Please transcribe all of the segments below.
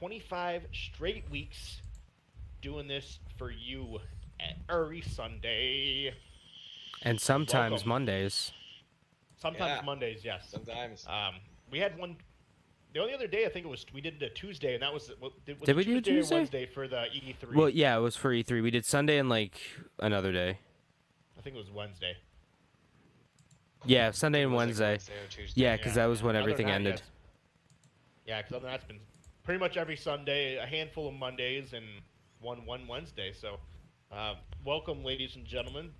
25 straight weeks doing this for you every Sunday. And sometimes Welcome. Mondays. Sometimes Yeah, Mondays, yes. sometimes. We had one. The only other day I think it was we did a Tuesday, and that was Did it we do a Tuesday or Tuesday? Wednesday for the E3. Well, yeah, it was for E3. We did Sunday and like another day. I think it was Wednesday. Yeah, I Sunday think it and was like Wednesday. Wednesday or Tuesday. Yeah, because Yeah. that was when Other than everything that, ended. yes. Yeah, because other than that, it's been pretty much every Sunday, a handful of Mondays, and one Wednesday. So, welcome, ladies and gentlemen.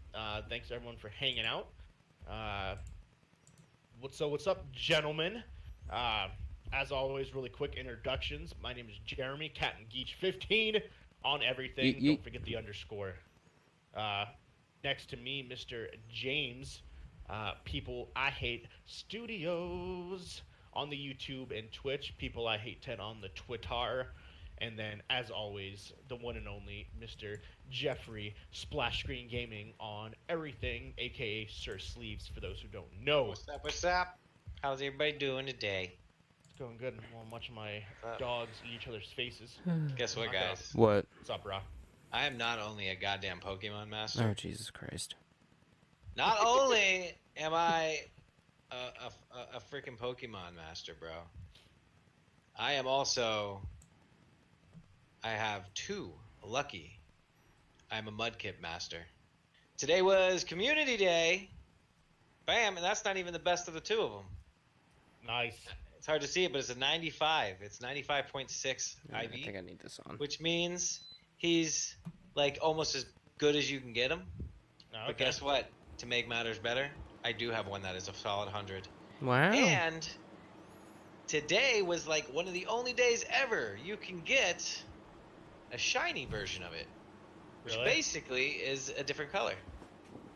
Thanks everyone for hanging out. Uh, what's up, gentlemen? Uh, as always, really quick introductions. My name is Jeremy, Cat and Geach 15 on everything. You- Don't forget the underscore. Uh, Next to me, Mr. James. People I Hate Studios on the YouTube and Twitch. People I Hate 10 on the Twitter. And then, as always, the one and only Mr. Jeffrey Splash Screen Gaming on everything, aka Sir Sleeves, for those who don't know. What's up? What's up? How's everybody doing today? It's going good. While watching my What's up? dogs eat each other's faces. Guess what, Knock it out. guys? What? What's up, bro? I am not only a goddamn Pokemon master. Oh, Jesus Christ. Not only am I a freaking Pokemon master, bro. I am also. I have two. Lucky. I'm a Mudkip master. Today was Community Day. Bam, and that's not even the best of the two of them. Nice. It's hard to see it, but it's a 95. It's 95.6 I IV, think I need this on. which means he's like almost as good as you can get him. Oh, But guess what? To make matters better, I do have one that is a solid 100. Wow. And today was like one of the only days ever you can get a shiny version of it, which Really? basically is a different color.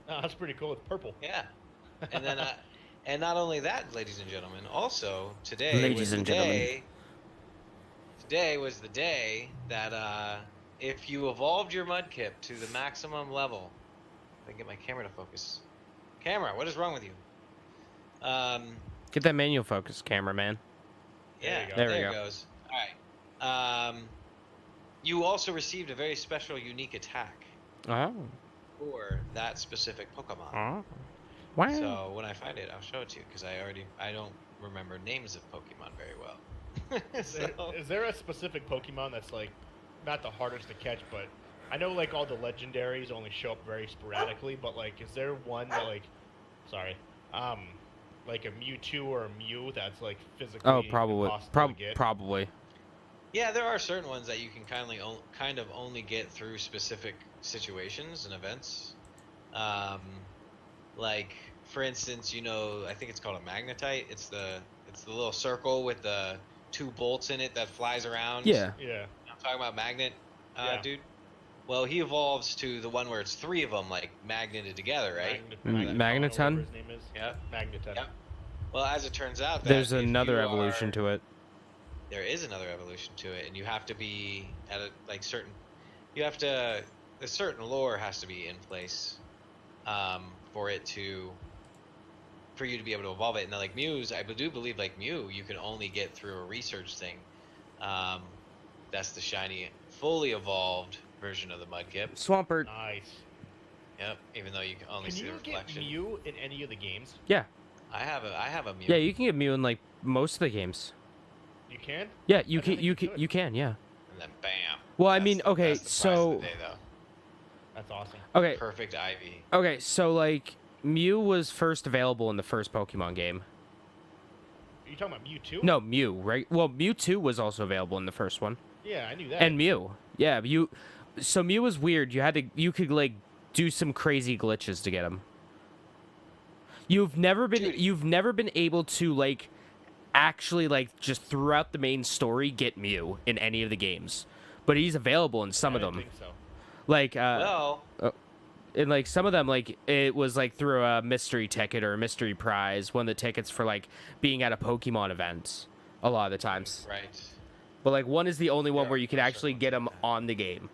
Oh, that's pretty cool. It's purple. Yeah. And then, and not only that, ladies and gentlemen, also today Ladies was and the gentlemen. day. Today was the day that if you evolved your Mudkip to the maximum level, if I can get my camera to focus. Camera, what is wrong with you? Get that manual focus, cameraman. Yeah, you go. There we there it go. goes. All right. You also received a very special, unique attack Oh. for that specific Pokemon. Oh. Wow. So when I find it, I'll show it to you because I don't remember names of Pokemon very well. Is there a specific Pokemon that's like not the hardest to catch, but I know like all the legendaries only show up very sporadically, but like is there one that like like a Mewtwo or a Mew that's like physically Oh, probably. impossible to get? Probably. Yeah, there are certain ones that you can kind of only get through specific situations and events. Like for instance, I think it's called a Magnetite. It's the little circle with the two bolts in it that flies around. Yeah. Yeah. I'm talking about Magnet, Yeah. dude. Well, he evolves to the one where it's three of them like magneted together, right? Magneton? Whatever his name is. Yep. Magneton. Yep. Well, as it turns out, that There's if another you evolution are- to it. There is another evolution to it, and you have to be at a certain. You have to. A certain lore has to be in place, for it to. For you to be able to evolve it, and like Mews, I do believe like Mew, you can only get through a research thing. That's the shiny, fully evolved version of the Mudkip. Swampert. Nice. Yep. Even though you can only Can see the you get reflection. Mew in any of the games? Yeah. I have a Mew. Yeah, you can get Mew in like most of the games. You can? Yeah, I you didn't can. think You you can. could. You can. Yeah. And then bam. Well, I That's mean, the- okay, that's the prize of so the day, though. That's awesome. okay, Perfect Ivy. okay, so like Mew was first available in the first Pokemon game. Are you talking about Mewtwo? No, Mew, right? Well, Mewtwo was also available in the first one, Yeah, I knew that. and Mew. Yeah, Mew. So Mew was weird. You could like do some crazy glitches to get him. You've never been able to like actually like just throughout the main story get Mew in any of the games, but he's available in some I of didn't them. think so. Like Well, and like some of them, like it was like through a mystery ticket or a mystery prize, one of the tickets for like being at a Pokemon event a lot of the times. right. But like one is the only one Yeah, where you can for actually sure. get them on the game.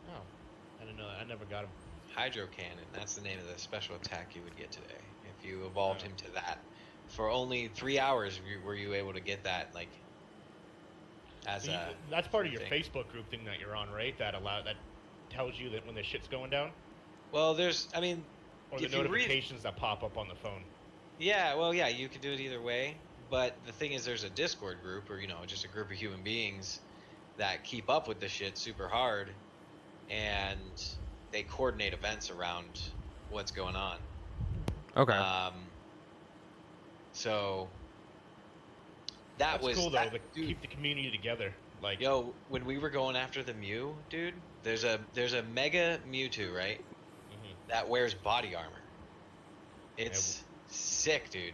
Oh, I didn't know that. I never got him. Hydro Cannon. That's the name of the special attack you would get today. If you evolved Oh. him to that. For only 3 hours were you able to get that. Like, as a. That's part of your thing. Facebook group thing that you're on, right? That tells you that when the shit's going down, Well, there's, I mean, or the if you read, notifications that pop up on the phone. yeah, well, yeah, you could do it either way. But the thing is, there's a Discord group, or just a group of human beings that keep up with the shit super hard, and they coordinate events around what's going on. Okay. So that That's was cool though. that, To dude, keep the community together. Like, yo, when we were going after the Mew, dude, there's a Mega Mewtwo, right? mhm. That wears body armor. It's sick, dude.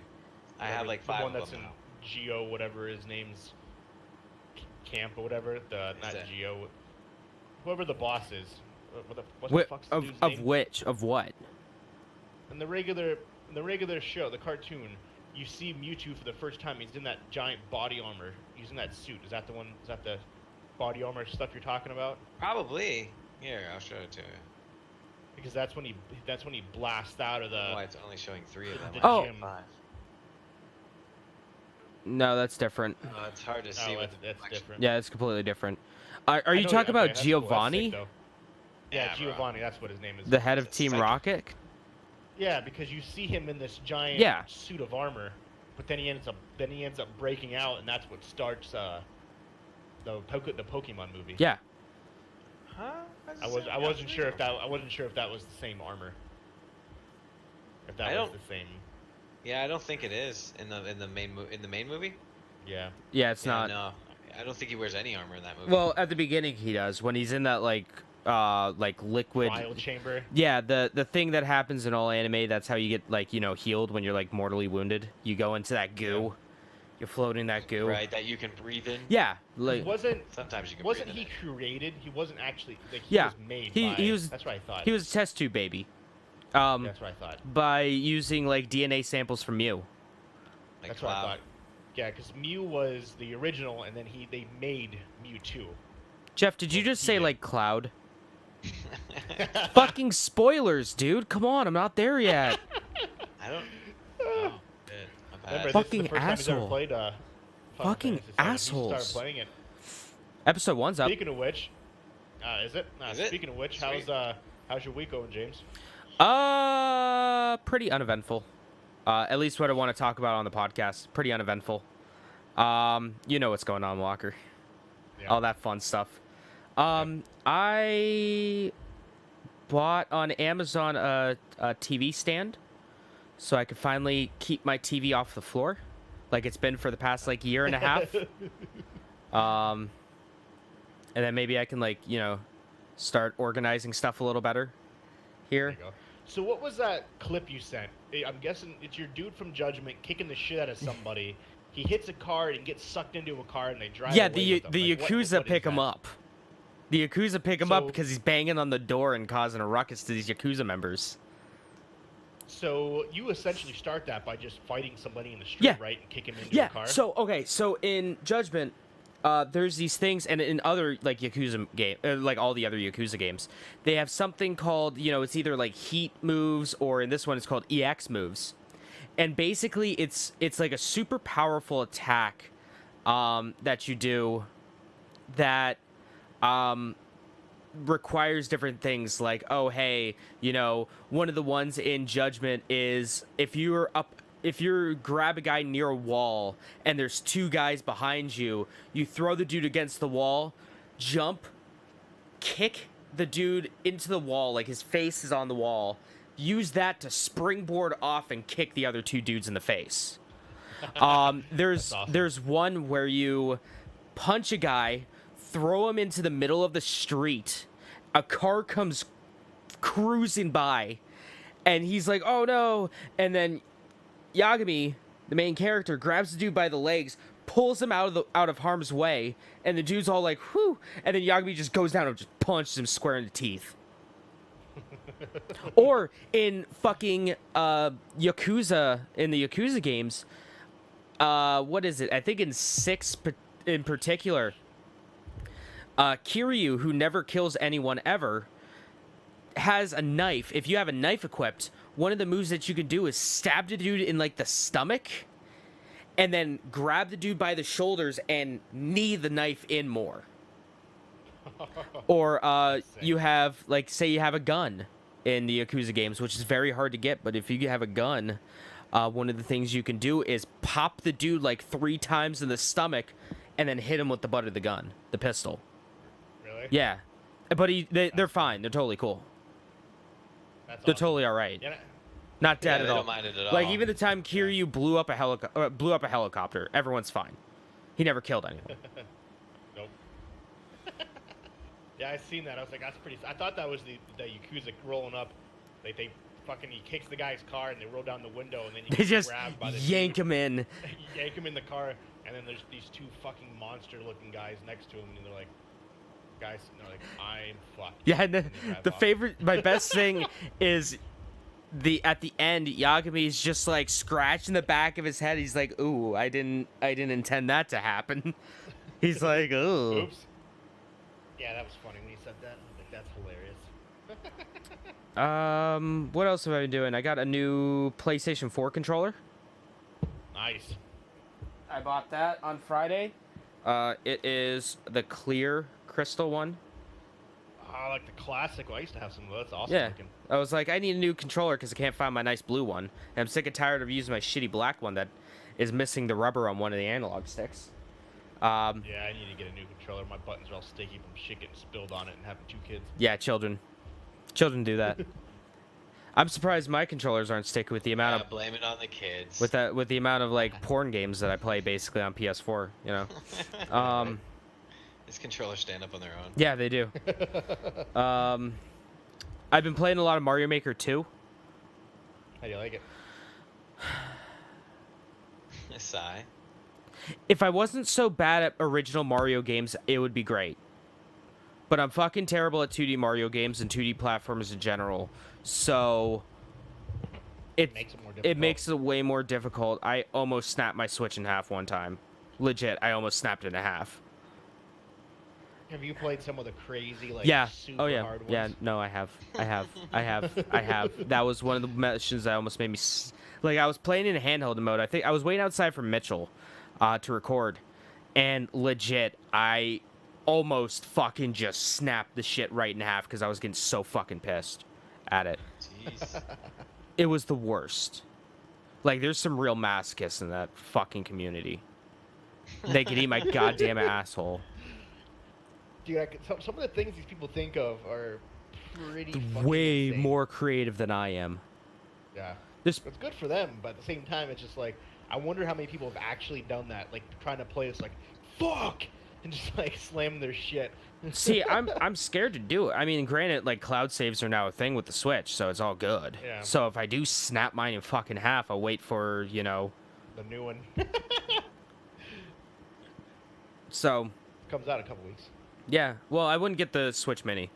I have like the 5 one of that's them in now. Geo, whatever his name's, Camp or whatever. Not that? Geo. Whoever the boss is. What the Wh- fuck's the of dude's of name? which of what? In the regular show, the cartoon, you see Mewtwo for the first time. He's in that giant body armor. He's in that suit. Is that the one? Is that the body armor stuff you're talking about? Probably. Here, I'll show it to you. Because that's when he blasts out of the. Why it's only showing 3 of them. the Oh. gym. 5. No, that's different. It's hard to see Oh, with that's the different. Yeah, it's completely different. Are I you know- talking okay, about that's cool, that's sick, Giovanni, though. Yeah, Yeah, bro. Giovanni. That's what his name is. the head of It's Team psychic. Rocket? Yeah, because you see him in this giant Yeah. suit of armor, but then he ends up breaking out, and that's what starts the Pokemon movie. Yeah. Huh? I wasn't sure if that was the same armor. If that I was don't- the same. Yeah, I don't think it is in the main movie. Yeah. Yeah, it's Yeah, not. No, I don't think he wears any armor in that movie. Well, at the beginning he does when he's in that like liquid. Cryo chamber. Yeah, the thing that happens in all anime. That's how you get like healed when you're like mortally wounded. You go into that goo. You float in that goo. right, that you can breathe in. Yeah, like Sometimes you can. Wasn't breathe he in it. created? He wasn't actually. Like, he Yeah, was made. he- by, he was- That's what I thought. he was a test tube baby. That's what I thought. By using like DNA samples from Mew. Like That's what I Cloud. thought. Yeah, because Mew was the original, and then they made Mewtwo. Jeff, did you Well, just he say did. like Cloud? Fucking spoilers, dude. Come on, I'm not there yet. I don't. Oh, good. My bad. Remember, Fucking this is the first time he's ever asshole. played Final Fucking Fantasy VII. He assholes. started playing it. Episode 1's up. Speaking of which, is it? Is it? Speaking of which, Sweet. how's your week going, James? Pretty uneventful. At least what I want to talk about on the podcast. Pretty uneventful. You know what's going on, Walker. Yeah. All that fun stuff. I bought on Amazon a TV stand so I could finally keep my TV off the floor like it's been for the past like year and a half. And then maybe I can like, start organizing stuff a little better There here. you go. So what was that clip you sent? I'm guessing it's your dude from Judgment kicking the shit out of somebody. He hits a car and gets sucked into a car, and they drive Yeah, away with him. the Like, Yakuza what is pick him that? up. The Yakuza pick him up So- because he's banging on the door and causing a ruckus to these Yakuza members. So you essentially start that by just fighting somebody in the street, Yeah. right, and kick him into Yeah. a car. So okay. So in Judgment, there's these things, and in other like Yakuza game, like all the other Yakuza games, they have something called it's either like heat moves or in this one it's called EX moves, and basically it's like a super powerful attack, that you do, that requires different things like, oh hey, one of the ones in Judgment is if you grab a guy near a wall and there's 2 guys behind you, you throw the dude against the wall, jump, kick the dude into the wall like his face is on the wall, use that to springboard off and kick the other 2 dudes in the face. There's awesome. there's one where you punch a guy, throw him into the middle of the street, a car comes cruising by, and he's like, oh no, and then Yagami, the main character, grabs the dude by the legs, pulls him out of harm's way, and the dude's all like, whew, and then Yagami just goes down and just punches him square in the teeth. Or in fucking Yakuza, in the Yakuza games, what is it? I think in 6 in particular, Kiryu, who never kills anyone ever, has a knife. If you have a knife equipped, one of the moves that you can do is stab the dude in like the stomach, and then grab the dude by the shoulders and knee the knife in more. Or you have, like, say you have a gun in the Yakuza games, which is very hard to get, but if you have a gun, one of the things you can do is pop the dude like 3 times in the stomach and then hit him with the butt of the gun, the pistol. Really? Yeah. But they're fine. They're totally cool. That's They're awesome. totally all right. Yeah, Not Yeah, dead they at all. don't mind it at Like, all. even the time Kiryu blew up a helicopter, everyone's fine. He never killed anyone. nope. Yeah, I seen that. I was like, that's pretty. I thought that was the Yakuza rolling up. Like he kicks the guy's car and they roll down the window and then you They get just grabbed by the yank dude. him in. Yank him in the car, and then there's these 2 fucking monster-looking guys next to him, and they're like, they're like, I'm fucked. Yeah, and And they drive the off. favorite, my best thing is at the end, Yagami's just like scratching the back of his head. He's like, "Ooh, I didn't intend that to happen." He's like, "Ooh." Oops. Yeah, that was funny when he said that. I was like, that's hilarious. What else have I been doing? I got a new PlayStation 4 controller. Nice. I bought that on Friday. It is the clear crystal one. I like the classic. Well, I used to have some of those. That's awesome Yeah. looking. I was like, I need a new controller because I can't find my nice blue one. And I'm sick and tired of using my shitty black one that is missing the rubber on one of the analog sticks. Yeah, I need to get a new controller. My buttons are all sticky from shit getting spilled on it and having 2 kids. Yeah, children. Children do that. I'm surprised my controllers aren't sticky with the amount of blame it on the kids. with the amount of like porn games that I play basically on PS4. You know. These controllers stand up on their own. Yeah, they do. I've been playing a lot of Mario Maker 2. How do you like it? A sigh. If I wasn't so bad at original Mario games, it would be great. But I'm fucking terrible at 2D Mario games and 2D platformers in general. So it Makes it more it difficult. makes it way more difficult. I almost snapped my Switch in half one time. Legit, I almost snapped it in half. Have you played some of the crazy, like, Yeah. super Oh yeah. hard ones? Yeah. No, I have. That was one of the missions that almost made me like I was playing in handheld mode. I think I was waiting outside for Mitchell to record, and legit, I almost fucking just snapped the shit right in half because I was getting so fucking pissed at it. Jeez. It was the worst. Like, there's some real masochists in that fucking community. They could eat my goddamn asshole. Dude, some of the things these people think of are pretty fucking Way insane. more creative than I am. Yeah. This It's good for them, but at the same time, it's just like, I wonder how many people have actually done that, like, trying to play this, like, fuck! And just, like, slam their shit. See, I'm scared to do it. I mean, granted, like, cloud saves are now a thing with the Switch, so it's all good. Yeah. So if I do snap mine in fucking half, I'll wait for, you know. The new one. So, Comes out in a couple weeks. yeah. Well, I wouldn't get the Switch Mini.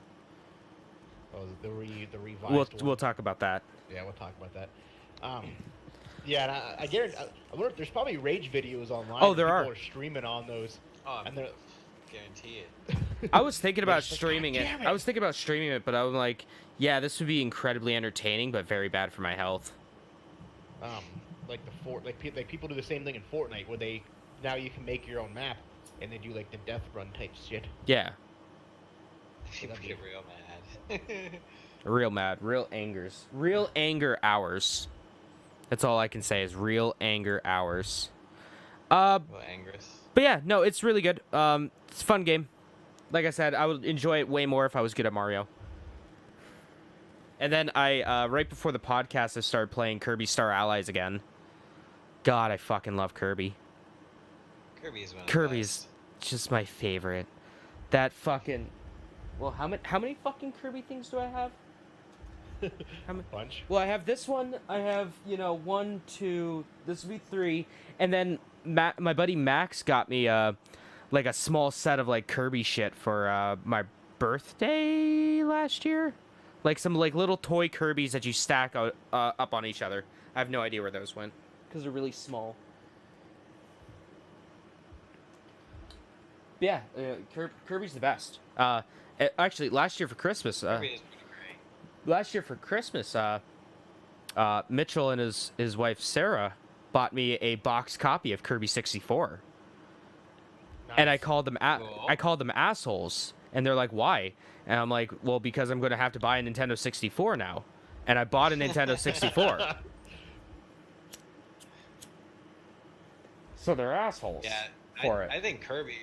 Oh, the revised We'll one. we'll talk about that. Yeah, we'll talk about that. Yeah, and I guarantee. I wonder if there's probably rage videos online. Oh, of there people are. Streaming on those, Oh, and they're. guarantee it. I was thinking about just like, streaming "God it. damn it." I was thinking about streaming it, but I was like, yeah, this would be incredibly entertaining, but very bad for my health. Like like people do the same thing in Fortnite, where now you can make your own map, and they do like the death run type shit. Yeah. People That'd get be- real mad. Real mad. Real angers. Real anger hours. That's all I can say is real anger hours. Well, Angus. But yeah, no, it's really good. It's a fun game. Like I said, I would enjoy it way more if I was good at Mario. And then I, right before the podcast, I started playing Kirby Star Allies again. God, I fucking love Kirby. Kirby is one of the Kirby's just my favorite. That fucking... Well, how many fucking Kirby things do I have? How many? Bunch. Well, I have this one. I have, 1, 2. This would be 3. And then my buddy Max got me like a small set of like Kirby shit for my birthday last year. Like some like little toy Kirbys that you stack up on each other. I have no idea where those went because they're really small. But yeah, Kirby's the best. Actually, last year for Christmas. Kirby is pretty great. Last year for Christmas, Mitchell and his wife Sarah bought me a box copy of Kirby 64. And I Nice. called them Cool. I called them assholes, and they're like, "Why?" And I'm like, "Well, because I'm going to have to buy a Nintendo 64 now." And I bought a Nintendo 64. So they're assholes Yeah, for it. I think Kirby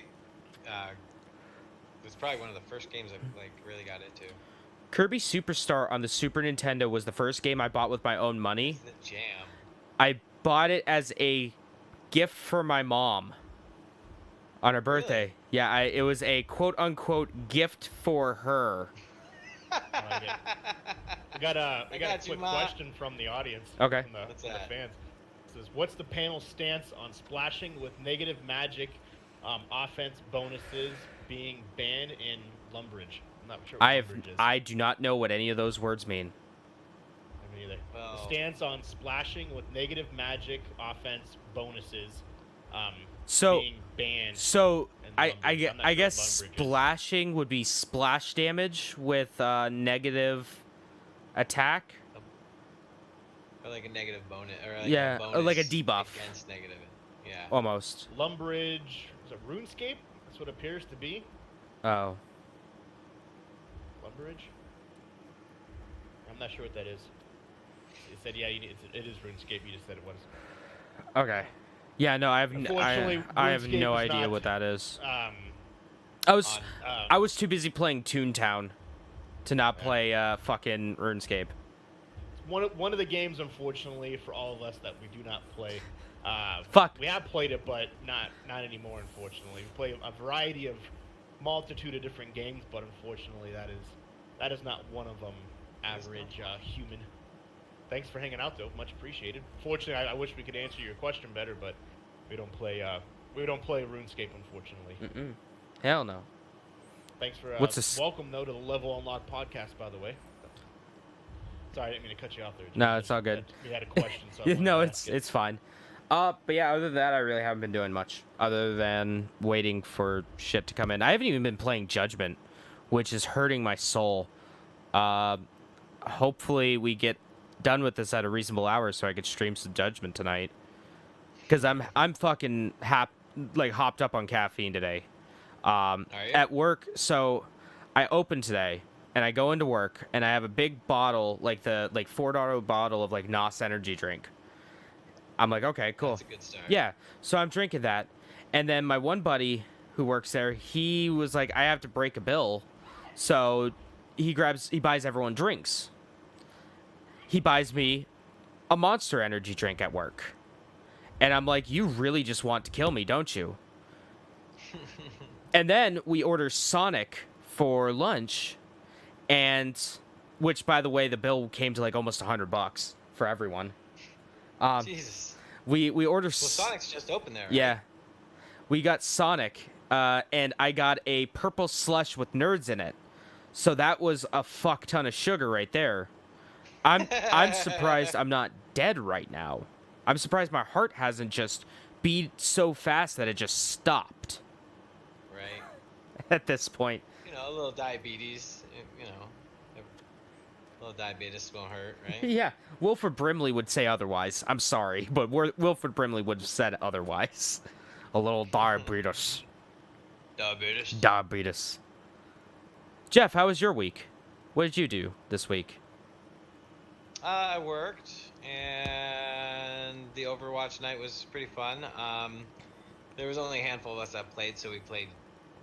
was probably one of the first games I like really got into. Kirby Superstar on the Super Nintendo was the first game I bought with my own money. It's the jam. I bought it as a gift for my mom on her birthday. Really? Yeah, it was a quote-unquote gift for her. I like it. We got a got you, quick Ma. question from the audience. Okay. From the, What's from the that? fans. It says, what's the panel's stance on splashing with negative magic offense bonuses being banned in Lumbridge? I'm not sure what Lumbridge is. I do not know what any of those words mean. I mean, either. Well- The stance on splashing with negative magic offense bonuses So being banned. So And I Lumbridge. I'm not I sure guess what Lumbridge is. splashing would be splash damage with negative attack. Or like a negative bonus, or like Yeah, a or bonus like a debuff. against negative. Yeah. Almost. Lumbridge. Is it RuneScape? That's what it appears to be. Oh. Lumbridge? I'm not sure what that is. It said, yeah, it is RuneScape. You just said it was. Okay. Yeah, no, I have Unfortunately, I have RuneScape no is idea not, what that is. Um, I was too busy playing Toontown to not Yeah. play fucking RuneScape. one of the games, unfortunately, for all of us that we do not play. Fuck. We have played it, but not anymore. Unfortunately, we play a variety of multitude of different games, but unfortunately, that is not one of them. Average human. Thanks for hanging out, though. Much appreciated. Fortunately, I wish we could answer your question better, but we don't play RuneScape, unfortunately. Mm-mm. Hell no. Thanks for What's this? welcome though to the Level Unlock podcast, by the way. Sorry, I didn't mean to cut you off there. Jim. No, it's all good. We had a question. So I Yeah, wanted no, to it's ask it. it's fine. But yeah, other than that, I really haven't been doing much other than waiting for shit to come in. I haven't even been playing Judgment, which is hurting my soul. Hopefully we get done with this at a reasonable hour so I could stream some Judgment tonight. Cause I'm fucking hopped up on caffeine today. Are you? At work, so I open today and I go into work and I have a big bottle, like the $4 bottle of like NOS energy drink. I'm like, okay, cool. That's a good start. Yeah, so I'm drinking that, and then my one buddy who works there, he was like, I have to break a bill, so he buys everyone drinks. He buys me a Monster energy drink at work, and I'm like, you really just want to kill me, don't you? And then we order Sonic for lunch, and which, by the way, the bill came to like almost $100 for everyone. Jesus. We order. Well, Sonic's just open there. Right? Yeah, we got Sonic, and I got a purple slush with nerds in it, so that was a fuck ton of sugar right there. I'm surprised I'm not dead right now. I'm surprised my heart hasn't just beat so fast that it just stopped Right. at this point. You know, a little diabetes. You know, a little diabetes won't hurt, right? Yeah, Wilford Brimley would say otherwise. I'm sorry, but Wilford Brimley would have said otherwise. A little diabetes. Diabetes. Diabetes. Jeff, how was your week? What did you do this week? I worked, and the Overwatch night was pretty fun. There was only a handful of us that played, so we played,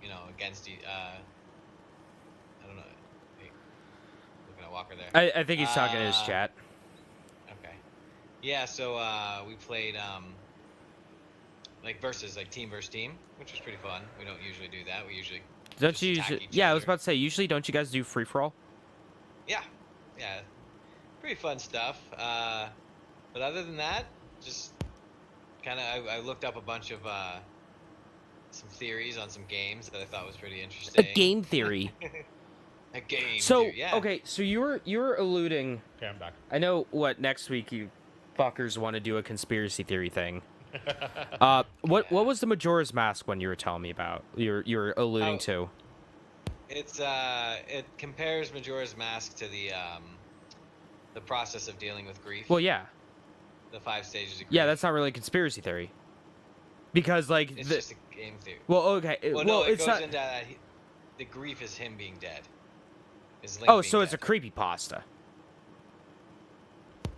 you know, against. I don't know. Wait, looking at Walker there. I think he's talking to his chat. Okay. Yeah, so we played like versus like team versus team, which was pretty fun. We don't usually do that. We usually Don't just you attack usually? each Yeah, I was other. about to say. Usually, don't you guys do free for all? Yeah, pretty fun stuff. But other than that, just kind of I looked up a bunch of some theories on some games that I thought was pretty A interesting. game theory. A game. So theory, yeah. okay, so you were alluding. Okay, I'm back. I know what next week you fuckers want to do a conspiracy theory thing. What was the Majora's Mask one you were telling me about? You were alluding Oh. to. It's it compares Majora's Mask to the process of dealing with grief. Well, yeah. The 5 stages of grief. Yeah, that's not really a conspiracy theory. Because like It's just a game theory. well, okay, Well, no, it it's goes not. into that. The grief is him being dead. Is Link Oh, being so it's a dead. creepypasta.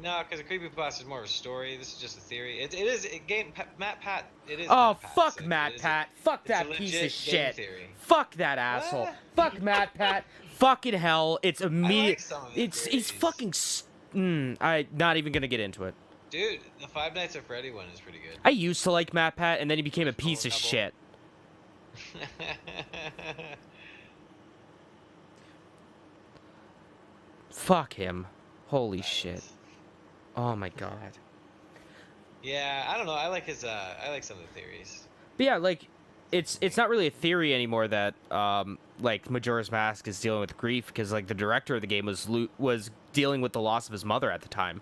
No, because a creepypasta is more of a story. This is just a theory. It is a game. Matt Pat. It is. Oh, Matt Pat, fuck so Matt it is Pat. Fuck it's a that piece legit of game shit. theory. Fuck that asshole. What? Fuck Matt Pat. Fucking hell. It's immediate. some of the It's theories. fucking. I not even gonna get into it. Dude, the Five Nights at Freddy one is pretty good. I used to like Matt Pat, and then he became a piece of Couple. shit. Fuck him. Holy shit. Oh my god. Yeah, I don't know. I like his. I like some of the theories. But yeah, like, it's not really a theory anymore that like Majora's Mask is dealing with grief, because like the director of the game was dealing with the loss of his mother at the time,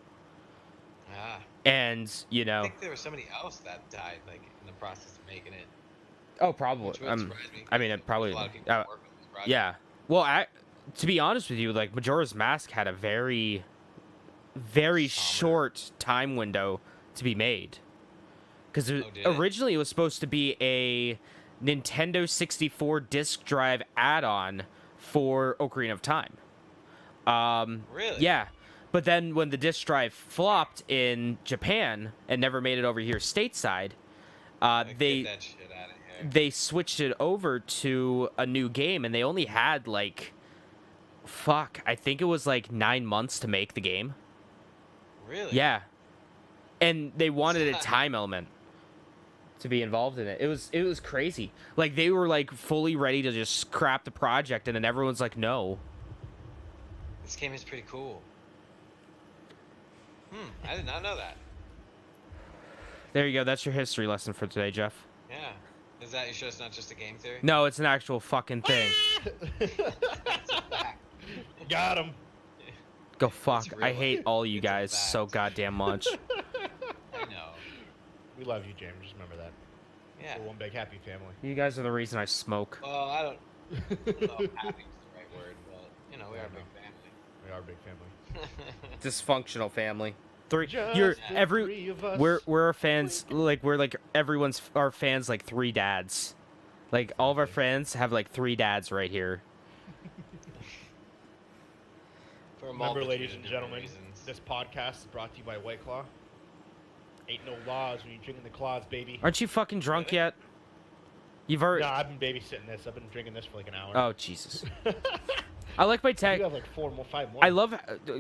Ah, and you I know, think there was somebody else that died, like in the process of making it. oh probably, Which would surprise me. I mean it probably, A lot of people work on this project. yeah. Well, to be honest with you, like Majora's Mask had a very Somber. short time window to be made, because did it? originally it was supposed to be a Nintendo 64 disc drive add-on for Ocarina of Time. Really? Yeah, but then when the disc drive flopped in Japan and never made it over here stateside, Like, they get that shit out of here. they switched it over to a new game, and they only had like, fuck, I think it was like 9 months to make the game. Really? Yeah, and they wanted a time element to be involved in it. It was crazy. Like they were like fully ready to just scrap the project, and then everyone's like, no. This game is pretty cool. I did not know that. There you go. That's your history lesson for today, Jeff. Yeah. Is that you sure it's not just a game theory? No, it's an actual fucking thing. Got him. Go fuck. real. I hate all you It's a guys so fact. goddamn much. I know. We love you, James. Just remember that. Yeah. We're one big happy family. You guys are the reason I smoke. Well, I don't know if happy is the right word, but you know, we are a big family. We are a big family. Dysfunctional family. Just You're the every. three of us. We're our fans. Like we're like everyone's our fans. Like 3 dads. Like all of our friends have like 3 dads right here. For a Remember, multitude ladies of and different gentlemen, reasons. this podcast is brought to you by White Claw. Ain't no laws when you're drinking the claws, baby. Aren't you fucking drunk yet? You've already. No, I've been babysitting this. I've been drinking this for like an hour. Oh Jesus. I like my You tag. have like 5 more. I love.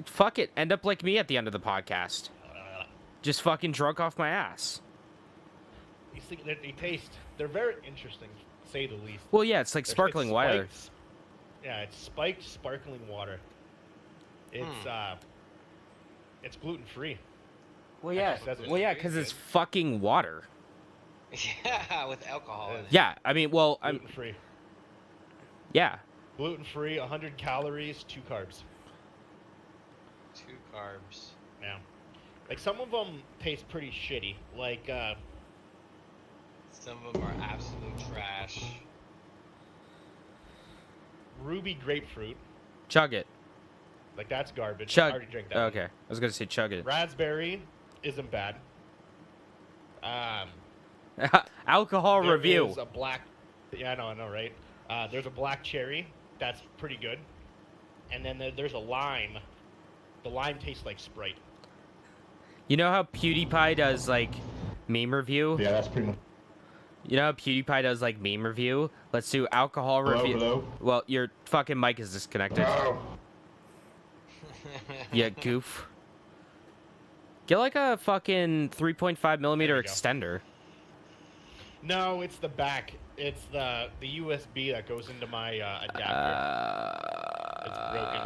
Fuck it. End up like me at the end of the podcast. Just fucking drunk off my ass. These things, they taste. They're very interesting, to say the least. Well, yeah, it's like It's sparkling water. spiked- Yeah, it's spiked sparkling water. It's gluten free. Well, yeah. says it. Well, yeah, because it's fucking water. Yeah, with alcohol in it. Yeah, I mean, well, I'm. Gluten free. Yeah. Gluten free, 100 calories, 2 carbs. 2 carbs. Yeah. Like some of them taste pretty shitty. Like Some of them are absolute trash. ruby grapefruit. Chug it. Like that's garbage. I Chug. already drank that. Okay. I was gonna say chug it. Raspberry isn't bad. Alcohol There review. is a black. Yeah, I know, right? There's a black cherry. That's pretty good. And then there's a lime. The lime tastes like Sprite. You know how PewDiePie does like meme review? Yeah, that's pretty much. You know how PewDiePie does like meme review? Let's do alcohol review. Hello? Well, your fucking mic is disconnected. Oh, Yeah, goof. Get like a fucking 3.5 millimeter There we go. extender. No, it's the back. It's the USB that goes into my adapter. It's broken.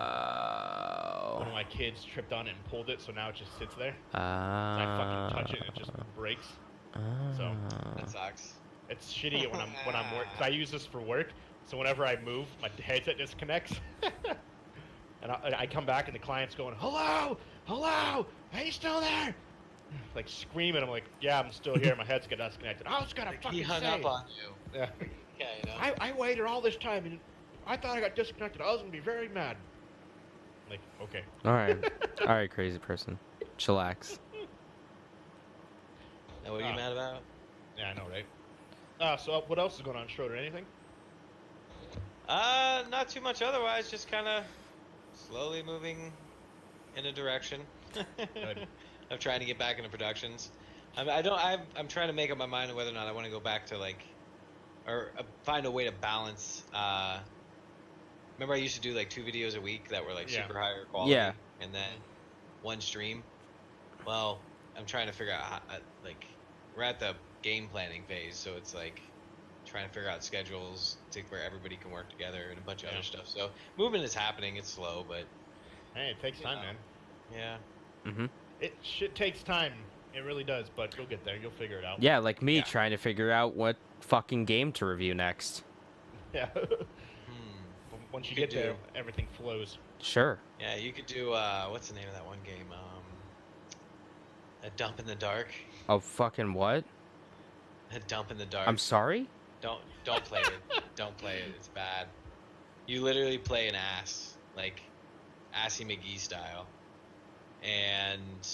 One of my kids tripped on it and pulled it, so now it just sits there. I fucking touch it and it just breaks. So That sucks. it's shitty when I'm work. 'Cause I use this for work, so whenever I move, my headset disconnects. And I come back and the client's going, "Hello, hello, are you still there?" Like screaming. I'm like, "Yeah, I'm still here. My head's got disconnected." I was gonna fucking He hung say. up on you. Yeah. Yeah, you know. I waited all this time and I thought I got disconnected. I was gonna be very mad. Like, okay. All right. All right, crazy person. Chillax. Now, what are you mad about? Yeah, I know, right? So what else is going on, Schroeder? Anything? Not too much otherwise. Just kind of slowly moving in a direction Good. of trying to get back into productions. I'm trying to make up my mind on whether or not I want to go back to or find a way to balance. Remember I used to do like 2 videos a week that were like Yeah. super higher quality, Yeah. and then 1 stream. Well, I'm trying to figure out how, we're at the game planning phase, so it's like trying to figure out schedules to where everybody can work together and a bunch of other stuff. So movement is happening. It's slow, but Hey, it takes time, man. yeah. Mm-hmm. Shit takes time. It really does, but you'll get there. You'll figure it out. Yeah, like me Yeah. trying to figure out what fucking game to review next. Yeah. Hmm. Once you You get could there, do- everything flows. Sure. Yeah, you could do what's the name of that one game? A Dump in the Dark. Oh, fucking what? A Dump in the Dark. I'm sorry? Don't play it. Don't play it. It's bad. You literally play an ass, like Assy McGee style, and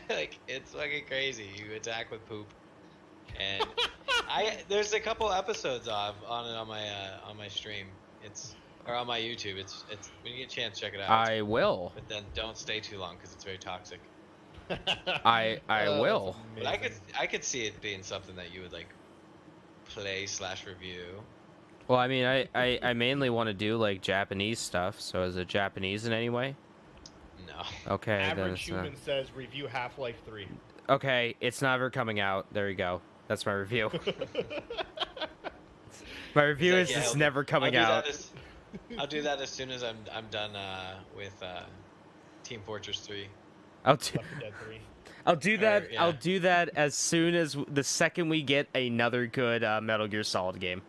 like it's fucking crazy. You attack with poop, and there's a couple episodes on it on my stream. Or on my YouTube. It's when you get a chance, check it out. I will. But then don't stay too long because it's very toxic. I Oh, will. that's But amazing. I could see it being something that you would like play/review. Well, I mean, I mainly want to do like Japanese stuff. So is it Japanese in any way? No. Okay, then Average it's not. Human says review Half-Life 3. Okay, it's never coming out. There you go. That's my review. My review like, is yeah, it's I'll- never coming out. I'll do that as soon as I'm done with Team Fortress 3. I'll do. Left 4 Dead 3. I'll do that. yeah. I'll do that as soon as the second we get another good Metal Gear Solid game.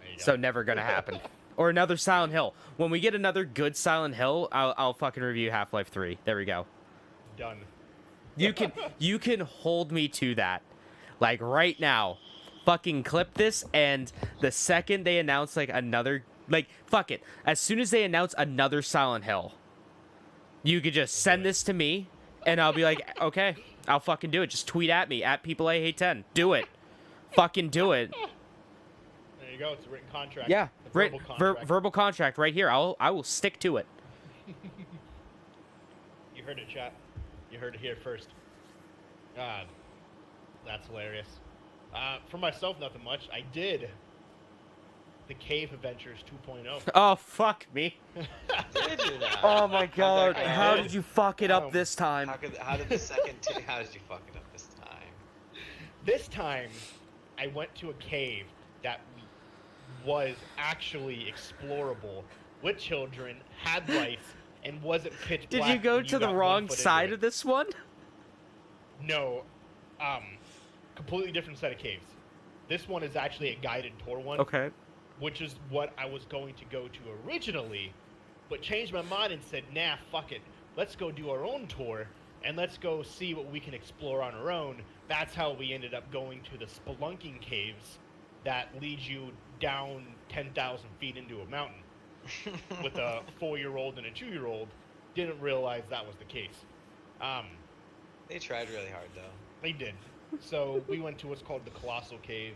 There you go. So never gonna happen. Or another Silent Hill. When we get another good Silent Hill, I'll fucking review Half-Life 3. There we go. Done. You can hold me to that. Like right now. Fucking clip this, and the second they announce like another, like fuck it. As soon as they announce another Silent Hill, you could just send this to me, and I'll be like, okay, I'll fucking do it. Just tweet at me at people I hate 10. Do it. Fucking do it. There you go. It's a written contract. Yeah. A verbal contract. Verbal contract right here. I will stick to it. You heard it, chat. You heard it here first. That's hilarious. For myself, nothing much. I did the Cave Adventures 2.0. Oh fuck me. Did you now? Oh my god. that go? How did you fuck it up Um, this time? How did the second? How did you fuck it up this time? This time, I went to a cave that was actually explorable with children, had lights, and wasn't pitch Did black. you go when to the got 1 wrong foot into side it. of this one? No, completely different set of caves. This one is actually a guided tour one, Okay. which is what I was going to go to originally, but changed my mind and said, nah, fuck it. Let's go do our own tour, and let's go see what we can explore on our own. That's how we ended up going to the spelunking caves that lead you down 10,000 feet into a mountain with a 4-year-old and a 2-year-old. Didn't realize that was the case. They tried really hard though. They did. So we went to what's called the Colossal Cave.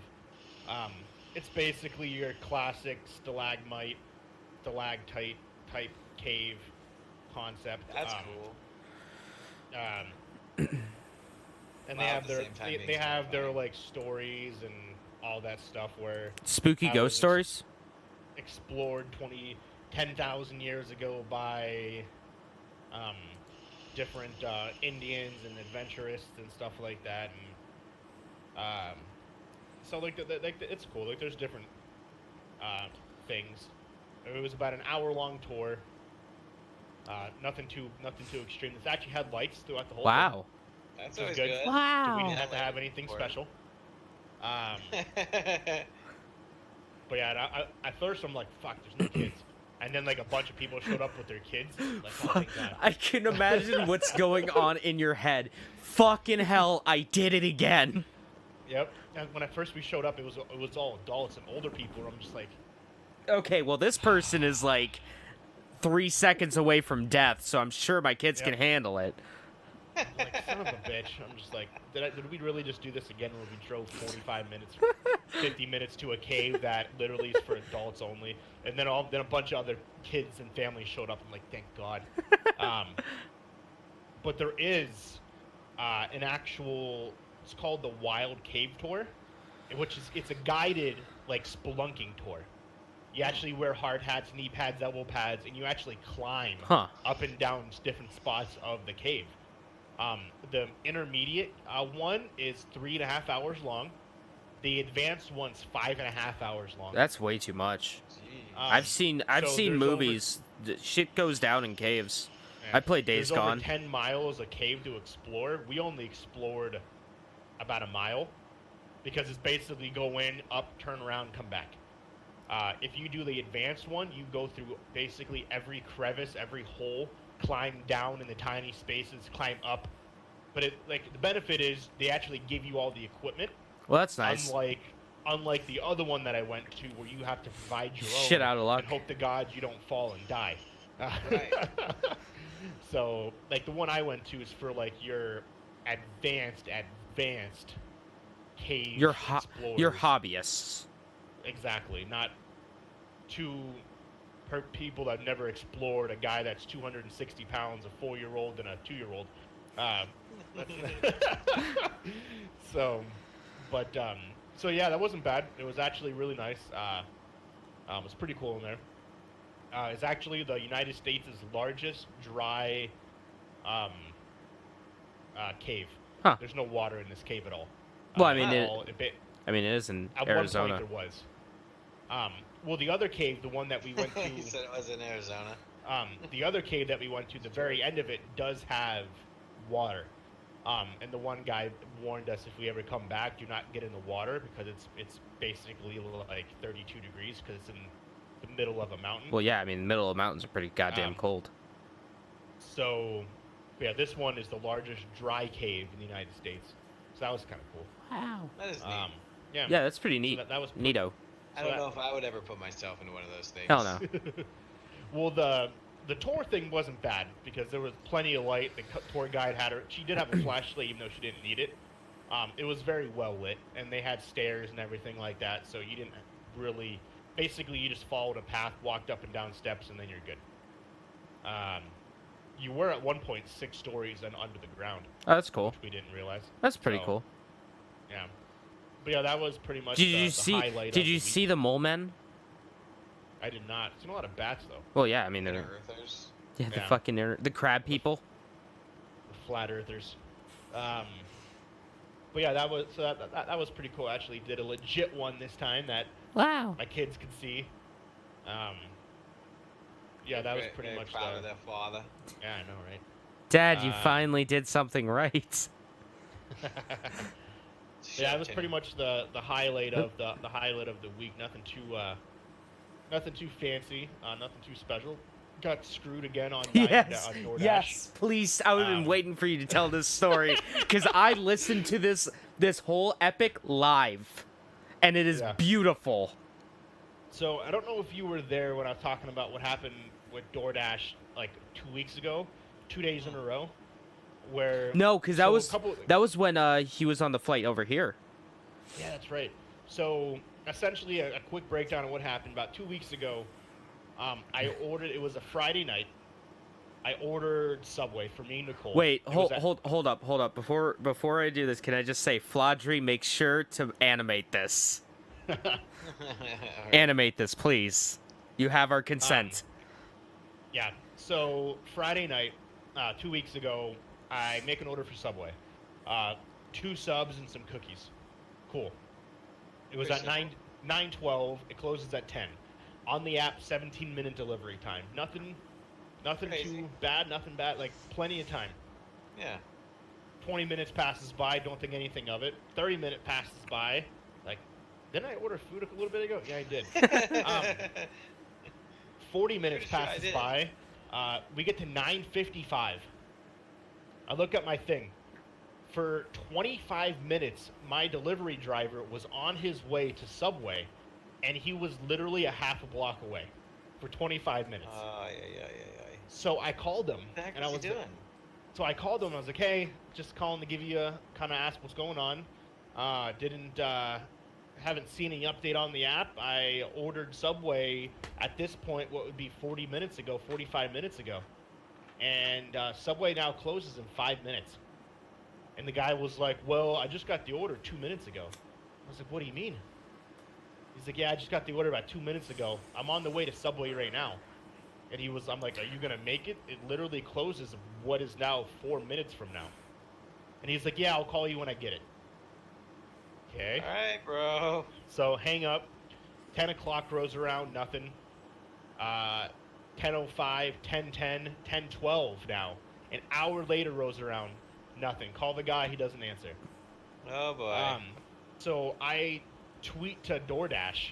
It's basically your classic stalagmite, stalactite type cave concept. That's cool. And Wow, they at have the their same time they, being they have their terrifying. like stories and all that stuff where Spooky I ghost was- stories? explored 10,000 years ago by different Indians and adventurists and stuff like that. And so like it's cool. Like there's different things. It was about an hour-long tour. Nothing too extreme. It's actually had lights throughout the whole thing. Wow. That's This always is good. good. So we Wow. didn't have to Yeah, have like, anything important. special. But yeah, at first I'm like, fuck, there's no kids. And then like a bunch of people showed up with their kids. Like, oh, thank God. I can imagine what's going on in your head. Fucking hell, I did it again. Yep. And when at first we showed up, it was all adults and older people. And I'm just like, Okay, well, this person is like 3 seconds away from death, so I'm sure my kids can Yep. handle it. like, son of a bitch. I'm just like, did we really just do this again when we drove 45 minutes, 50 minutes to a cave that literally is for adults only? And then a bunch of other kids and families showed up. I'm like, thank God. But there is an actual, it's called the Wild Cave Tour, it's a guided, like, spelunking tour. You actually wear hard hats, knee pads, elbow pads, and you actually climb up and down different spots of the cave. The intermediate one is 3.5 hours long. The advanced one's 5.5 hours long. That's way too much. I've seen so movies. Shit goes down in caves. I played Days Gone. There's over 10 miles of cave to explore. We only explored about a mile because it's basically go in, up, turn around, come back. If you do the advanced one, you go through basically every crevice, every hole, climb down in the tiny spaces, climb up. But the benefit is they actually give you all the equipment. Well, that's nice. Unlike the other one that I went to, where you have to provide your own. Shit out of luck. And hope to God you don't fall and die. Right. So, like, the one I went to is for, like, your advanced cave explorers. Your hobbyists. Exactly, not people that have never explored, a guy that's 260 pounds, a 4-year-old, and a 2-year-old. So yeah, that wasn't bad. It was actually really nice. It was pretty cool in there. It's actually the United States' largest dry cave. Huh. There's no water in this cave at all. Well, I mean, it is in at Arizona. one point there was. Well, the other cave, the one that we went to... You said it was in Arizona. The other cave that we went to, the very end of it, does have water. And the one guy warned us, if we ever come back, do not get in the water, because it's basically like 32 degrees, because it's in the middle of a mountain. Well, yeah, I mean, the middle of mountains are pretty goddamn cold. So, yeah, this one is the largest dry cave in the United States. So that was kind of cool. Wow. That is neat. Yeah, that's pretty neat. So that was neato. I don't know if I would ever put myself into one of those things. Hell no. Well, the tour thing wasn't bad because there was plenty of light. The tour guide she did have a flashlight even though she didn't need it. It was very well lit, and they had stairs and everything like that, so you didn't really... Basically, you just followed a path, walked up and down steps, and then you're good. You were at one point 6 stories and under the ground. Oh, that's cool. Which we didn't realize. That's pretty cool. Yeah. But yeah, that was pretty much Did the you see? highlight. Did you see the mole men? I did not. Seen a lot of bats though. Well, yeah, I mean they're Earthers. the fucking the crab people. The flat earthers. But yeah, that was pretty cool. Actually, did a legit one this time that Wow. my kids could see. Yeah, that was pretty much proud of their father. Yeah, I know, right? Dad, you finally did something right. Yeah, it was pretty much the highlight of the highlight of the week. Nothing too fancy, nothing too special. Got screwed again on DoorDash. Yes, please. I would have been waiting for you to tell this story because I listened to this whole epic live, and it is beautiful. So I don't know if you were there when I was talking about what happened with DoorDash like 2 weeks ago, 2 days in a row, where no, because that was when he was on the flight over here. Yeah, that's right. So essentially, a quick breakdown of what happened about 2 weeks ago. I ordered. It was a Friday night. I ordered Subway for me and Nicole. Wait, hold up. Before I do this, can I just say, Flaudry, make sure to animate this. Animate this, please. You have our consent. Yeah. So Friday night, 2 weeks ago, I make an order for Subway. 2 subs and some cookies. Cool. It was at 9:12. It closes at 10. On the app, 17-minute delivery time. Nothing too bad. Nothing bad. Like plenty of time. Yeah. 20 minutes passes by. Don't think anything of it. 30 minutes passes by. Like, didn't I order food a little bit ago? Yeah, I did. 40 minutes passes by. We get to 9:55. I look at my thing. For 25 minutes, my delivery driver was on his way to Subway, and he was literally a half a block away for 25 minutes. Yeah. So I called him, What the heck and was I was he doing? So I called him. I was like, hey, just calling to give you a kind of ask what's going on. Haven't seen any update on the app. I ordered Subway at this point, what would be 40 minutes ago, 45 minutes ago. And Subway now closes in 5 minutes. And the guy was like, well, I just got the order 2 minutes ago. I was like, what do you mean? He's like, yeah, I just got the order about 2 minutes ago. I'm on the way to Subway right now. And I'm like, are you going to make it? It literally closes what is now 4 minutes from now. And he's like, yeah, I'll call you when I get it. Okay. All right, bro. So hang up. 10 o'clock rolls around, nothing. 10:05, 10:10, 10:12 now. An hour later rolls around, nothing. Call the guy, he doesn't answer. Oh boy. So I tweet to DoorDash,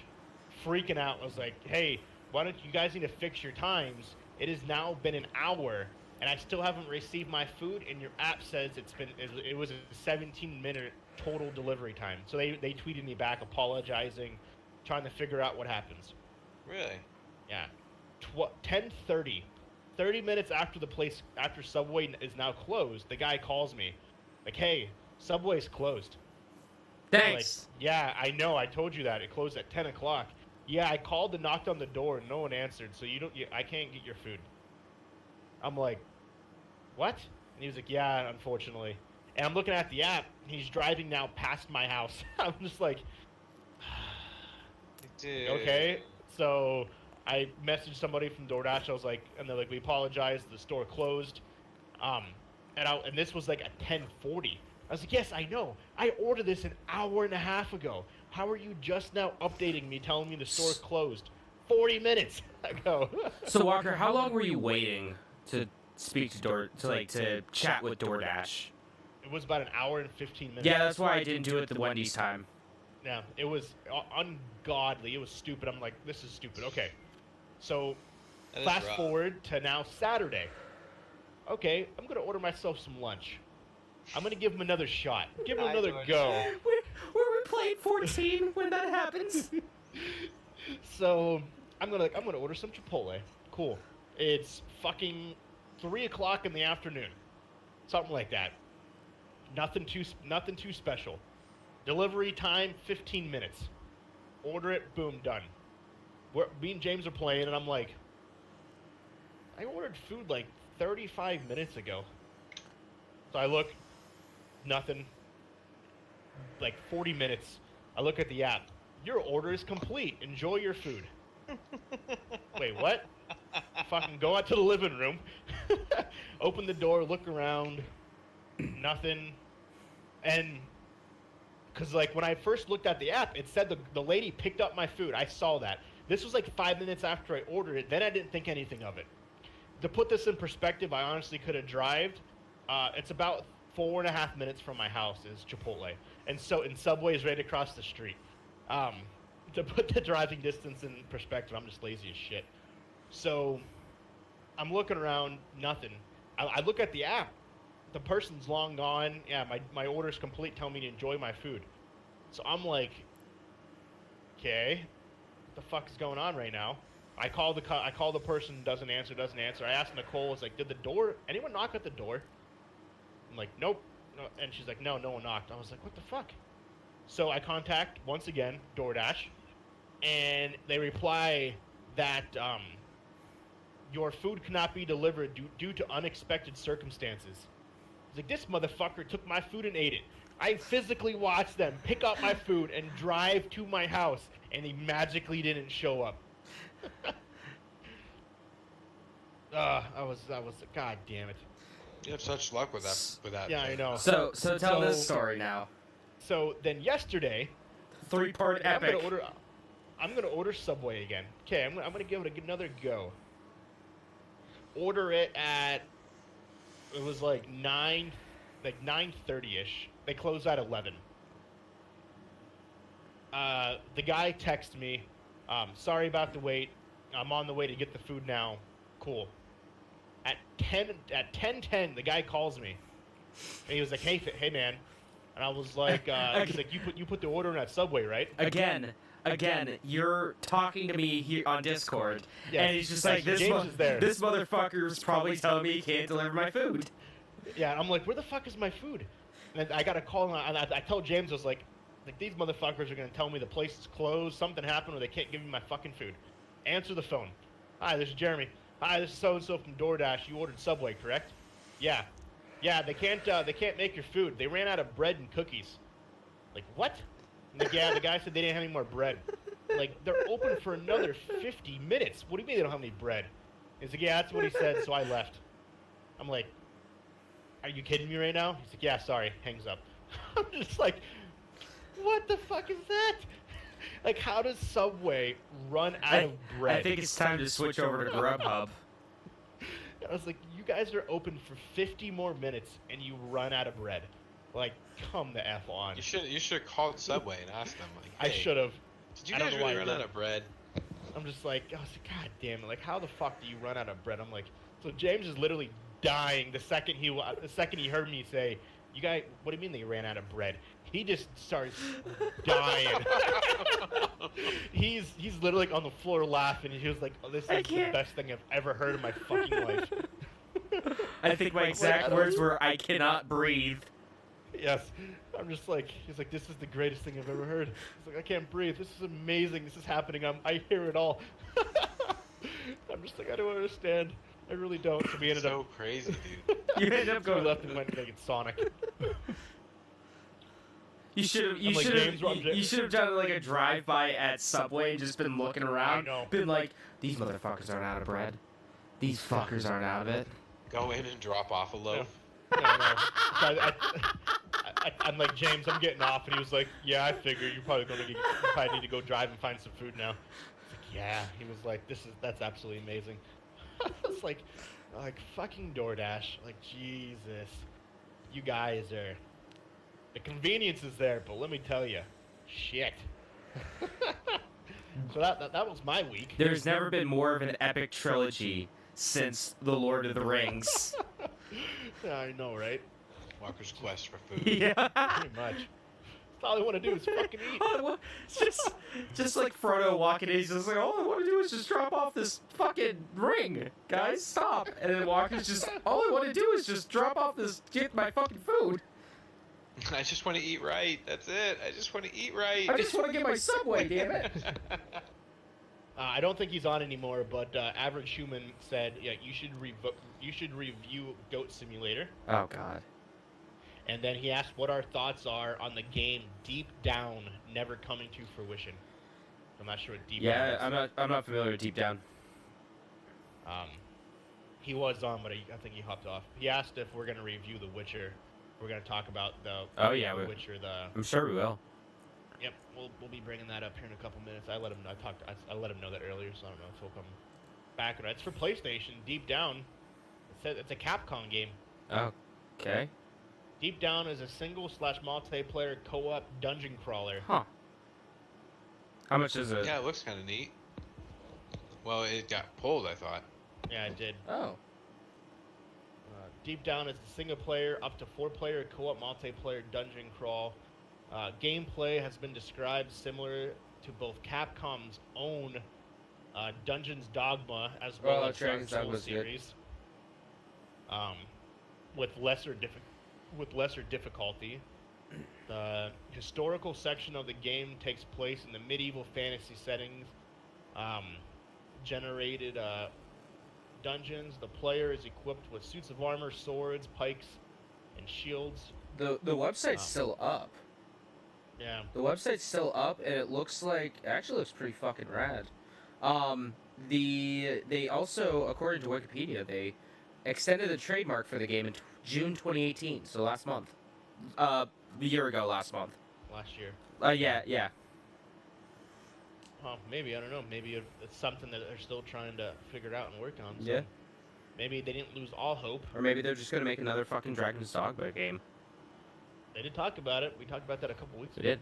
freaking out. I was like, hey, why don't you guys need to fix your times? It has now been an hour, and I still haven't received my food, and your app says it was a 17-minute total delivery time. So they tweeted me back apologizing, trying to figure out what happens. Really? Yeah. 10:30. 30 minutes after after Subway is now closed, the guy calls me. Like, hey, Subway's closed. Thanks. Like, yeah, I know. I told you that. It closed at 10 o'clock. Yeah, I called and knocked on the door and no one answered, so I can't get your food. I'm like, what? And he was like, yeah, unfortunately. And I'm looking at the app, and he's driving now past my house. I'm just like, Dude. okay. So I messaged somebody from DoorDash. I was like, and they're like, we apologize. The store closed. And this was like at 10:40. I was like, yes, I know. I ordered this an hour and a half ago. How are you just now updating me, telling me the store closed? 40 minutes ago. So Walker, how long were you waiting to speak to chat with DoorDash? It was about an hour and 15 minutes. Yeah, that's why I didn't do it the Wendy's time. Yeah, it was ungodly. It was stupid. I'm like, this is stupid. Okay. So, That is fast rough. forward to now Saturday. Okay, I'm going to order myself some lunch. I'm going to give him another shot. Give him Hi, another George. go. Were we playing 14 when that happens? So, I'm going to order some Chipotle. Cool. It's fucking 3 o'clock in the afternoon. Something like that. Nothing too special. Delivery time, 15 minutes. Order it, boom, done. Me and James are playing, and I'm like, I ordered food like 35 minutes ago. So I look, nothing. Like 40 minutes. I look at the app. Your order is complete. Enjoy your food. Wait, what? Fucking go out to the living room. Open the door, look around. Nothing. And because like when I first looked at the app, it said the lady picked up my food. I saw that. This was like 5 minutes after I ordered it. Then I didn't think anything of it. To put this in perspective, I honestly could have drived. It's about 4.5 minutes from my house is Chipotle, and Subway is right across the street. To put the driving distance in perspective, I'm just lazy as shit. So I'm looking around, nothing. I look at the app. The person's long gone. Yeah, my order's complete. Tell me to enjoy my food. So I'm like, okay, what the fuck is going on right now? I call the person, doesn't answer. I asked Nicole, I was like, did anyone knock at the door? I'm like, nope. No. And she's like, no one knocked. I was like, what the fuck? So I contact, once again, DoorDash, and they reply that your food cannot be delivered due to unexpected circumstances. It's like, this motherfucker took my food and ate it. I physically watched them pick up my food and drive to my house, and he magically didn't show up. I was god damn it. You have such luck with that. Yeah, I know. So tell this story now. So then yesterday, 3-part epic. I'm gonna order Subway again. Okay, I'm gonna give it another go. Order it at, it was like 9:30ish. They close at 11. The guy texted me, sorry about the wait. I'm on the way to get the food now. Cool. At 10:10, the guy calls me, and he was like, "Hey man," and I was like, "He's like, you put the order in at Subway, right?" Again, you're talking to me here on Discord, Yes. and he's just like, James is there. this motherfucker's probably telling me he can't deliver my food. Yeah, I'm like, where the fuck is my food? And I got a call, and I told James, I was like, these motherfuckers are gonna tell me the place is closed, something happened, or they can't give me my fucking food. Answer the phone. Hi, this is Jeremy. Hi, this is so and so from DoorDash. You ordered Subway, correct? Yeah. Yeah, they can't make your food. They ran out of bread and cookies. Like what? I'm like, yeah, the guy said they didn't have any more bread. Like they're open for another 50 minutes. What do you mean they don't have any bread? He's like, yeah, that's what he said. So I left. I'm like, are you kidding me right now? He's like, yeah, sorry. Hangs up. I'm just like, what the fuck is that? Like, how does Subway run out of bread? I think it's time to switch over to Grubhub. I was like, you guys are open for 50 more minutes and you run out of bread. Like, come the F on. You should have called Subway and asked them. Like, I hey, should have. Did you guys really run out of bread? I'm just like, I was like, God damn it! Like, how the fuck do you run out of bread? I'm like, so James is literally dying the second he heard me say, "You guys, what do you mean they ran out of bread?" He just starts dying. he's literally like on the floor laughing. He was like, oh, "This is the best thing I've ever heard in my fucking life." I think my exact words were, "I cannot breathe." Yes. I'm just like, he's like, this is the greatest thing I've ever heard. He's like, I can't breathe. This is amazing. This is happening. I hear it all. I'm just like, I don't understand. I really don't. So we ended so up crazy, dude. You ended up we going left and went and get Sonic. You should have done like a drive-by at Subway and just been looking around. I know. Been like, these motherfuckers aren't out of bread. These fuckers aren't out of it. Go in and drop off a loaf. No. I'm like, James, I'm getting off, and he was like, yeah, I figure you probably need to go drive and find some food now. I was like, yeah. He was like, that's absolutely amazing. I was like fucking DoorDash. Like, Jesus, you guys are. The convenience is there, but let me tell you, shit. So that was my week. There's never been more of an epic trilogy since The Lord of the Rings. Yeah, I know, right? Walker's quest for food. Yeah. Pretty much. That's all I want to do is fucking eat. just like Frodo walking in, he's just like, all I want to do is just drop off this fucking ring, guys, stop. And then Walker's just, all I want to do is just drop off get my fucking food. I just want to eat right. That's it. I just want to eat right. I just want to get my Subway, damn it. I don't think he's on anymore, but Average Human said, yeah, you should review Goat Simulator. Oh God. And then he asked what our thoughts are on the game Deep Down never coming to fruition. I'm not sure what Deep Down is. Yeah, I'm not familiar with Deep Down. He was on, but I think he hopped off. He asked if we're gonna review The Witcher. We're gonna talk about The Witcher. I'm sure we will. Yep, we'll be bringing that up here in a couple minutes. I let him know that earlier, so I don't know if he'll come back. It's for PlayStation. Deep Down. It says it's a Capcom game. Okay. Deep Down is a single/multiplayer co-op dungeon crawler. Huh. How much is it? Yeah, it looks kind of neat. Well, it got pulled, I thought. Yeah, it did. Oh. Deep Down is a single-player, up to 4-player co-op multiplayer dungeon crawl. Gameplay has been described similar to both Capcom's own Dungeons Dogma as well as Dark Souls series. With lesser difficulty. The historical section of the game takes place in the medieval fantasy settings. Generated dungeons. The player is equipped with suits of armor, swords, pikes, and shields. The website's still up. Yeah. The website's still up, and it looks pretty fucking rad. They also, according to Wikipedia, they extended the trademark for the game in June 2018, so last month. A year ago last month. Last year. Yeah. Maybe, I don't know. Maybe it's something that they're still trying to figure out and work on. So yeah. Maybe they didn't lose all hope. Or maybe they're just gonna make another fucking Dragon's Dogma game. They did talk about it. We talked about that a couple weeks ago. They did.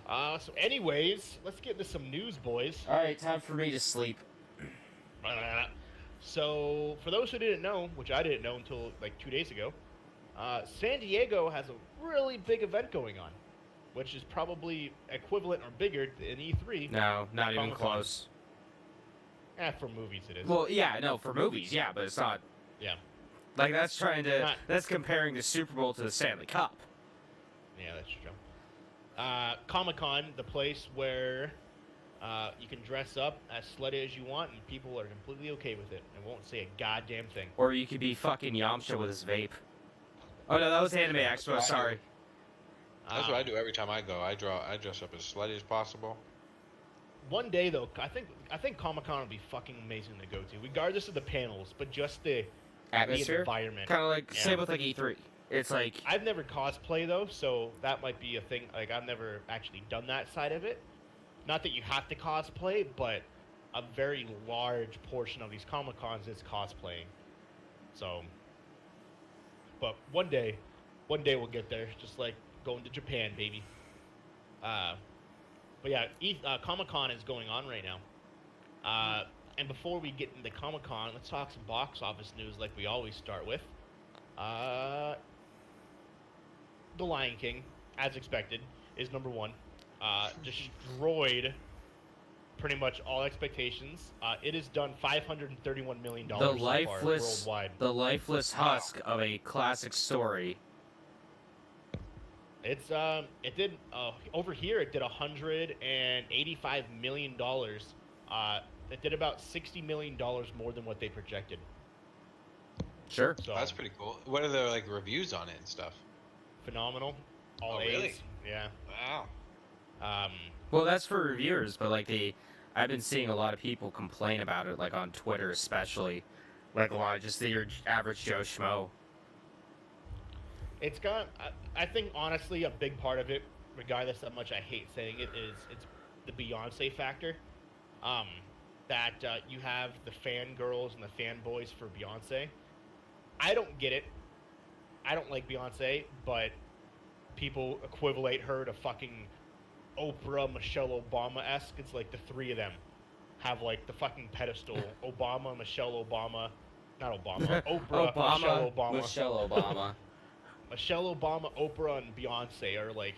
So anyways, let's get into some news, boys. Alright, time for me to sleep. So, for those who didn't know, which I didn't know until like 2 days ago, San Diego has a really big event going on, which is probably equivalent or bigger than E3. No, not even Comic-Con. close. For movies it is. Well, yeah, no, for movies, yeah, but it's not. Yeah. Like that's trying to Not- that's comparing the Super Bowl to the Stanley Cup. Yeah, that's true. Comic-Con, the place where you can dress up as slutty as you want, and people are completely okay with it and won't say a goddamn thing. Or you could be fucking Yamcha with his vape. Oh no, that was Anime Expo. Sorry. That's what I do every time I go. I dress up as slutty as possible. One day though, I think Comic-Con would be fucking amazing to go to, regardless of the panels, but just the Atmosphere. environment. Kind of like Yeah. same with like E3. It's like I've never cosplay though, so that might be a thing. Like I've never actually done that side of it. Not that you have to cosplay, but a very large portion of these Comic Cons is cosplaying. So, but one day we'll get there. Just like going to Japan, baby. But yeah, Comic Con is going on right now. And before we get into Comic Con, let's talk some box office news, like we always start with. The Lion King, as expected, is number one. Destroyed pretty much all expectations. It has done $531 million the so far lifeless, worldwide. the lifeless husk of a classic story. It's it did over here. It did $185 million. It did about $60 million more than what they projected. Sure. So That's pretty cool. What are the like reviews on it and stuff? phenomenal. All Oh, A's. really? Yeah. Wow. Well, that's for reviewers, but like I've been seeing a lot of people complain about it, like on Twitter especially, like a lot of just your average Joe Schmo. It's got. I think honestly, a big part of it, regardless how much I hate saying it, is it's the Beyonce factor. That you have the fangirls and the fanboys for Beyonce. I don't get it. I don't like Beyonce, but people equivalate her to fucking Oprah, Michelle Obama-esque. It's like the three of them have like the fucking pedestal. Obama, Michelle Obama, not Obama, Oprah, Michelle Obama. Michelle Obama. Michelle Obama, Oprah, and Beyonce are like,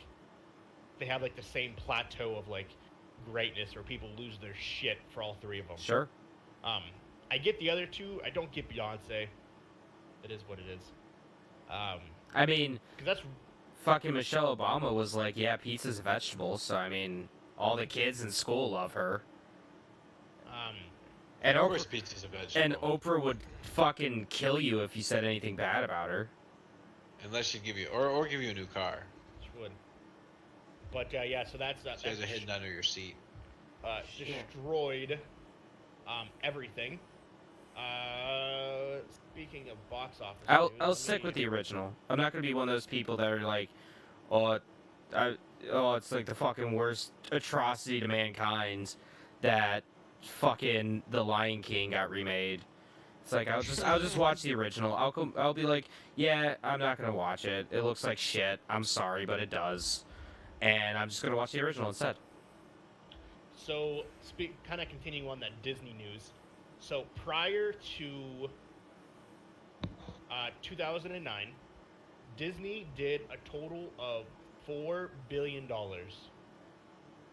they have like the same plateau of like greatness where people lose their shit for all three of them. Sure. I get the other two. I don't get Beyonce. It is what it is. I mean, 'Cause that's fucking Michelle Obama was like, yeah, pizza's a vegetable, so I mean, all the kids in school love her. And Of course, Oprah, pizza's a vegetable. and Oprah would fucking kill you if you said anything bad about her. Unless she give you or give you a new car. she would. But yeah, so that's She has it hidden under your seat. destroyed everything. Speaking of box office, I'll news, stick with let me- the original. I'm not gonna be one of those people that are like, it's like the fucking worst atrocity to mankind that fucking The Lion King got remade. It's like I'll just watch the original. I'll be like, yeah, I'm not gonna watch it. It looks like shit. I'm sorry, but it does, and I'm just gonna watch the original instead. So, kind of continuing on that Disney news. So prior to 2009, Disney did a total of $4 billion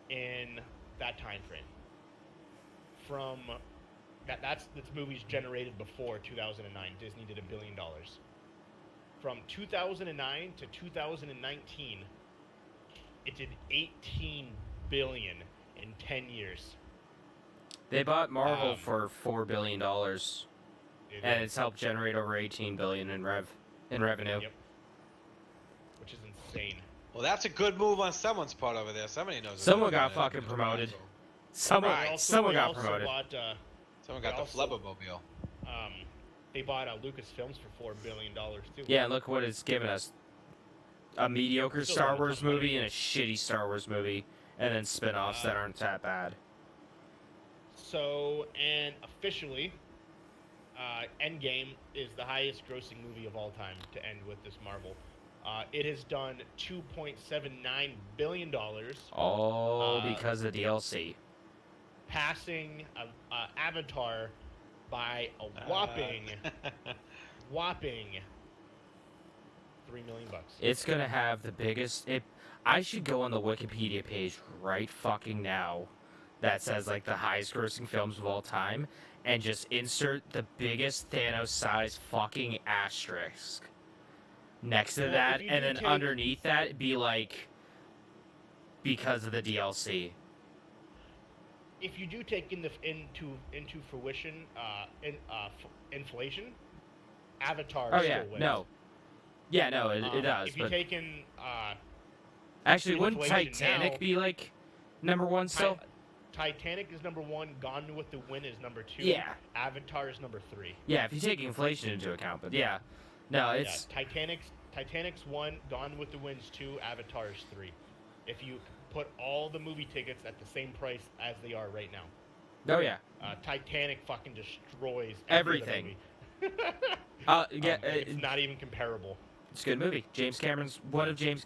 in that time frame. From that's movies generated before 2009. Disney did $1 billion. From 2009 to 2019, it did 18 billion in 10 years. They bought Marvel for $4 billion, and it's helped generate over 18 billion in revenue. Yep. Which is insane. Well, that's a good move on someone's part over there. Somebody knows. what Someone they're got doing. fucking promoted. They Someone also got promoted. Bought, Someone got the also- Flubbermobile. they bought Lucasfilms for $4 billion too. Yeah, and look what it's given us. A mediocre Still Star not a Wars ton of money. movie and a shitty Star Wars movie, and then spin-offs that aren't that bad. So, and officially, Endgame is the highest grossing movie of all time to end with this Marvel. It has done $2.79 billion, All Uh, because of DLC. passing Avatar by a whopping 3 million bucks. It's gonna have the biggest. I should go on the Wikipedia page right fucking now that says like the highest grossing films of all time, and just insert the biggest Thanos-sized fucking asterisk next to Well, that, if you and do then take- underneath that be like, because of the DLC. If you do take into fruition inflation, Avatar Oh still yeah, wins. no. Yeah, no, it does. If you But take in actually, wouldn't inflation Titanic now- be like number one still? Titanic is number 1, Gone with the Wind is number 2, Yeah. Avatar is number 3. Yeah, if you take inflation into account. But yeah, no, it's Yeah, Titanic's 1, Gone with the Wind's 2, Avatar's 3. If you put all the movie tickets at the same price as they are right now, oh yeah. Titanic fucking destroys Everything. Movie. Yeah, It's not even comparable. it's a good movie. James Cameron's one of James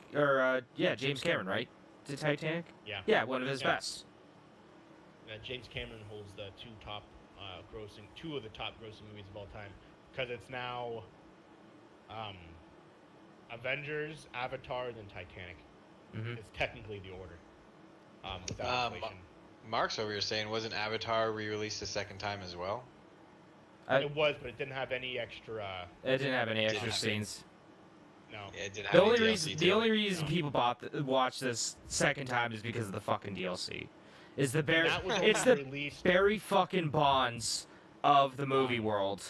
James Cameron, right? Did Titanic? Yeah. Yeah, one of his Yeah. best. James Cameron holds the two of the top grossing movies of all time, because it's now Avengers, Avatar, then Titanic. Hmm. It's technically the order. Without inflation. Mark's over here saying, wasn't Avatar re-released a second time as well? It was, but it didn't have any extra. It didn't have any extra Didn't have scenes. No. Yeah, it didn't The have only any reason DLC the to only it. reason people watch this second time is because of the fucking DLC. Is the Barry? That was It's only the released, Barry fucking Bonds of the movie world.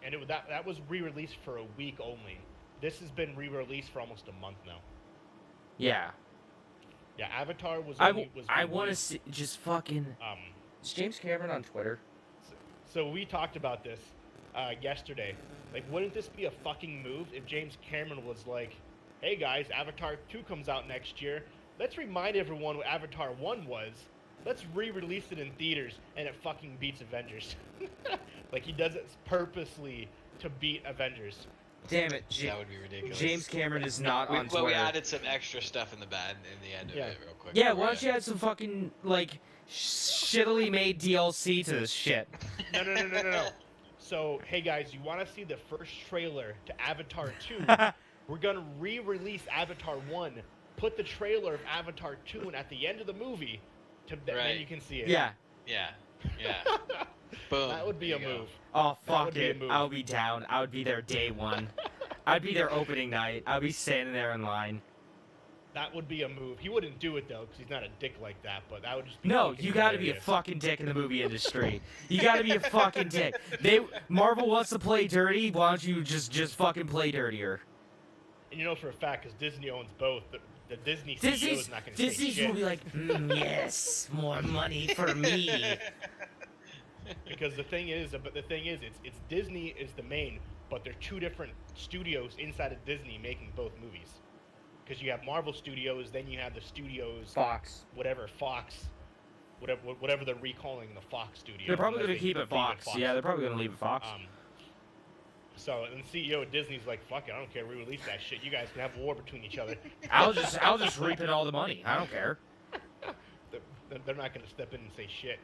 and that was re-released for a week only. This has been re-released for almost a month now. Yeah. Yeah, Avatar was. I only, was want to released, see just fucking. Is James Cameron on Twitter? So we talked about this yesterday. Like, wouldn't this be a fucking move if James Cameron was like, "Hey guys, Avatar 2 comes out next year. Let's remind everyone what Avatar 1 was. Let's re-release it in theaters, and it fucking beats Avengers." Like, he does it purposely to beat Avengers. Damn it, That would be ridiculous. James Cameron is not on Well, we Twitter. added some extra stuff in the end of Yeah. it real quick. Yeah, why don't you add some fucking like shittily made DLC to this shit? No. So, hey guys, you want to see the first trailer to Avatar 2? We're gonna re-release Avatar 1. Put the trailer of Avatar 2 in at the end of the movie, then Right. you can see it. Yeah. Yeah. Boom. That would be There a you go. move. Oh That fuck would be a it. move. I'll be down. I would be there day one. I'd be there opening night. I'd be standing there in line. That would be a move. He wouldn't do it though, because he's not a dick like that. But that would just be. No, fucking you gotta be a hilarious. fucking dick in the movie industry. You gotta be a fucking dick. Marvel wants to play dirty. Why don't you just fucking play dirtier? And you know for a fact, because Disney owns both. The Disney CEO Disney's is not going to say Disney's shit. will be like, yes, more money for me. Because the thing is, it's Disney is the main, but they're two different studios inside of Disney making both movies. Because you have Marvel Studios, then you have the studios, Fox. Fox, whatever they're recalling the Fox studio. They're probably unless gonna they keep it leave Fox. Yeah, they're probably gonna leave it Fox. So and the CEO of Disney's like, fuck it, I don't care, re-release that shit. You guys can have war between each other. I'll just reap in all the money. I don't care. They're not going to step in and say shit.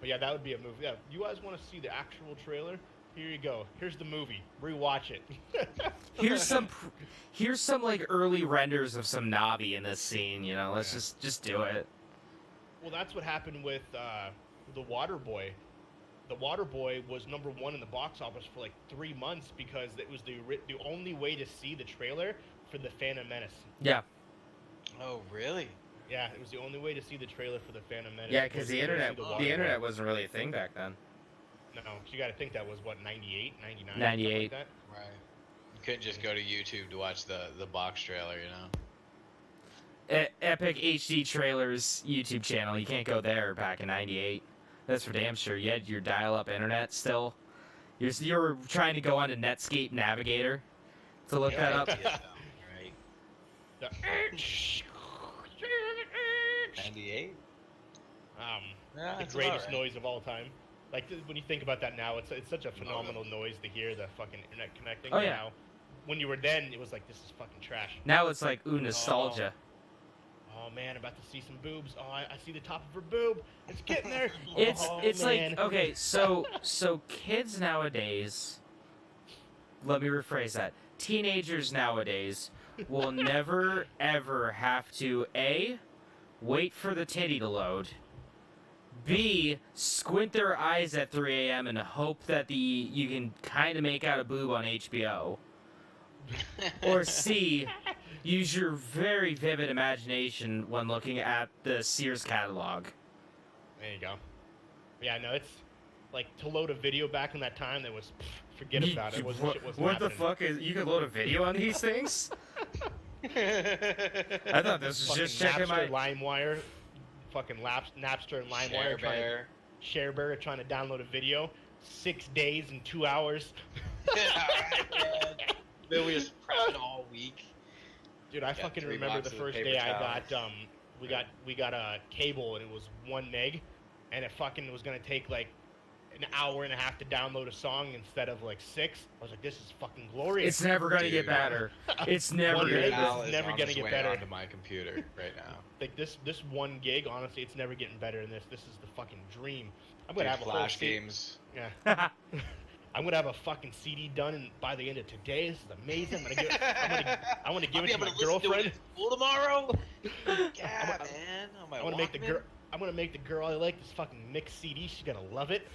But yeah, that would be a movie. Yeah, you guys want to see the actual trailer? Here you go. Here's the movie. Rewatch it. Here's some like early renders of some Navi in this scene. You know, let's just do it. Well, that's what happened with The Waterboy. The Waterboy was #1 in the box office for like 3 months because it was the only way to see the trailer for The Phantom Menace. Yeah. Oh, really? Yeah, it was the only way to see the trailer for The Phantom Menace. Yeah, was because to the see internet Waterboy. wasn't really a thing back then. No, 'cause you got to think that was what, 98, 99? 98. Something like Right. You couldn't just go to YouTube to watch the box trailer, you know? Epic HD Trailers YouTube channel. You can't go there back in '98. That's for damn sure. You had your dial-up internet still. You're trying to go onto Netscape Navigator to look that up. Yeah, right. that. 98? Yeah, The it's greatest about right. noise of all time. Like when you think about that now, it's such a phenomenal noise to hear the fucking internet connecting. Oh, yeah. Now, when you were then, it was like, this is fucking trash. Now it's like nostalgia. Oh man, about to see some boobs. Oh, I see the top of her boob. It's getting there. It's Oh, it's man. like okay, so kids nowadays. Let me rephrase that. Teenagers nowadays will never ever have to wait for the titty to load, B, squint their eyes at 3 a.m. and hope that you can kind of make out a boob on HBO. Or C, use your very vivid imagination when looking at the Sears catalog. There you go. Yeah, no, it's like to load a video back in that time. That was forget about it. Shit wasn't What the happening. fuck is? You can load a video on these things? I thought this was Fucking just checking my. Napster, LimeWire, fucking Napster and LimeWire ShareBear trying to download a video. 6 days and 2 hours. Bill was prepping all week. Dude, I fucking remember the first day I got we got a cable and it was 1 meg, and it fucking was gonna take like an hour and a half to download a song instead of like 6. I was like, this is fucking glorious. It's never gonna get better. It's never gonna get better. It's never gonna get better. Onto my computer right now. Like this 1 gig, honestly, it's never getting better than this. This is the fucking dream. I'm gonna have a Flash whole games. Yeah. I'm gonna have a fucking CD done by the end of today. This is amazing. I'm gonna give it to my girlfriend. School tomorrow. Yeah, man. I'm gonna make the girl I like this fucking mixed CD. She's gonna love it.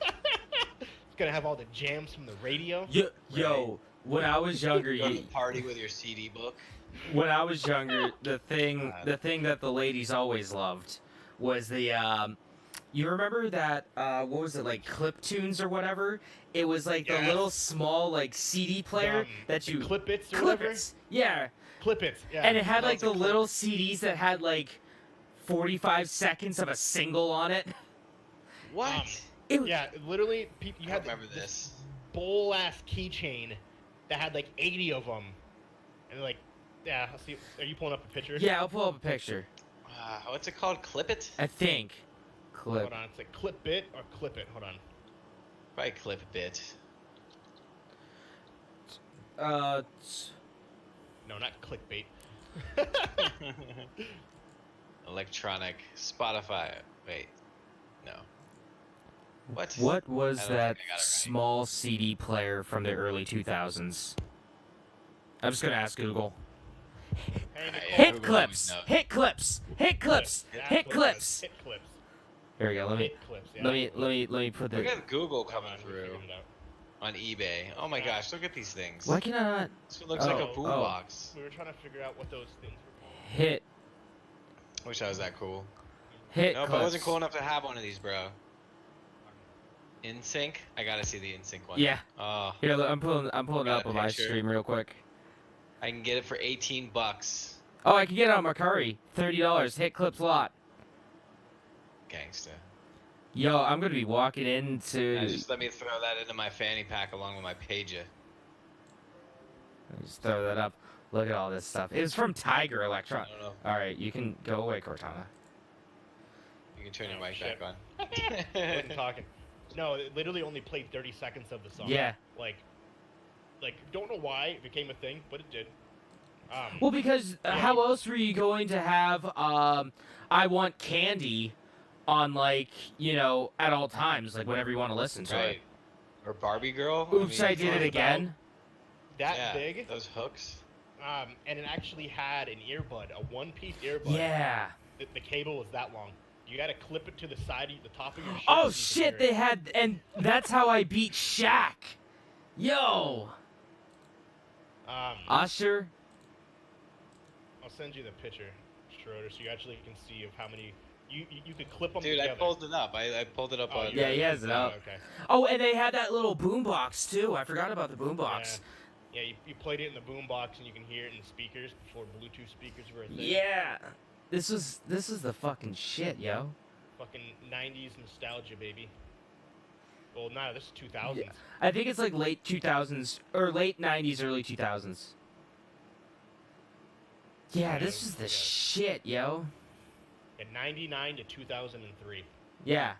It's gonna have all the jams from the radio. Yo, when I was younger, Go to the party with your CD book. when I was younger, the thing that the ladies always loved was the you remember that what was it, like Clip Tunes or whatever? It was like the little small like CD player that you Clip-Its or whatever. Clip-Its, yeah. Clip-Its, yeah. And it had like the little CDs that had like 45 seconds of a single on it. What? Yeah, literally, you had remember this bowl ass keychain that had like 80 of them, and like, yeah. Let's see, are you pulling up a picture? Yeah, I'll pull up a picture. What's it called? Clip It? I think. Clip. Hold on, it's like Clip It or Clip It. Hold on. Probably Clip Bit. No, not clickbait. Electronic Spotify. Wait, no. What? What was I don't that think I got it right. small CD player from the early 2000s? I'm just gonna ask Google. Hey, Nicole. Yeah, Hit Google clips. always knows. Hit clips. Hit clips. That's Hit what it clips. was. Hit clips. Here we go. Let me Hit clips. Yeah. let me put Look the. at Google coming Hold on, we through figured it out. on eBay. Oh my gosh, look at these things. Why can I not This one looks like a Oh, boombox. We were trying to figure out what those things were called. hit Wish I was that cool. hit Nope, clips? I wasn't cool enough to have one of these, bro. InSync? I gotta see the InSync one. Yeah. Oh, Here, look, I'm pulling it Got up a on my picture. stream real quick. I can get it for $18. Oh, I can get it on Mercari. $30. Hit clips lot. Gangsta. Yo, I'm gonna be walking into. Just let me throw that into my fanny pack along with my pager. Just throw that up. Look at all this stuff. It was from Tiger I Electron. don't know. All right, you can go away, Cortana. You can turn your Oh, mic shit. back I on. wasn't talking. No, it literally only played 30 seconds of the song. Yeah. Like, don't know why it became a thing, but it did. Well, because how else were you going to have "I Want Candy" on, like, you know, at all times, like whenever you want to listen to Right. it? Or Barbie Girl. Oops, I mean, did it talk again. that yeah, big. Those hooks. And it actually had an earbud, a one-piece earbud. Yeah. The cable was that long. You gotta clip it to the side of the top of your shirt. Oh so you can shit, hear they it. had, and that's how I beat Shaq. Yo, Usher. I'll send you the picture, Schroeder, so you actually can see of how many you could clip them Dude, together. I pulled it up. I pulled it up Oh, on. Yeah, he has it up. Okay. Oh, and they had that little boombox too. I forgot about the boombox. Yeah, you played it in the boombox and you can hear it in the speakers before Bluetooth speakers were a thing. Yeah. This is the fucking shit, yo. Fucking 90s nostalgia, baby. Well, no, this is 2000s. Yeah. I think it's like late 2000s or late 90s, early 2000s. Yeah, this is the Yeah. shit, yo. In 99 to 2003. Yeah.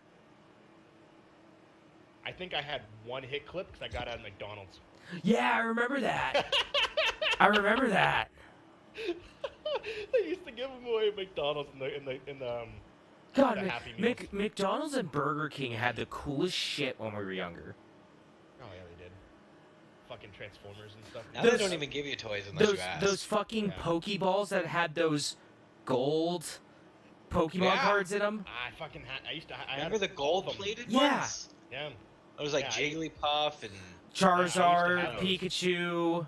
I think I had one hit clip because I got out of McDonald's. Yeah, I remember that. I remember that. They used to give them away at McDonald's in the God, the Happy Meals. McDonald's and Burger King had the coolest shit when we were younger. Oh yeah, they did. Fucking Transformers and stuff. Now Those- they don't even give you toys unless you ask. Those fucking Yeah. Pokeballs that had those gold Pokemon Yeah. cards in them. I fucking had. I used to. I Remember had the all of them. gold-plated Yeah. ones? Yeah. It was like Yeah, Jigglypuff and Charizard, have those. Pikachu.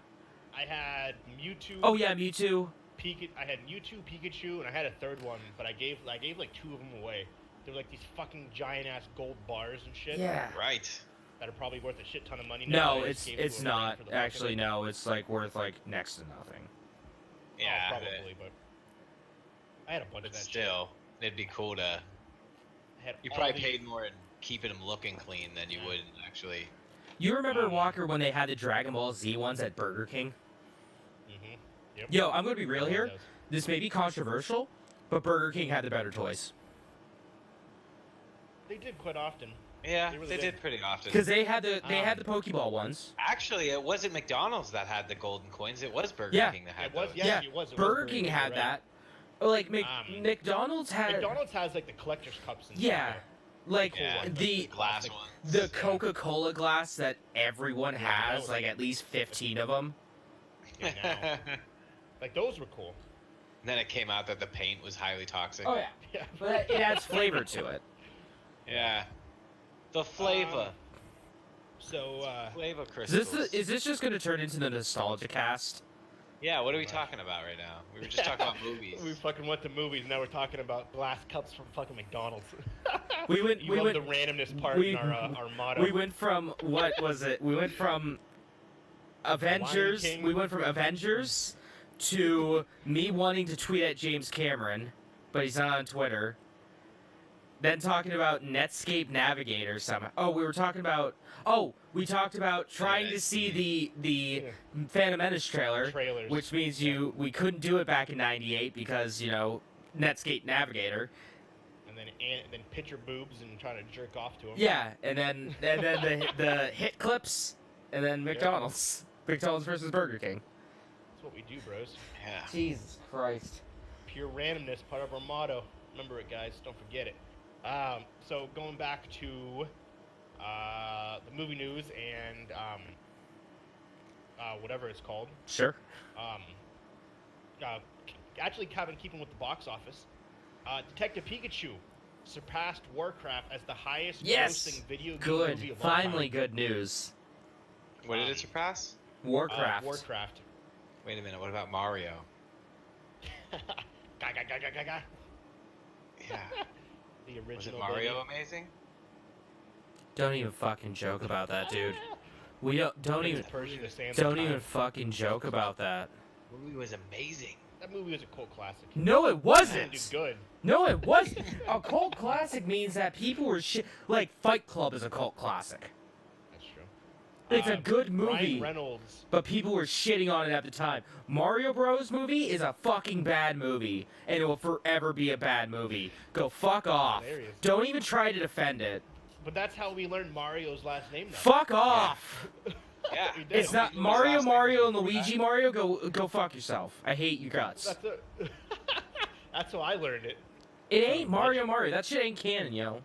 I had Mewtwo. Oh yeah, Mewtwo. I had Mewtwo, Pikachu, and I had a third one, but I gave like 2 of them away. They were like these fucking giant ass gold bars and shit. Yeah. right. That are probably worth a shit ton of money now. No, I just gave to it's a friend not. for the fuck of Actually, it. no. It's like worth like next to nothing. Oh, Yeah, probably, but I had a bunch but of that still, it'd be cool to. shit. I had You all probably these- paid more in keeping them looking clean than you Yeah. would in actually. You remember Walker when they had the Dragon Ball Z ones at Burger King? Mhm. Yep. Yo, I'm gonna be real here. Those. This may be controversial, but Burger King had the better toys They did quite often. Yeah, They really they did. did pretty often. because they had the Pokeball ones. Actually, it wasn't McDonald's that had the golden coins. It was Burger Yeah. King that had It was, those. yeah, Yeah, it was. Burger King you're had right. that. Like McDonald's had McDonald's has like the collector's cups and yeah, stuff. like Yeah, the glass plastic- ones. the Coca-Cola glass that everyone Yeah, has, that like was- at least 15 of them. Yeah, now. Like those were cool. Then it came out that the paint was highly toxic. Oh yeah, Yeah. but it adds flavor to it. Yeah. The flavor. So Flavor Is crystals. this just gonna turn into the nostalgia cast? Yeah, what are we talking about right now? We were just talking about movies. we fucking went to movies. Now we're talking about glass cups from fucking McDonald's. We went. You we love went. the randomness part we- in our motto. We went from what was it? We went from Avengers. King. We went from Avengers to me wanting to tweet at James Cameron, but he's not on Twitter. Then talking about Netscape Navigator somehow. Oh, we talked about trying to see the Phantom Menace trailer, Trailers. which means we couldn't do it back in '98 because Netscape Navigator. and then picture boobs and trying to jerk off to them. Yeah, and then the hit clips, and then McDonald's versus Burger King. That's what we do, bros. Yeah. Jesus Christ. Pure randomness, part of our motto. Remember it, guys. Don't forget it. So going back to the movie news and whatever it's called. Sure. Actually, Kevin, keeping with the box office, Detective Pikachu surpassed Warcraft as the highest Yes! grossing video game Good. movie of all Finally, time. good news. What did it surpass? Warcraft. Warcraft. Wait a minute. What about Mario? Ga. Yeah. The Was it original Mario baby. amazing? Don't even fucking joke about that, dude. We don't even Persia the Sands of don't Time. even fucking joke about that. The movie was amazing. That movie was a cult classic. No, it It didn't wasn't. do good. No, it wasn't. A cult classic means that people were shit. Like Fight Club is a cult classic, That's true. It's a good movie. Ryan Reynolds. but people were shitting on it at the time. Mario Bros. Movie is a fucking bad movie, and it will forever be a bad movie. Go fuck off. Hilarious. Don't even try to defend it. But that's how we learned Mario's last name now. Fuck off. Yeah. We did. It's not His Mario, last name Mario, is and Luigi Mario. Mario. Go fuck yourself. I hate your guts. That's a, that's how I learned it. It ain't Mario Mario. That shit ain't canon, yo.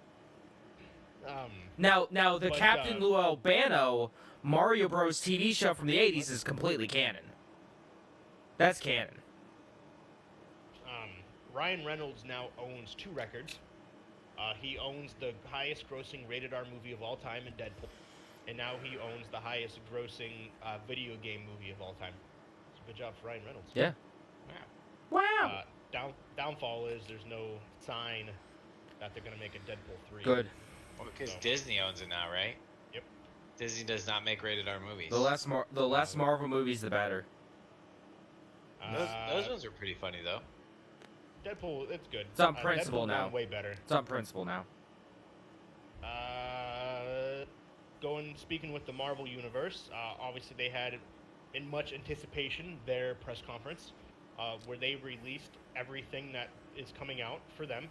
Now the But, Captain Lou Albano Mario Bros. TV show from the '80s is completely canon. That's canon. Ryan Reynolds now owns 2 records. He owns the highest grossing rated R movie of all time in Deadpool. And now he owns the highest grossing video game movie of all time. So good job for Ryan Reynolds. Yeah. Wow. Downfall is there's no sign that they're going to make a Deadpool 3. Good. Well, because So- Disney owns it now, right? Yep. Disney does not make rated R movies. The less Marvel movies, the better. Those ones are pretty funny though. Deadpool, it's good. It's on principle Deadpool now. done way better. It's on principle now. Speaking with the Marvel Universe, obviously they had, in much anticipation, their press conference, where they released everything that is coming out for them.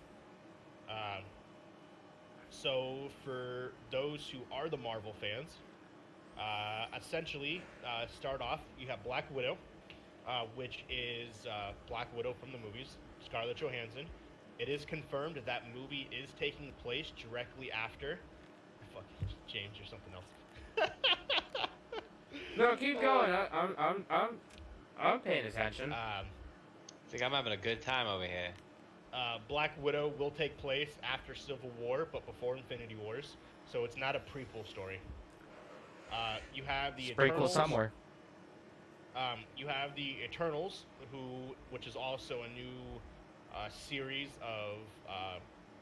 So for those who are the Marvel fans, essentially, start off, you have Black Widow, which is Black Widow from the movies, Scarlett Johansson. It is confirmed that movie is taking place directly after. Fuck, James or something else. No, keep going. I'm paying attention. I think I'm having a good time over here. Black Widow will take place after Civil War, but before Infinity Wars, so it's not a prequel story. You have the Sprinkle Eternals. somewhere. You have the Eternals, which is also a new series of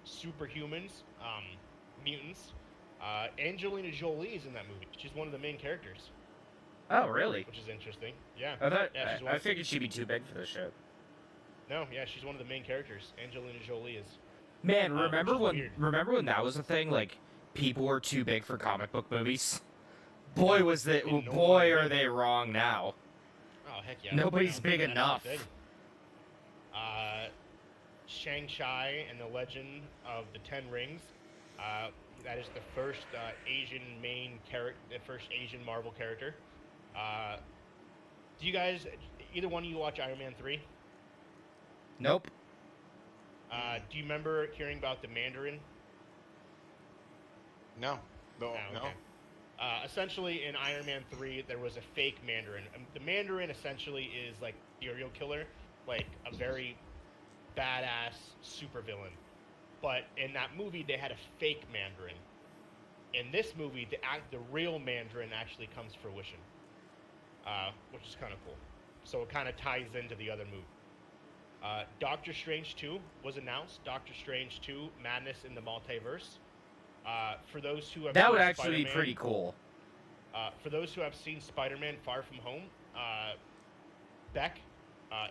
superhumans, mutants. Angelina Jolie is in that movie. She's one of the main characters, Oh, really? which is interesting. Yeah. I thought Yeah, she's one I figured she'd be too big for this shit. No, yeah, she's one of the main characters. Angelina Jolie is. Man, which remember is when weird. that was a thing? Like, people were too big for comic book movies. Boy, No boy, way. are they wrong now. Oh heck yeah. Nobody's big that's the enough. thing. Shang-Chi and the Legend of the Ten Rings. That is the first Asian main character, the first Asian Marvel character. Do you guys, either one of you, watch Iron Man 3? Nope. Do you remember hearing about the Mandarin? No. No. Oh, No. okay. Essentially, in Iron Man 3, there was a fake Mandarin. The Mandarin essentially is like a serial killer, like a very badass supervillain. But in that movie, they had a fake Mandarin. In this movie, the real Mandarin actually comes to fruition, which is kind of cool. So it kind of ties into the other movie. Doctor Strange 2 was announced. Doctor Strange 2: Madness in the Multiverse. For those who have That seen would actually be Spider-Man- pretty cool. For those who have seen Spider-Man: Far From Home, Beck,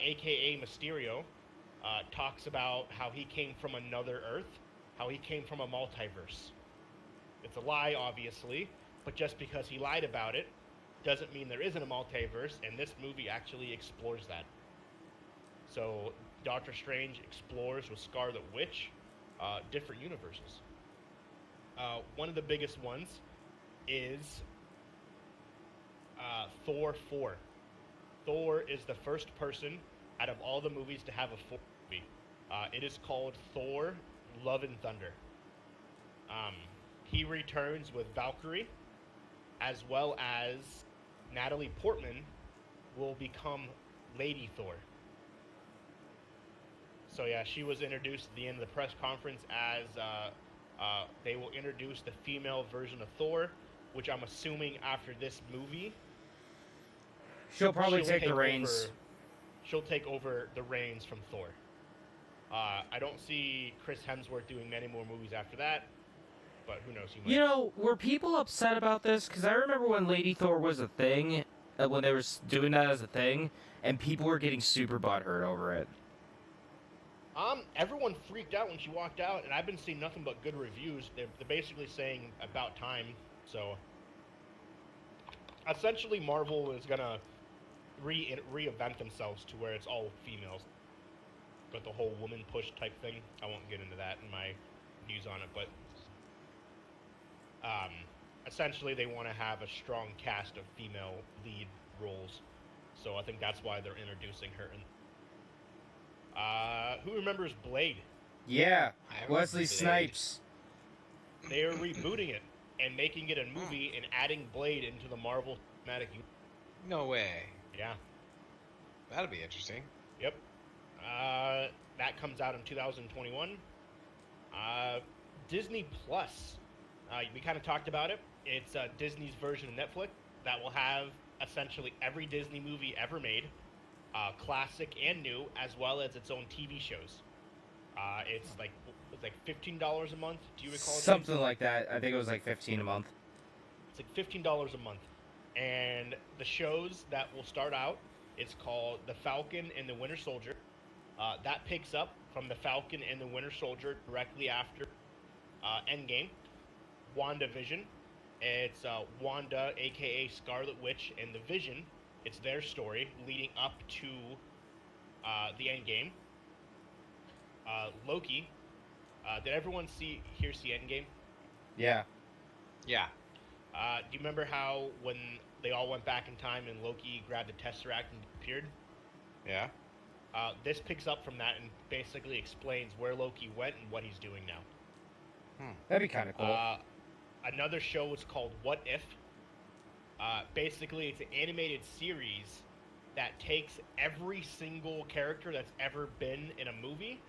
aka Mysterio, talks about how he came from another Earth, how he came from a multiverse. It's a lie, obviously, but just because he lied about it doesn't mean there isn't a multiverse, and this movie actually explores that. So Doctor Strange explores with Scarlet Witch different universes. One of the biggest ones is Thor 4. Thor is the first person out of all the movies to have a Thor movie. It is called Thor: Love and Thunder. He returns with Valkyrie, as well as Natalie Portman will become Lady Thor. So yeah, she was introduced at the end of the press conference as they will introduce the female version of Thor, which I'm assuming after this movie, She'll probably take the reins. She'll take over the reins from Thor. I don't see Chris Hemsworth doing many more movies after that, but who knows? He might. You know, were people upset about this? Because I remember when Lady Thor was a thing, when they were doing that as a thing, and people were getting super butthurt over it. Everyone freaked out when she walked out, and I've been seeing nothing but good reviews. They're basically saying about time. So, essentially, Marvel is gonna reinvent themselves to where it's all females. But the whole woman push type thing, I won't get into that in my views on it. But essentially, they want to have a strong cast of female lead roles. So I think that's why they're introducing her. Who remembers Blade? Yeah, I remember Wesley Blade. Snipes. They are rebooting it and making it a movie and adding Blade into the Marvel Cinematic Universe. No way. Yeah. That'll be interesting. Yep. That comes out in 2021. Disney Plus. We kind of talked about it. It's Disney's version of Netflix that will have essentially every Disney movie ever made, classic and new, as well as its own TV shows. It's like $15 a month. Do you recall? Something like that. I think it was like 15 a month. It's like $15 a month. And the shows that will start out, it's called The Falcon and the Winter Soldier. That picks up from The Falcon and the Winter Soldier directly after Endgame. WandaVision. It's Wanda, aka Scarlet Witch, and the Vision. It's their story leading up to the Endgame. Loki. Did everyone see Endgame? Yeah. Yeah. Do you remember how when they all went back in time and Loki grabbed the Tesseract and appeared? Yeah. This picks up from that and basically explains where Loki went and what he's doing now. That'd be kind of cool. Another show is called What If. Basically, it's an animated series that takes every single character that's ever been in a movie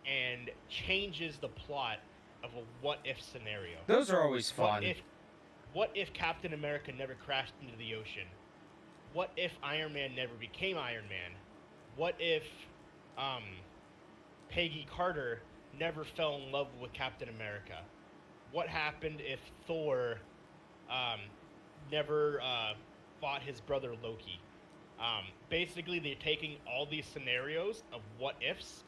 and changes the plot of a what-if scenario. Those are always What fun. if Captain America never crashed into the ocean? What if Iron Man never became Iron Man? What if Peggy Carter never fell in love with Captain America? What happened if Thor never fought his brother Loki? Basically, they're taking all these scenarios of what ifs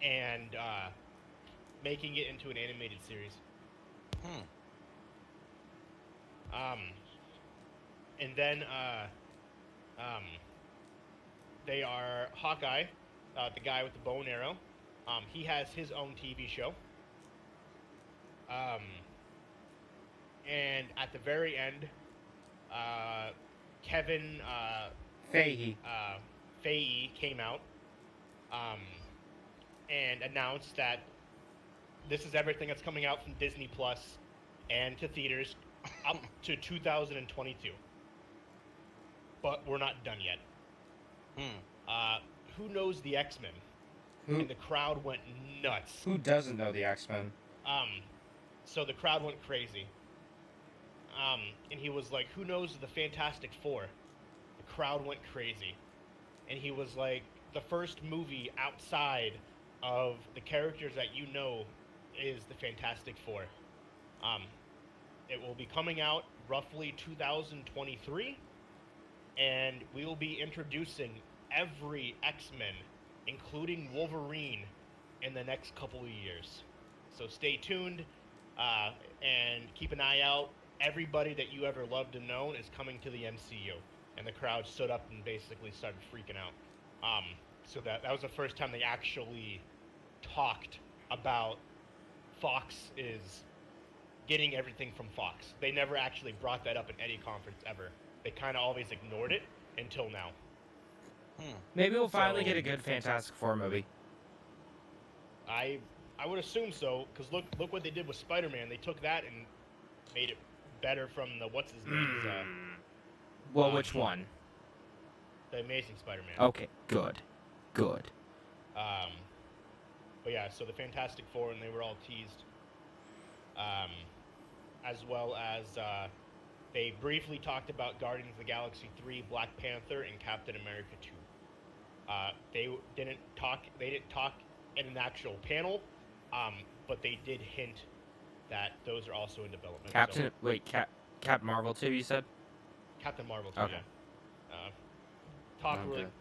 and making it into an animated series. And then they are Hawkeye, the guy with the bow and arrow. He has his own TV show. And at the very end, Kevin Feige. Feige came out and announced that this is everything that's coming out from Disney Plus and to theaters up to 2022. But we're not done yet. Who knows the X-Men? Who? And the crowd went nuts. Who doesn't know the X-Men? So the crowd went crazy. And he was like, who knows the Fantastic Four? The crowd went crazy. And he was like, the first movie outside of the characters that you know is the Fantastic Four. It will be coming out roughly 2023, and we will be introducing every X-Men, including Wolverine, in the next couple of years. So stay tuned, and keep an eye out. Everybody that you ever loved and known is coming to the MCU. And the crowd stood up and basically started freaking out. So that was the first time they actually talked about Fox is getting everything from Fox. They never actually brought that up in any conference ever. They kind of always ignored it until now. Maybe we'll finally get a good Fantastic Four movie. I would assume so, because look what they did with Spider-Man. They took that and made it better from the what's his name's Well, which one? the Amazing Spider-Man. Okay, good. But yeah, so the Fantastic Four, and they were all teased. As well as they briefly talked about Guardians of the Galaxy 3, Black Panther, and Captain America 2. They didn't talk in an actual panel, but they did hint that those are also in development. Captain Marvel 2, you said? Captain Marvel 2, Okay.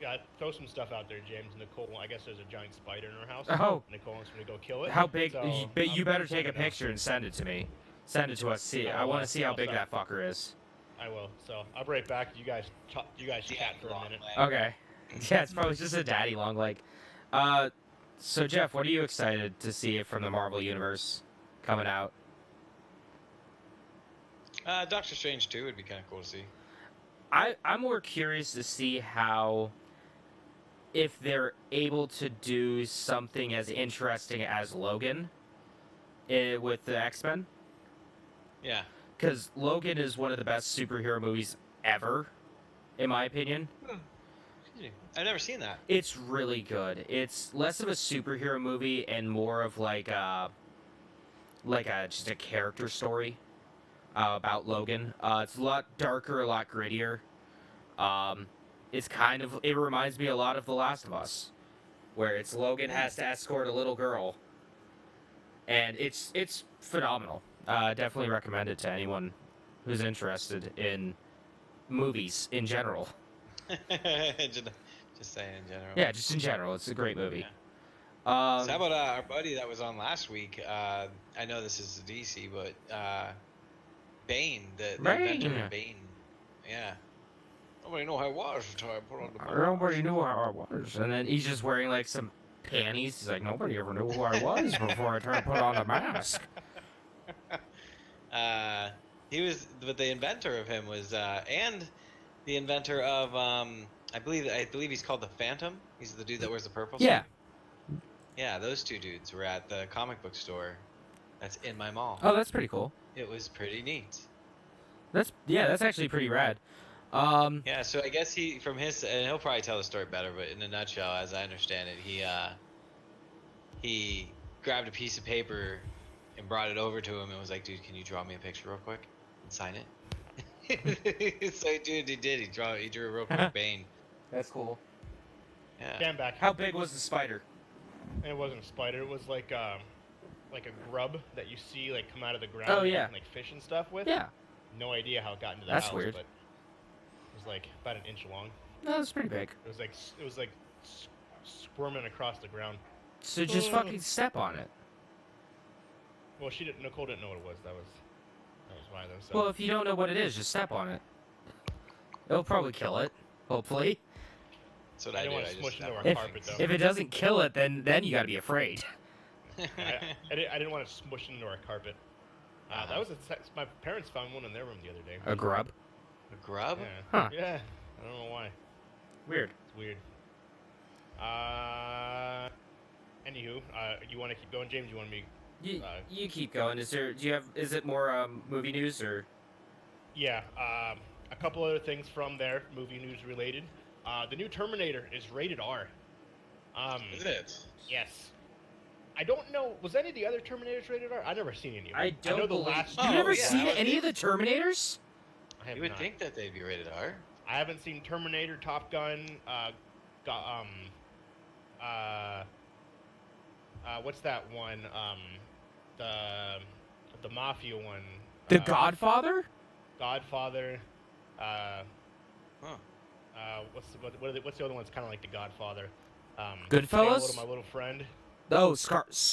yeah. Throw some stuff out there, James. Nicole, I guess there's a giant spider in her house. Oh. Nicole wants me to go kill it. How big? So, But you I'm better just take a looking up. picture and send it to me. Send it to us. See, I want to see how big that fucker is. I will. So I'll be right back. You guys chat for a minute. Okay. Yeah, it's probably just a daddy long leg. So Jeff, what are you excited to see from the Marvel Universe coming out? Doctor Strange 2 would be kind of cool to see. I'm more curious to see how, if they're able to do something as interesting as Logan with the X-Men. Yeah. Because Logan is one of the best superhero movies ever, in my opinion. I've never seen that. It's really good. It's less of a superhero movie and more of just a character story about Logan. It's a lot darker, a lot grittier. It reminds me a lot of The Last of Us, where it's Logan has to escort a little girl, and it's phenomenal. Definitely recommend it to anyone who's interested in movies in general. Just saying in general. Yeah, just in general, it's a great movie. Yeah. So how about our buddy that was on last week? I know this is DC, but Bane, the inventor of Bane. Yeah. Nobody know how it was until I put on the mask. Nobody knew how I was, and then he's just wearing like some panties. He's like, nobody ever knew who I was before I tried to put on the mask. He was, but the inventor of him was, and the inventor of, I believe he's called the Phantom. He's the dude that wears the purple. Yeah. Suit. Yeah, those two dudes were at the comic book store. That's in my mall. Oh, that's pretty cool. It was pretty neat. That's actually pretty rad. Yeah, so I guess and he'll probably tell the story better, but in a nutshell, as I understand it, he grabbed a piece of paper and brought it over to him and was like, "Dude, can you draw me a picture real quick and sign it?" So, dude, he did. He drew a real quick Bane. That's cool. Yeah. Stand back. How big was the spider? It wasn't a spider. It was like a grub that you see like come out of the ground. Oh, and, yeah. like fish and stuff with. Yeah. No idea how it got into the That's house. weird. But it was like about an inch long. No, that's pretty big. It was like squirming across the ground. So just fucking step on it. Well, Nicole didn't know what it was. That was why though. So. Well, if you don't know what it is, just step on it. It'll probably kill it. Hopefully. That's what I I didn't did. want I to just smush into stepped our If, carpet though. if it doesn't kill it, then you gotta be afraid. I didn't want to smush into our carpet. That was my parents found one in their room the other day. A grub? A grub? Yeah. Huh. Yeah. I don't know why. Weird. It's weird. Anywho, you want to keep going, James? You want me? You keep going. Is it more movie news or? Yeah. A couple other things from there, movie news related. The new Terminator is rated R. Is it? Yes. I don't know. Was any of the other Terminators rated R? I've never seen any of them. I don't know the believe. last. You've Oh, never yeah. seen any of the Terminators? I have You would not. think that they'd be rated R. I haven't seen Terminator, Top Gun, what's that one? The Mafia one. The Godfather? Godfather. Huh. What's the other one's kind of like the Godfather? Goodfellas? Say hello to my little friend. Oh,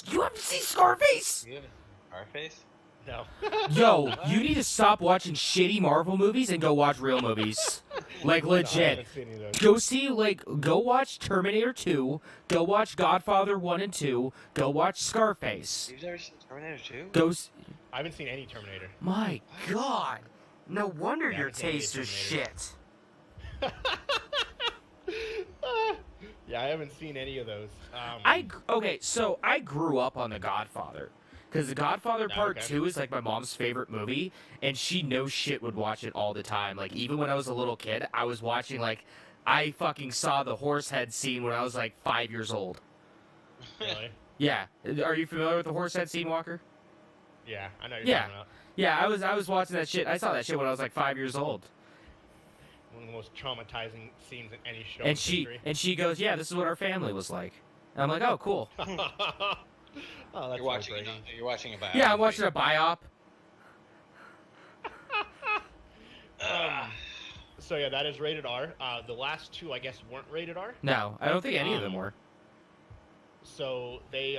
You haven't seen Scarface? You have Scarface? No. Yo, you need to stop watching shitty Marvel movies and go watch real movies. Like No, I legit. haven't seen any of those. Go watch Terminator 2, go watch Godfather 1 and 2, go watch Scarface. You've never seen Terminator 2? I haven't seen any Terminator. My god. No wonder Yeah, I your haven't seen any taste is Terminator. shit. Yeah, I haven't seen any of those. Okay, so I grew up on The Godfather. Because The Godfather Part okay. 2 is like my mom's favorite movie, and she no shit would watch it all the time. Like, even when I was a little kid, I was watching, like, I fucking saw the horse head scene when I was like 5 years old. Really? Yeah. Are you familiar with the horse head scene, Walker? Yeah, I know you're Yeah. talking about. Yeah, I was watching that shit. I saw that shit when I was like 5 years old. One of the most traumatizing scenes in any show. And in she history. goes, "Yeah, this is what our family was like." And I'm like, "Oh, cool." Oh, that's You're watching. heartbreaking. You're watching a biography. Yeah, I'm watching a biop. So yeah, that is rated R. The last two, I guess, weren't rated R. No, I don't think any of them were. So they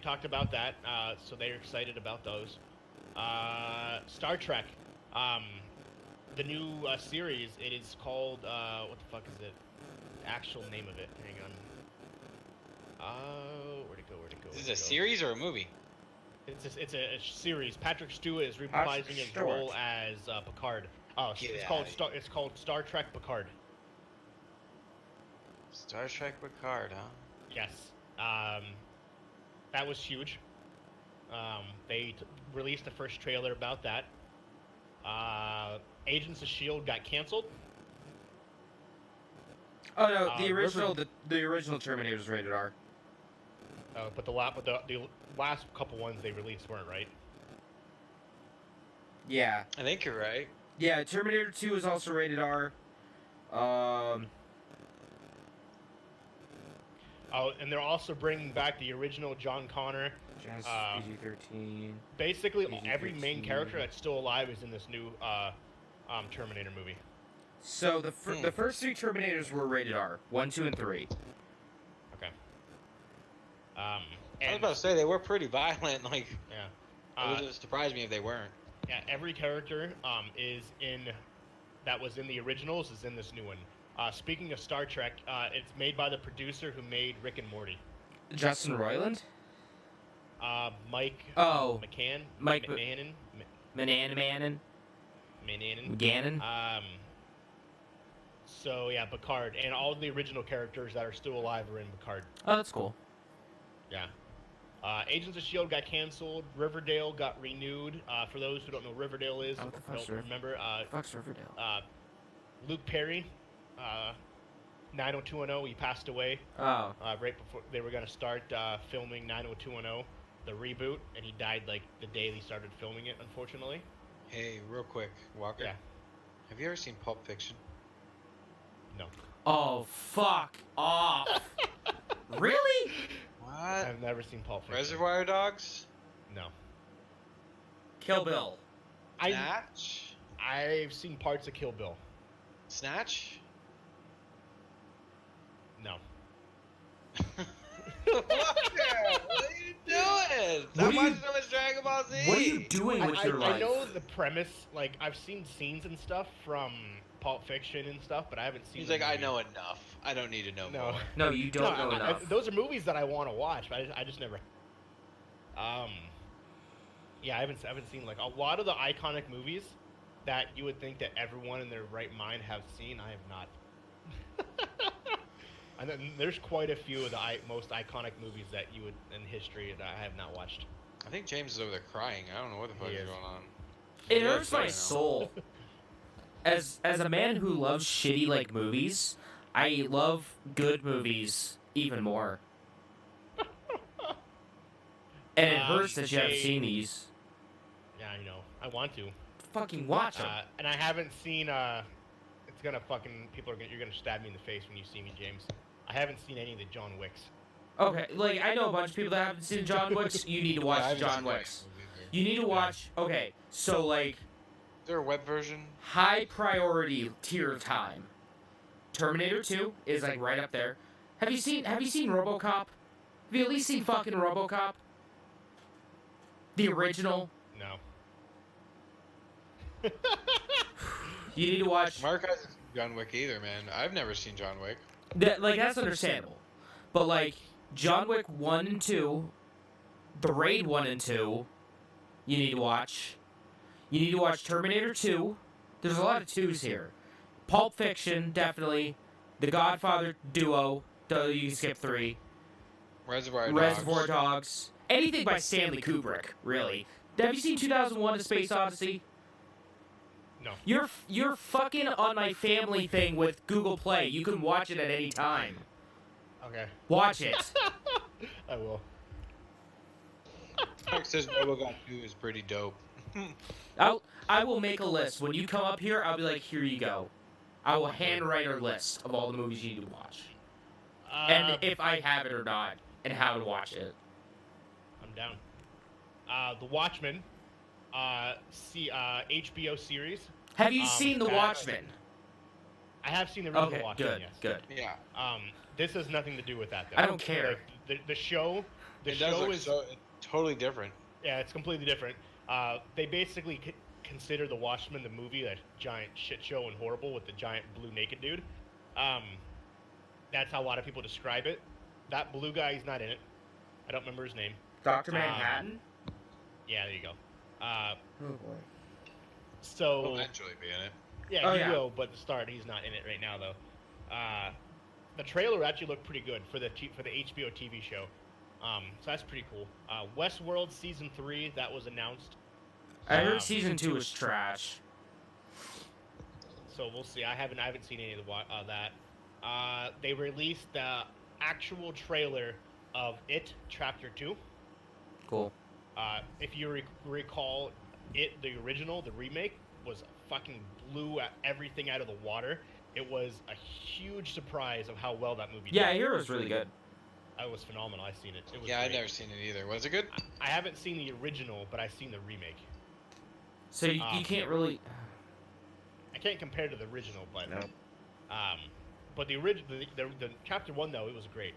talked about that. So they're excited about those. Star Trek, the new series. It is called what the fuck is it? Actual name of it. Hang on. Where'd it go? Is this a series or a movie? It's a series. Patrick Stewart is reprising his role as Picard. Oh, Get it's outta called Star Trek Picard. Star Trek Picard, huh? Yes. That was huge. They released the first trailer about that. Agents of S.H.I.E.L.D. got canceled. Oh no, the original Terminator was rated R. But the last couple ones they released weren't, right? Yeah. I think you're right. Yeah, Terminator 2 is also rated R. Oh, and they're also bringing back the original John Connor. PG-13. Basically, every main PG-13. character that's still alive is in this new Terminator movie. So the first three Terminators were rated R. 1, 2, and 3. Okay. I was And about to say they were pretty violent. Like, yeah, it wouldn't surprise me if they weren't. yeah, every character that was in the originals is in this new one. Speaking of Star Trek, it's made by the producer who made Rick and Morty. Justin Roiland? Mike Oh. McCann. Mike McMahon. Mannanen? Gannon? So yeah, Picard, and all the original characters that are still alive are in Picard. Oh, that's cool. Yeah. Agents of S.H.I.E.L.D. got canceled. Riverdale got renewed. For those who don't know what Riverdale is, What the fuck's don't remember. Fuck's Riverdale. Luke Perry 90210. He passed away Oh. right before they were gonna start filming 90210, the reboot, and he died like the day they started filming it. Unfortunately. Hey, real quick, Walker. Yeah. Have you ever seen Pulp Fiction? No. Oh, fuck off. Really? What? I've never seen Pulp Fiction. Reservoir Dogs? No. Kill Bill. Snatch? I've seen parts of Kill Bill. Snatch? No. Walker, what are you doing? What are I'm you- watching so much Dragon Ball Z. What are you doing with your life? I know the premise. Like I've seen scenes and stuff from Pulp Fiction and stuff, but I haven't seen. He's the like, I movie. know enough. I don't need to know No. more. No, you don't know enough. those are movies that I want to watch, but I just never. Yeah, I haven't seen like a lot of the iconic movies that you would think that everyone in their right mind have seen. I have not. And then there's quite a few of the most iconic movies that you would in history that I have not watched. I think James is over there crying. I don't know what the fuck He is is. going on. It You're hurts my upset now. soul. As a man who loves shitty like movies, I love good movies even more. And it hurts that you haven't seen these. Yeah, I know. I want to. Fucking watch them. And I haven't seen. It's gonna fucking you're gonna stab me in the face when you see me, James. I haven't seen any of the John Wicks. Okay, like I know a bunch of people that haven't seen John Wicks. You need to Yeah, I watch haven't John seen Wicks. those either. You need to watch. Okay, so like Is there a web version? high priority tier time. Terminator 2 is like right up there. Have you seen RoboCop? Have you at least seen fucking RoboCop? The original. No. You need to watch Mark hasn't seen John Wick either, man. I've never seen John Wick. that. Like that's understandable, but like John Wick 1 and 2, The Raid 1 and 2, you need to watch. You need to watch Terminator 2. There's a lot of twos here. Pulp Fiction, definitely. The Godfather duo, though you can skip 3. Reservoir Reservoir Dogs. Anything by Stanley Kubrick, really. Have you seen 2001: A Space Odyssey? No. You're fucking on my family thing with Google Play. You can watch it at any time. Okay. Watch it. I will. Mark says RoboCop 2 is pretty dope. I will make a list. When you come up here, I'll be like, here you go. I will handwrite a list of all the movies you need to watch. And if I have it or not, and how to watch it. I'm down. The Watchmen, HBO series. Have you seen The that- Watchmen? I have seen the original Okay, Watchmen. good, Yes. good. Yeah. This has nothing to do with that. Though. I don't care. The show. The It does show look is so totally different. yeah, it's completely different. They basically consider The Watchmen the movie a giant shit show and horrible with the giant blue naked dude. That's how a lot of people describe it. That blue guy, he's not in it. I don't remember his name. Dr. Manhattan? Yeah, there you go. Oh boy. So He'll eventually be in it. yeah, Oh, he yeah. will, but at the start he's not in it right now though. The trailer actually looked pretty good for the HBO TV show. So that's pretty cool. Westworld season 3 that was announced. I heard season 2 was trash. So we'll see. I haven't seen any of that. They released the actual trailer of It Chapter 2. Cool. If you recall, It the original, the remake was fucking blew everything out of the water. It was a huge surprise of how well that movie Yeah, I did. hear it was really good. It was phenomenal. I've seen it. It was Yeah, I've great. never seen it either. Was it good? I haven't seen the original, but I've seen the remake. So you can't really. I can't compare to the original, but No. but the original, the chapter 1 though, it was great.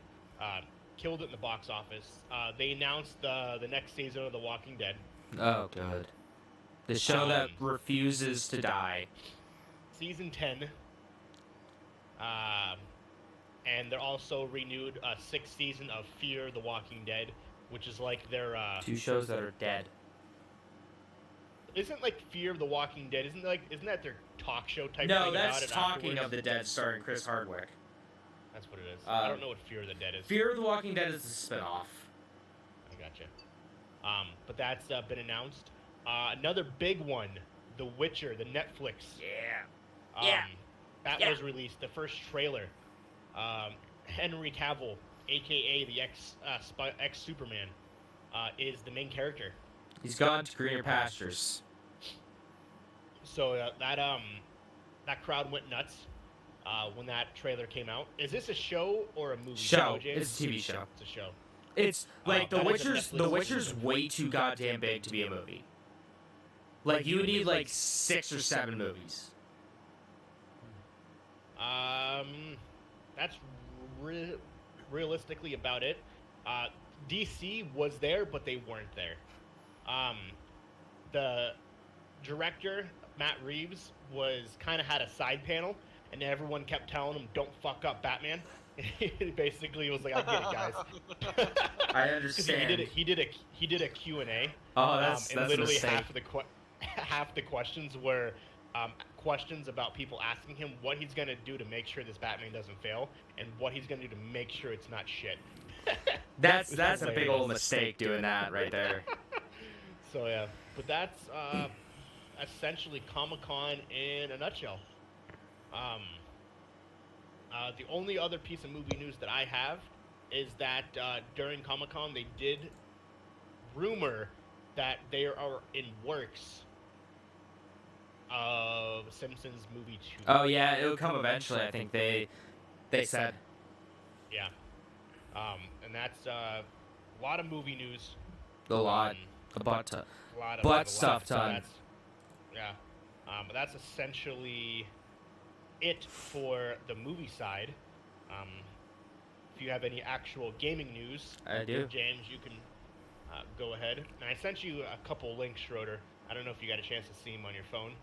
Killed it in the box office. They announced the next season of The Walking Dead. Oh, good. The show that refuses to die. Season 10. And they're also renewed a 6th season of Fear the Walking Dead, which is like their 2 shows that are dead. isn't like Fear of the Walking Dead, isn't that their talk show type No, thing that's about it Talking afterwards? of the Dead starring Chris Hardwick. That's what it is. I Um, don't know what Fear of the Dead is. Fear of the Walking Dead is a spin-off. I gotcha. But that's been announced. Another big one, The Witcher, the Netflix. Yeah. Um, Yeah. That Yeah. was released. The first trailer Henry Cavill, aka the ex Superman, is the main character. He's gone to greener pastures. So that crowd went nuts when that trailer came out. Is this a show or a movie? Show. James? It's a TV show. It's a show. It's like that is a The Netflix Witcher's original. way too goddamn big to be a movie. Like you would need like 6 or 7 movies. That's realistically about it. DC was there, but they weren't there. The director Matt Reeves was kind of had a side panel, and everyone kept telling him, "Don't fuck up Batman." He basically was like, "I get it, guys." I 'Cause understand. He did a Q&A. Oh, that's and a literally mistake. half the questions were questions about people asking him what he's gonna do to make sure this Batman doesn't fail, and what he's gonna do to make sure it's not shit. That's It's a big hilarious. old mistake doing that right there. So yeah, but that's essentially Comic-Con in a nutshell. The only other piece of movie news that I have is that during Comic-Con they did rumor that there are in works of Simpsons movie 2. Oh yeah, it'll come eventually. I think they said. Yeah. And that's a lot of movie news. A lot. Um, A butt. a lot of Butt stuff so ton. that's- Yeah. But that's essentially it for the movie side. If you have any actual gaming news, I do. James, you can go ahead. And I sent you a couple links, Schroeder. I don't know if you got a chance to see them on your phone.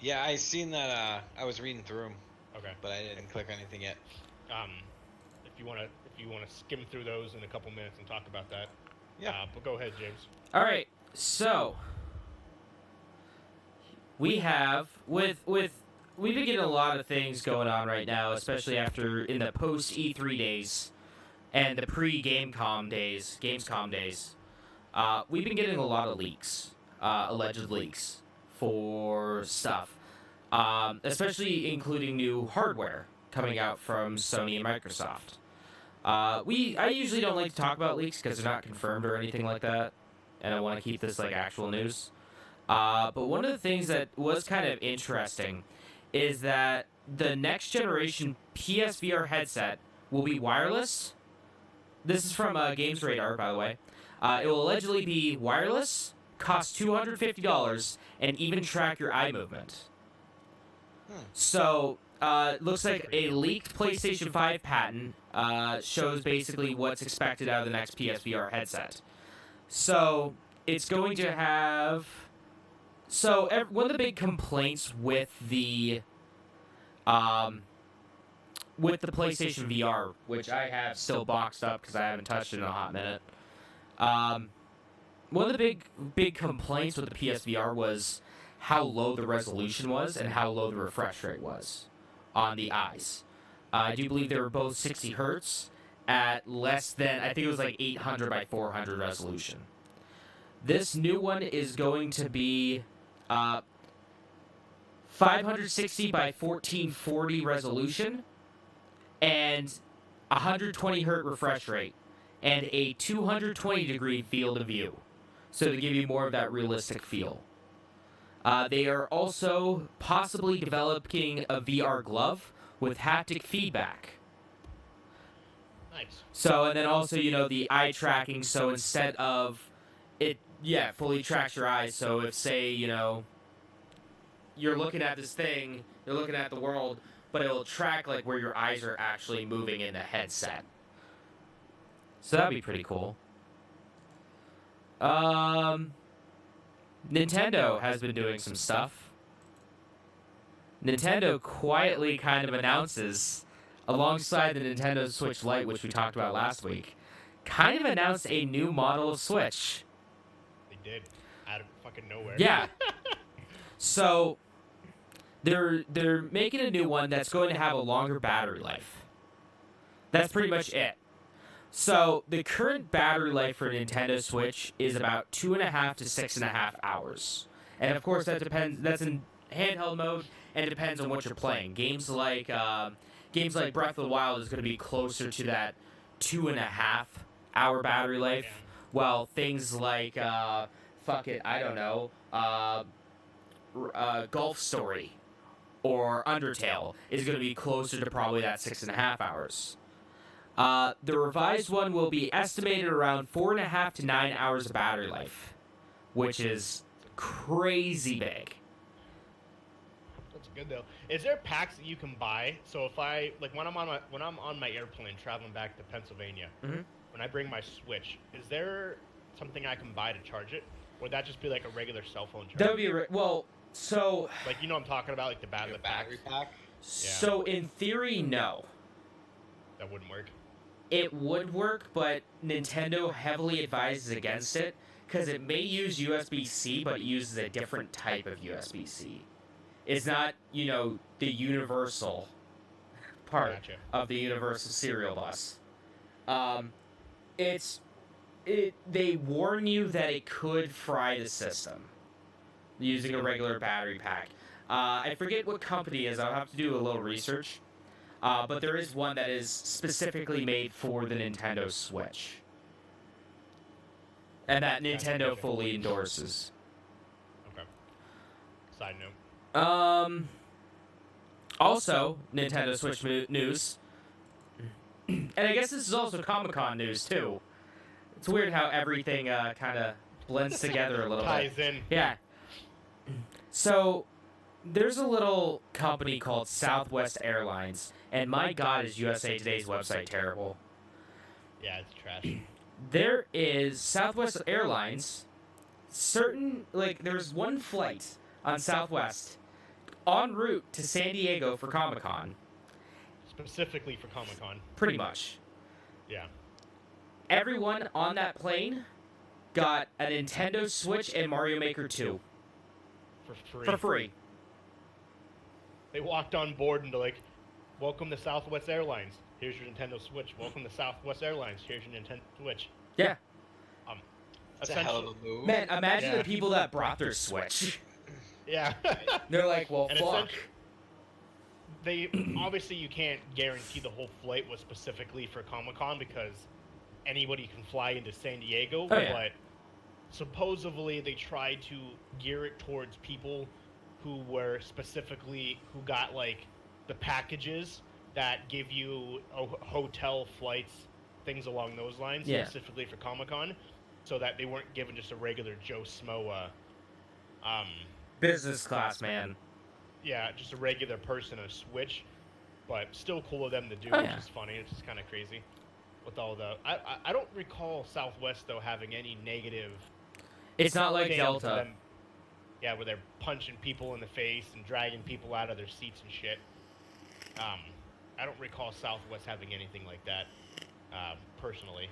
Yeah, I seen that. I was reading through them, Okay. but I didn't click anything yet. If you wanna skim through those in a couple minutes and talk about that. Yeah. But go ahead, James. All right. So we have we've been getting a lot of things going on right now, especially after in the post E3 days and the pre Gamescom days. We've been getting a lot of leaks, alleged leaks for stuff, especially including new hardware coming out from Sony and Microsoft. I usually don't like to talk about leaks because they're not confirmed or anything like that, and I want to keep this like actual news. But one of the things that was kind of interesting is that the next generation PSVR headset will be wireless. This is from Games Radar, by the way. It will allegedly be wireless, cost $250, and even track your eye movement. So, looks like a leaked PlayStation 5 patent shows basically what's expected out of the next PSVR headset. So, it's going to have... So, one of the big complaints with the PlayStation VR, which I have still boxed up because I haven't touched it in a hot minute, one of the big complaints with the PSVR was how low the resolution was and how low the refresh rate was on the eyes. I do believe they were both 60 hertz at less than, I think it was like 800 by 400 resolution. This new one is going to be 560 by 1440 resolution and 120 hertz refresh rate and a 220 degree field of view, so to give you more of that realistic feel. They are also possibly developing a VR glove with haptic feedback. Nice. So, and then also, the eye tracking, so instead of it, fully tracks your eyes, so if, say, you're looking at this thing, you're looking at the world, but it will track, like, where your eyes are actually moving in the headset. So that'd be pretty cool. Nintendo has been doing some stuff. Nintendo quietly kind of announces, alongside the Nintendo Switch Lite, which we talked about last week, kind of announced a new model of Switch. They did. Out of fucking nowhere. Yeah. So they're making a new one that's going to have a longer battery life. That's pretty much it. So the current battery life for Nintendo Switch is about 2.5 to 6.5 hours. And of course that depends, that's in handheld mode, and it depends on what you're playing. Games like Breath of the Wild is going to be closer to that 2.5-hour battery life, while things like I don't know, Golf Story or Undertale is going to be closer to probably that 6.5 hours. The revised one will be estimated around 4.5 to 9 hours of battery life, which is crazy big. That's good though. Is there packs that you can buy? So if I when I'm on my airplane traveling back to Pennsylvania, when I bring my Switch, is there something I can buy to charge it? Or would that just be like a regular cell phone charger? That would be so. Like what I'm talking about, like the battery pack. So in theory, no. That wouldn't work. It would work, but Nintendo heavily advises against it because it may use USB-C, but it uses a different type of USB-C. It's not, the universal part of the universal serial bus. They warn you that it could fry the system using a regular battery pack. I forget what company it is. I'll have to do a little research. But there is one that is specifically made for the Nintendo Switch. And that Nintendo fully endorses. Okay. Side note. Also, Nintendo Switch news. And I guess this is also Comic-Con news, too. It's weird how everything kind of blends together a little Ties bit. in. Yeah. So, there's a little company called Southwest Airlines, and my God, is USA Today's website terrible. Yeah, it's trash. There is Southwest Airlines, there's one flight on Southwest en route to San Diego for Comic-Con. Specifically for Comic-Con. Pretty much. Yeah. Everyone on that plane got a Nintendo Switch and Mario Maker 2. For free. They walked on board and they're like, welcome to Southwest Airlines. Here's your Nintendo Switch. Welcome to Southwest Airlines. Here's your Nintendo Switch. Yeah. That's a hell of a move. Man, imagine the people that brought their Switch. Yeah. They're like, well, and fuck. Obviously you can't guarantee the whole flight was specifically for Comic-Con because anybody can fly into San Diego, but supposedly they tried to gear it towards people who got like the packages that give you hotel flights, things along those lines, specifically for Comic-Con, so that they weren't given just a regular Joe Smo business class man. Yeah, just a regular person, a Switch, but still cool of them to do, which is funny. It's just kind of crazy with all the. I don't recall Southwest though having any negative. It's not like Delta. Yeah, where they're punching people in the face and dragging people out of their seats and shit. I don't recall Southwest having anything like that, personally.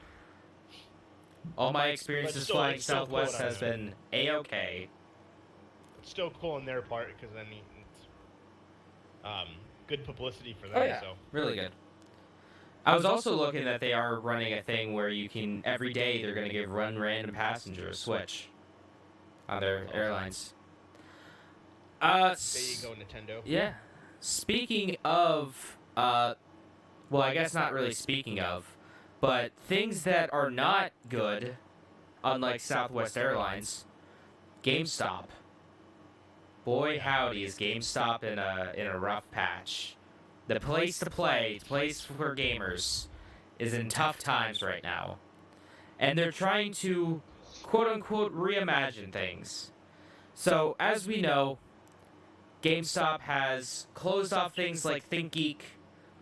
All my experiences flying Southwest has been A-okay. It's still cool on their part because then it's good publicity for them. So really good. I was also looking that they are running a thing where you can every day they're going to give one random passenger a Switch on their airlines. There you go, Nintendo. Yeah. Speaking of, well, I guess not really speaking of, but things that are not good, unlike Southwest Airlines, GameStop. Boy, howdy, is GameStop in a rough patch. The place to play, the place for gamers, is in tough times right now. And they're trying to, quote-unquote, reimagine things. So, as we know, GameStop has closed off things like ThinkGeek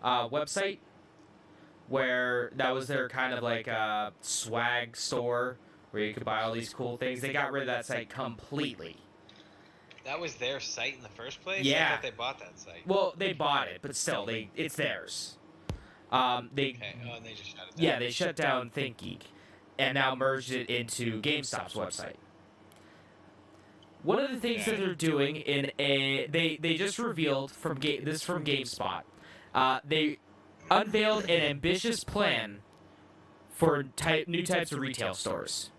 website, where that was their kind of like swag store where you could buy all these cool things. They got rid of that site completely. That was their site in the first place? Yeah. I thought they bought that site. Well, they bought it, but still, it's theirs. And they just shut it down. Yeah, they shut down ThinkGeek and now merged it into GameStop's website. One of the things that they're doing they just revealed from GameSpot. They unveiled an ambitious plan for new types of retail stores.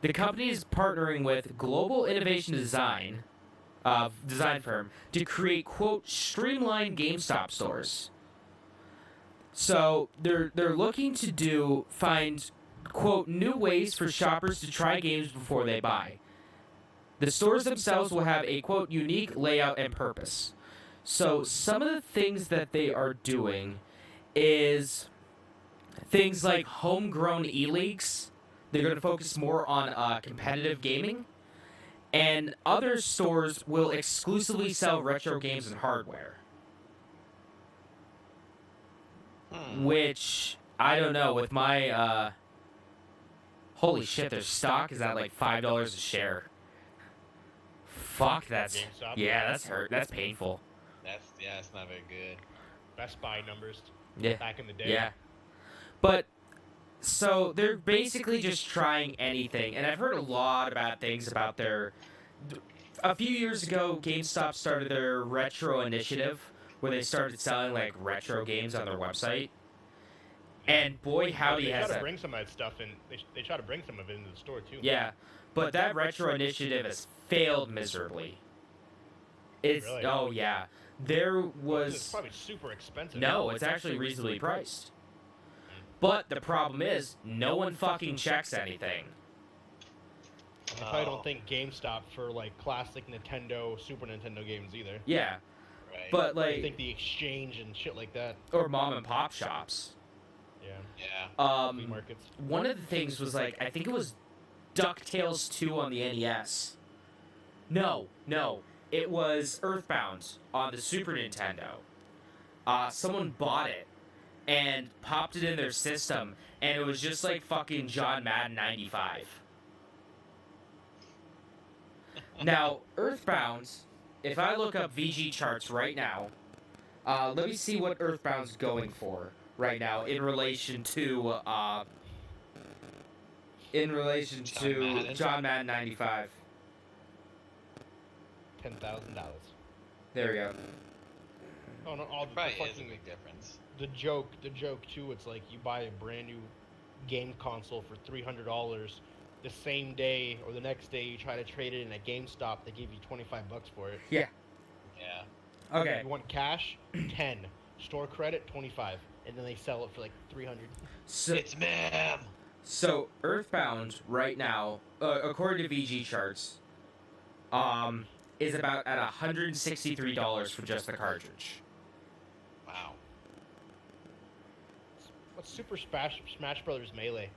The company is partnering with Global Innovation Design, design firm, to create, quote, streamlined GameStop stores. So they're looking to find, quote, new ways for shoppers to try games before they buy. The stores themselves will have a, quote, unique layout and purpose. So some of the things that they are doing is things like homegrown e-leagues. They're going to focus more on competitive gaming. And other stores will exclusively sell retro games and hardware. Which, I don't know, with my, holy shit, their stock is at like $5 a share. Fuck, that's, GameStop? yeah, that's hurt, that's painful. That's not very good. Best Buy numbers Yeah, back in the day. yeah. But, so, they're basically just trying anything, and I've heard a lot of bad things about their, a few years ago, GameStop started their retro initiative, where they started selling, like, retro games on their website. And boy, howdy They has try to that. bring some of that stuff in. They try to bring some of it into the store too. Yeah, but that retro initiative has failed miserably. It's Really? oh yeah, there It's was probably super expensive. no. It's actually reasonably priced. But the problem is, no one fucking checks anything. I probably Oh. don't think GameStop for like classic Nintendo, Super Nintendo games either. Yeah, Right. but I like think the exchange and shit like that. or mom and pop shops. Yeah. Yeah. Flea markets. One of the things was like I think it was DuckTales 2 on the NES. No, it was Earthbound on the Super Nintendo. Someone bought it and popped it in their system, and it was just like fucking John Madden 95. Now, Earthbound, if I look up VG charts right now, let me see what Earthbound's going for right now in relation to John Madden? John Madden 95. $10,000. There we go. Oh no! All the Probably is a fucking big difference. the joke too. It's like you buy a brand new game console for $300. The same day or the next day, you try to trade it in at GameStop. They give you $25 for it. Yeah. Okay. You want cash? 10. Store credit? 25. And then they sell it for like 300. So, It's ma'am. so Earthbound right now, according to VG charts, is about at $163 for just the cartridge. Wow. What's Super Smash Brothers Melee?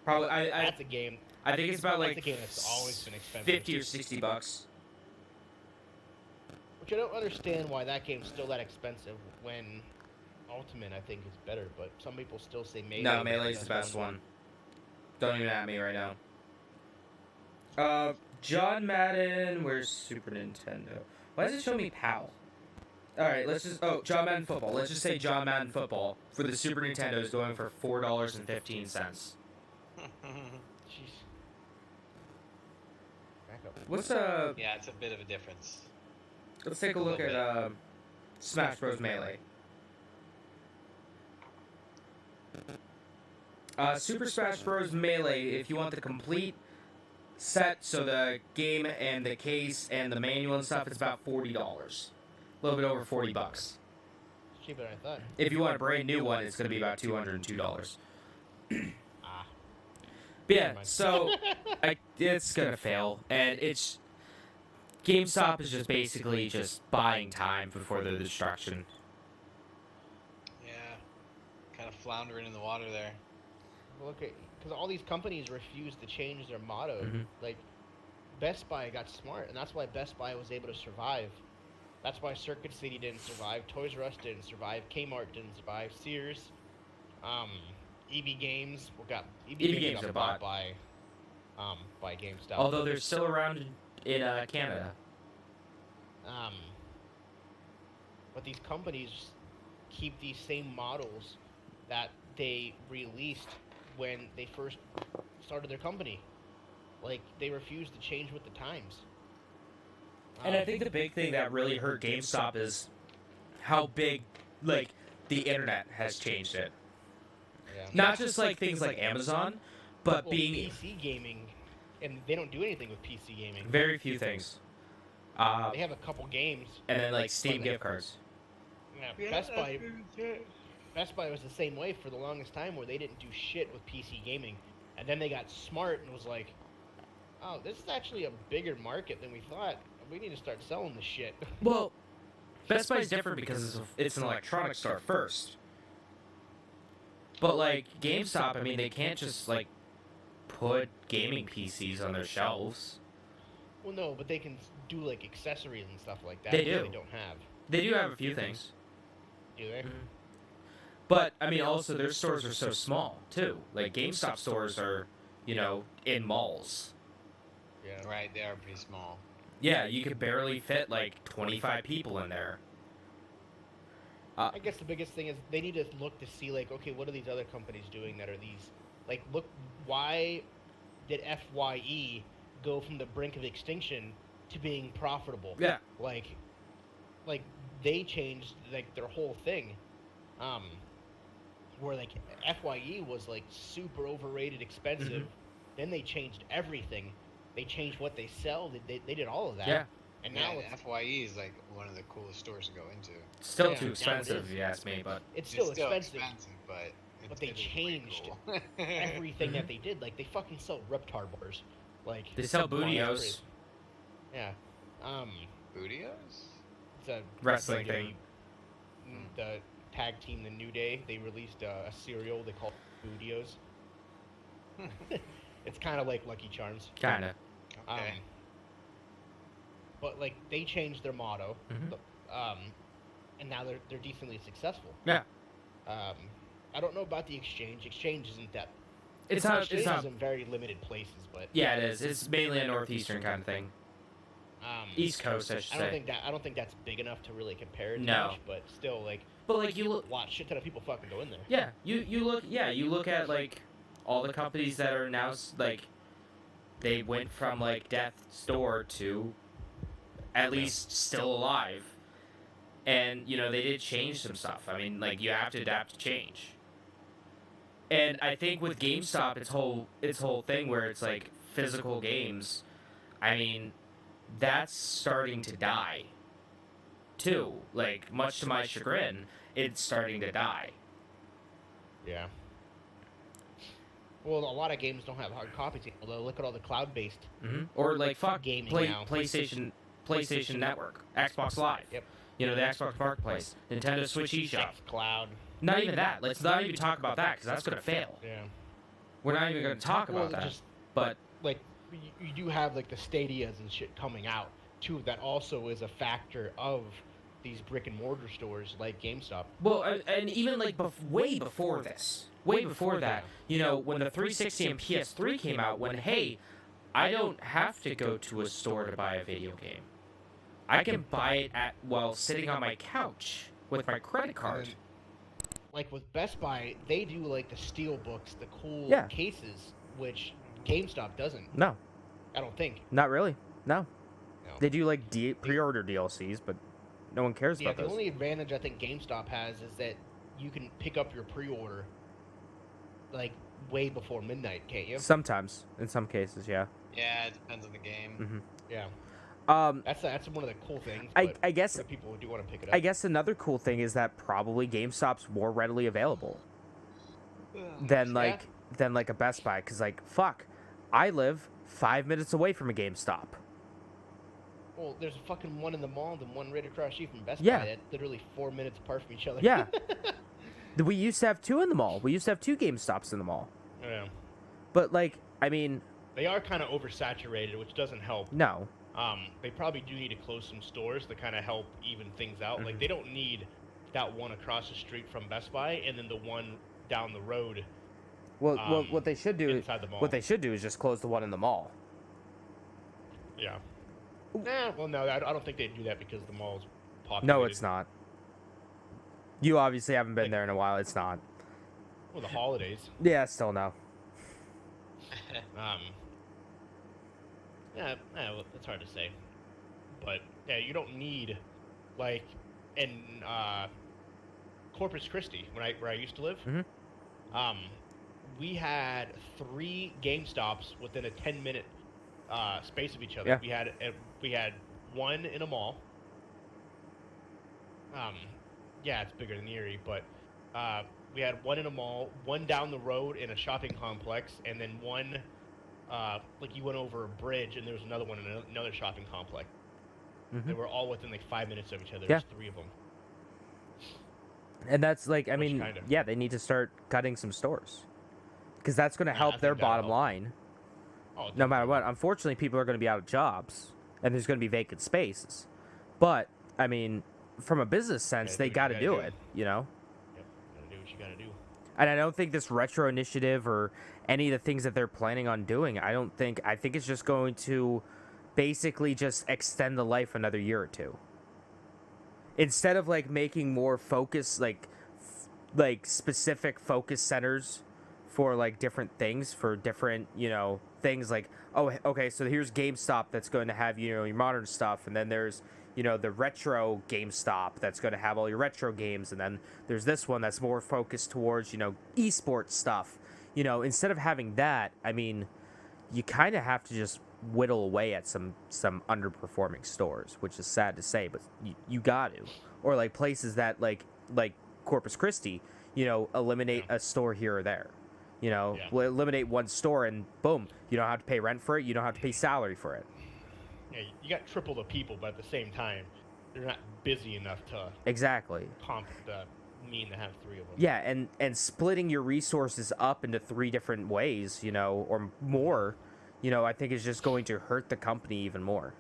Probably, I That's a game. I think it's about That's like a game that's always been expensive. 50 or $60. Which I don't understand why that game's still that expensive when Ultimate I think is better, but some people still say Melee. No, Melee's the best one. Don't even at me right now. John Madden, where's Super Nintendo? Why does it show me PAL? Alright, let's just, John Madden Football. Let's just say John Madden Football for the Super Nintendo is going for $4.15. Jeez. Back up. What's, Yeah, it's a bit of a difference. let's take a look at, Smash Bros. Melee. Super Smash Bros. Melee, if you want the complete set, so the game and the case and the manual and stuff, it's about $40. A little bit over $40. It's cheaper than I thought. If you want a brand new one, it's going to be about $202. Ah. But yeah, Never mind. so it's going to fail, and it's GameStop is just basically just buying time before the destruction. Yeah. Kind of floundering in the water there. Look at, because all these companies refuse to change their motto. Mhm. Like, Best Buy got smart, and that's why Best Buy was able to survive. That's why Circuit City didn't survive, Toys R Us didn't survive, Kmart didn't survive, Sears, EB Games EB Games got are bought bought. by GameStop. Although they're still around in Canada. But these companies keep these same models that they released when they first started their company. Like, they refuse to change with the times. And I think the big thing that really hurt GameStop is how big, like, the internet has changed it. Yeah. Not just like things like Amazon, but Well, being PC gaming, and they don't do anything with PC gaming. very few things. They have a couple games. and then like Steam gift cards. Yeah, Best Buy was the same way for the longest time, where they didn't do shit with PC gaming, and then they got smart and was like, "Oh, this is actually a bigger market than we thought. We need to start selling this shit." Well, Best Buy is different because it's an electronics store first. But like GameStop, I mean, they can't just like put gaming PCs on their shelves. Well, no, but they can do like accessories and stuff like that. They that do. They don't have. They do have a few things. Do they? But I mean, also their stores are so small too. Like GameStop stores are, you know, in malls. Yeah. Right, they are pretty small. Yeah, you could barely fit like 25 people in there. I guess the biggest thing is they need to look to see like, okay, what are these other companies doing that are these, like, look, why did FYE go from the brink of extinction to being profitable? Yeah. Like they changed like their whole thing, where like FYE was like super overrated, expensive. Then they changed everything. They changed what they sell. They did all of that. Yeah. And now Yeah, it's FYE is like one of the coolest stores to go into. Still Yeah, too now it expensive, is. if you ask me, but it's still expensive. but They it is way changed cool. Everything that they did, like they fucking sell Reptar bars, like they sell wow, that's Bootios. crazy. Yeah, Bootios? it's a Wrestling WWE, thing. The tag team, the New Day, they released a cereal they called Bootios. It's kind of like Lucky Charms. Kinda. Okay. But like they changed their motto, Mhm. and now they're decently successful. Yeah. I don't know about the exchange. Exchange isn't that. It's not. Exchange It's not. is in very limited places, but Yeah, it is. It's mainly a northeastern kind of thing. East Coast, I should I don't say. think that. I don't think that's big enough to really compare it to No. much, but still, like, But like you look. a lot, shit ton of people fucking go in there. Yeah, you look. Yeah, you look at like all the companies that are now like they went from like death's door to at least still alive, and you know they did change some stuff. I mean, like you have to adapt to change. And I think with GameStop, its whole thing where it's like physical games, I mean, that's starting to die. Too, like much to my chagrin, it's starting to die. Yeah. Well, a lot of games don't have hard copies. Although look at all the cloud-based. Or like fuck Gaming now. PlayStation Network, Xbox Live. Yep. You know the Xbox Marketplace, Nintendo Switch eShop. Cloud. Not even that. Let's not even talk about that because that's gonna fail. Yeah. We're not even gonna talk about that. Just But like you do have like the Stadias and shit coming out too. That also is a factor of these brick and mortar stores like GameStop. well, and even like way before this, way before that, you know, when the 360 and PS3 came out, when hey, I don't have to go to a store to buy a video game. I can buy it while sitting on my couch with my credit card. And, like with Best Buy, they do like the steel books, the cool Yeah. cases, which GameStop doesn't. No, I don't think. not really. No. No. They do like pre-order DLCs, but no one cares Yeah, about the those. only advantage I think GameStop has is that you can pick up your pre-order like way before midnight, can't you? Sometimes, in some cases, yeah. Yeah, it depends on the game. Yeah. Um, That's one of the cool things. I but guess other people do want to pick it up. I guess another cool thing is that probably GameStop's more readily available than like a Best Buy, because like fuck, I live 5 minutes away from a GameStop. Well, there's a fucking one in the mall and one right across the street from Best Yeah. Buy. That's literally 4 minutes apart from each other. Yeah. We used to have two in the mall. We used to have two GameStops in the mall. Yeah. But like, I mean, They are kind of oversaturated, which doesn't help. no. They probably do need to close some stores to kind of help even things out. Like, they don't need that one across the street from Best Buy and then the one down the road Well, what they should do inside the mall. what they should do is just close the one in the mall. Yeah. Nah, well, no, I don't think they'd do that because the mall's populated. No, it's not. You obviously haven't been there in a while. It's not. Well, the holidays. Yeah, still no. Yeah, well, it's hard to say. But, yeah, you don't need, like, in Corpus Christi, where I used to live, we had 3 GameStops within a 10-minute space of each other. Yeah. We had one in a mall. Yeah, it's bigger than Erie, but we had one in a mall, one down the road in a shopping complex, and then one like you went over a bridge, and there was another one in another shopping complex. Mhm. They were all within like 5 minutes of each other. Yeah. There's 3 of them. And that's like, I Which mean, kind of- yeah, they need to start cutting some stores, because that's going to I help think their that'll bottom help. line. Oh, No matter definitely. what, unfortunately, people are going to be out of jobs, and there's going to be vacant spaces. But I mean, from a business sense, do they what you got to gotta do do. it, you know. Yep, gotta do what you gotta do. And I don't think this retro initiative or any of the things that they're planning on doing, I think it's just going to basically just extend the life another year or two. Instead of like making more focus, like specific focus centers for like different things, for different, you know, things like, oh, okay, so here's GameStop that's going to have, you know, your modern stuff, and then there's, you know, the retro GameStop that's going to have all your retro games, and then there's this one that's more focused towards, you know, esports stuff. You know, instead of having that, I mean, you kind of have to just whittle away at some underperforming stores, which is sad to say, but you got to. Or like places that like Corpus Christi, you know, eliminate a store here or there. You know, eliminate one store and boom, you don't have to pay rent for it, you don't have to pay salary for it. Yeah, you got triple the people, but at the same time, they're not busy enough to Exactly. pump the mean to have 3 of them. Yeah, and splitting your resources up into 3 different ways, you know, or more, you know, I think is just going to hurt the company even more.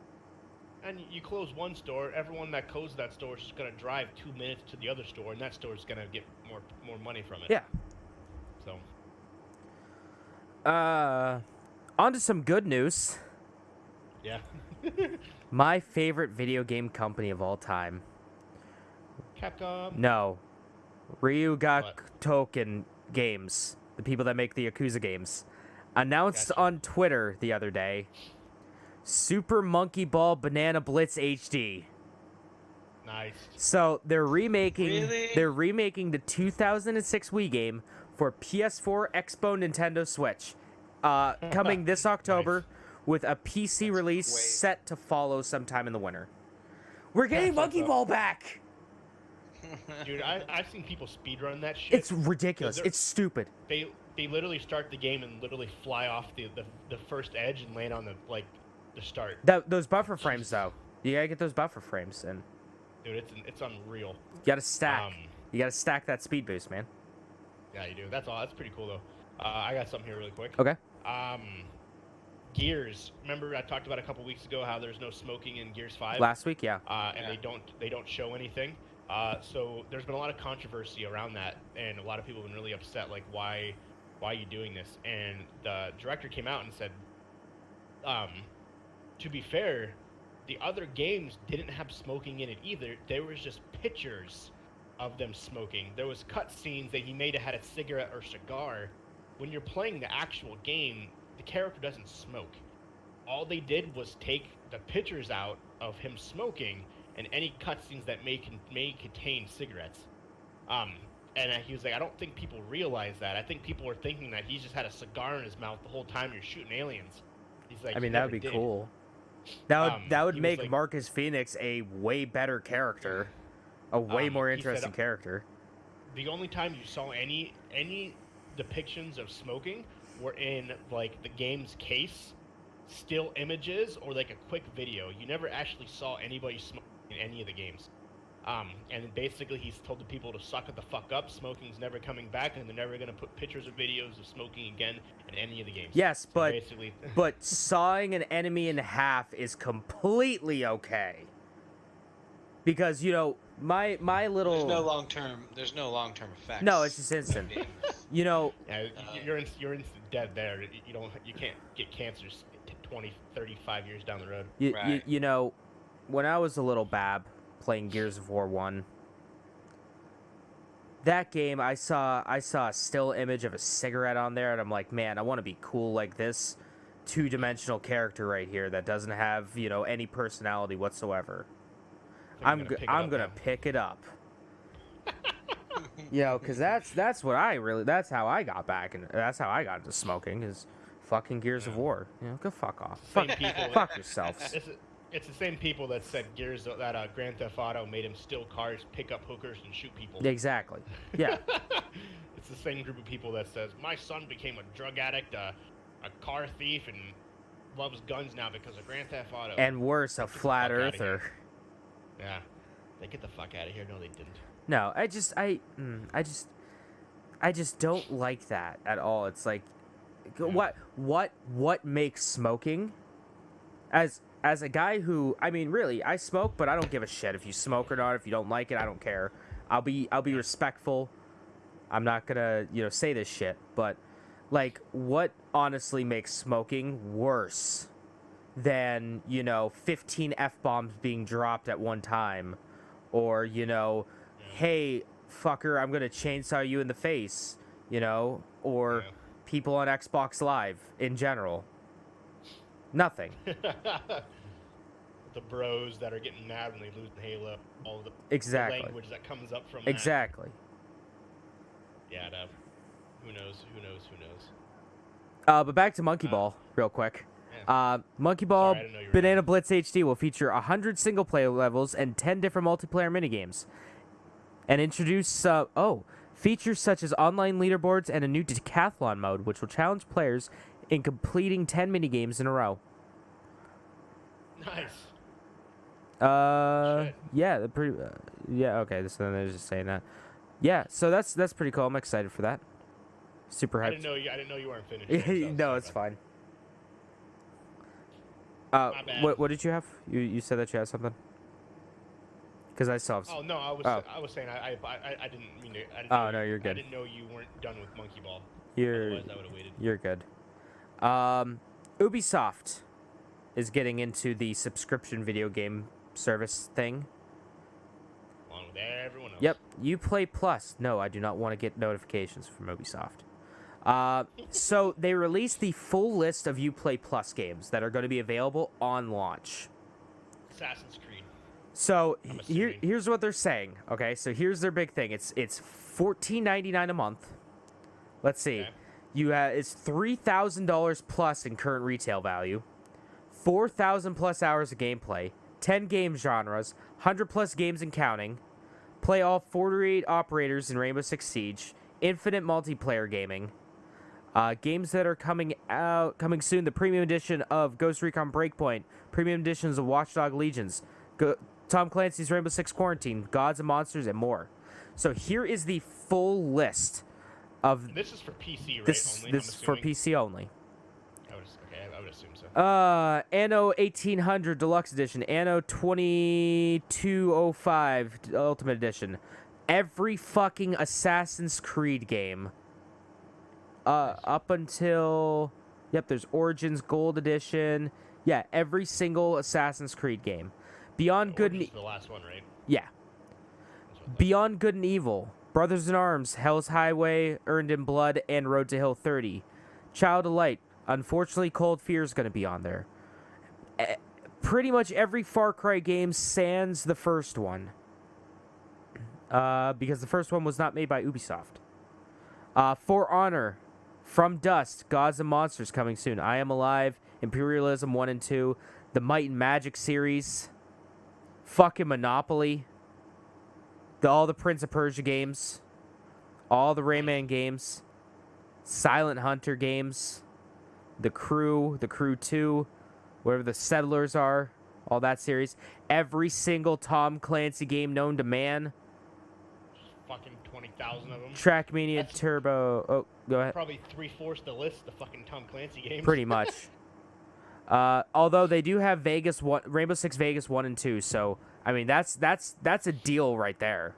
And you close one store, everyone that closes that store is just gonna drive 2 minutes to the other store, and that store is gonna get more money from it. Yeah. So On to some good news. yeah. My favorite video game company of all time. Capcom. No. Ryuga What? Token Games. The people that make the Yakuza games. Announced Gotcha. on Twitter the other day, Super Monkey Ball Banana Blitz HD. Nice. So they're remaking Really? the 2006 Wii game for PS4, Expo, Nintendo Switch. Coming this October with a PC release great. set to follow sometime in the winter. We're getting That's Monkey awesome. Ball back. Dude, I've seen people speedrun that shit. It's ridiculous. they're- It's stupid. They literally start the game and literally fly off the first edge and land on the start. Those buffer frames though. You gotta get those buffer frames and Dude, it's unreal. you gotta stack. Um, You gotta stack that speed boost, man. Yeah, you do. That's all. That's pretty cool though. I got something here really quick. Okay. Gears. Remember I talked about a couple weeks ago how there's no smoking in Gears 5? Last week, yeah. And they don't show anything. So there's been a lot of controversy around that, and a lot of people have been really upset, like why are you doing this? And the director came out and said, to be fair, the other games didn't have smoking in it either. There was just pictures of them smoking. There was cutscenes that he made had a cigarette or cigar. When you're playing the actual game, the character doesn't smoke. All they did was take the pictures out of him smoking and any cutscenes that may contain cigarettes. And he was like, I don't think people realize that. I think people are thinking that he's just had a cigar in his mouth the whole time you're shooting aliens. He's like, I mean, he that never would be did. cool. That would he was make like- Marcus Phoenix a way better character, a way more he said, interesting character. The only time you saw any depictions of smoking were in like the game's case, still images, or like a quick video. You never actually saw anybody smoking in any of the games. And basically he's told the people to suck it the fuck up. Smoking's never coming back, and they're never gonna put pictures or videos of smoking again in any of the games. Yes, So but basically, but sawing an enemy in half is completely okay. Because you know my little There's no long term effects. No, it's just instant. You know, yeah, you're instant dead there. You can't get cancers 20, 35 years down the road. Right. you know, when I was a little bab playing Gears of War 1, that game I saw a still image of a cigarette on there, and I'm like, man, I want to be cool like this two-dimensional character right here that doesn't have, you know, any personality whatsoever. I'm gonna pick it up. You know, because that's how I got back, and that's how I got into smoking is fucking Gears of War. You know, go fuck off. Same people. Fuck yourselves. It's the same people that said Gears that Grand Theft Auto made him steal cars, pick up hookers, and shoot people. Exactly. Yeah. It's the same group of people that says my son became a drug addict, a car thief, and loves guns now because of Grand Theft Auto. And worse, a flat earther. Yeah. They get the fuck out of here. No, they didn't. No, I just don't like that at all. It's like, what makes smoking? As a guy who, I mean, really, I smoke, but I don't give a shit if you smoke or not. If you don't like it, I don't care. I'll be respectful. I'm not gonna, say this shit, but like, what honestly makes smoking worse than 15 F-bombs being dropped at one time, or hey fucker, I'm gonna chainsaw you in the face, or people on Xbox Live in general. Nothing. The bros that are getting mad when they lose in Halo, all the Exactly. language that comes up from Exactly. that. Yeah, no. Who knows? But back to Monkey Ball, real quick. Yeah. Monkey Ball Sorry, I didn't know you were Banana done. Blitz HD will feature 100 single-player levels and 10 different multiplayer minigames. And introduce, features such as online leaderboards and a new decathlon mode, which will challenge players in completing 10 minigames in a row. Nice. Shit. Yeah, okay, so then they're just saying that. Yeah, so that's pretty cool. I'm excited for that. Super hyped. I didn't know you weren't finished. So No, it's fine. My bad. What did you have? You said that you had something? Because I still have... Oh no, I was saying I didn't mean to. No, you're good. I didn't know you weren't done with Monkey Ball. You're Otherwise, I would have waited. You're good. Ubisoft is getting into the subscription video game service thing. Along with everyone else. Yep, Uplay Plus. No, I do not want to get notifications from Ubisoft. So they released the full list of Uplay Plus games that are going to be available on launch. Assassin's Creed. So I'm assuming. here's what they're saying. Okay, so here's their big thing. It's $14.99 a month. Let's see. Okay. It's $3,000 plus in current retail value, 4,000 plus hours of gameplay, 10 game genres, 100 plus games and counting. Play all 48 operators in Rainbow Six Siege, infinite multiplayer gaming. Games that are coming soon: the premium edition of Ghost Recon Breakpoint, premium editions of Watchdog Legions, Tom Clancy's Rainbow Six Quarantine, Gods and Monsters, and more. So here is the full list of. This is for PC, right? This only, is for PC only. I would assume so. Anno 1800 Deluxe Edition, Anno 2205 Ultimate Edition, every fucking Assassin's Creed game. Up until, there's Origins Gold Edition. Yeah, every single Assassin's Creed game. Beyond Good and Origins is the last one, right? yeah. Beyond Good and Evil, Brothers in Arms, Hell's Highway, Earned in Blood, and Road to Hill 30. Child of Light. Unfortunately, Cold Fear is going to be on there. Pretty much every Far Cry game sans the first one. Because the first one was not made by Ubisoft. For Honor, From Dust, Gods and Monsters coming soon. I Am Alive, Imperialism 1 and 2, the Might and Magic series, fucking Monopoly, all the Prince of Persia games, all the Rayman games, Silent Hunter games, The Crew 2, whatever the Settlers are, all that series. Every single Tom Clancy game known to man. Fucking 20,000 of them. Trackmania Turbo. Oh, go ahead. Probably 3/4 the list. The fucking Tom Clancy games. Pretty much. Although they do have Rainbow Six Vegas 1 and 2, so I mean that's a deal right there.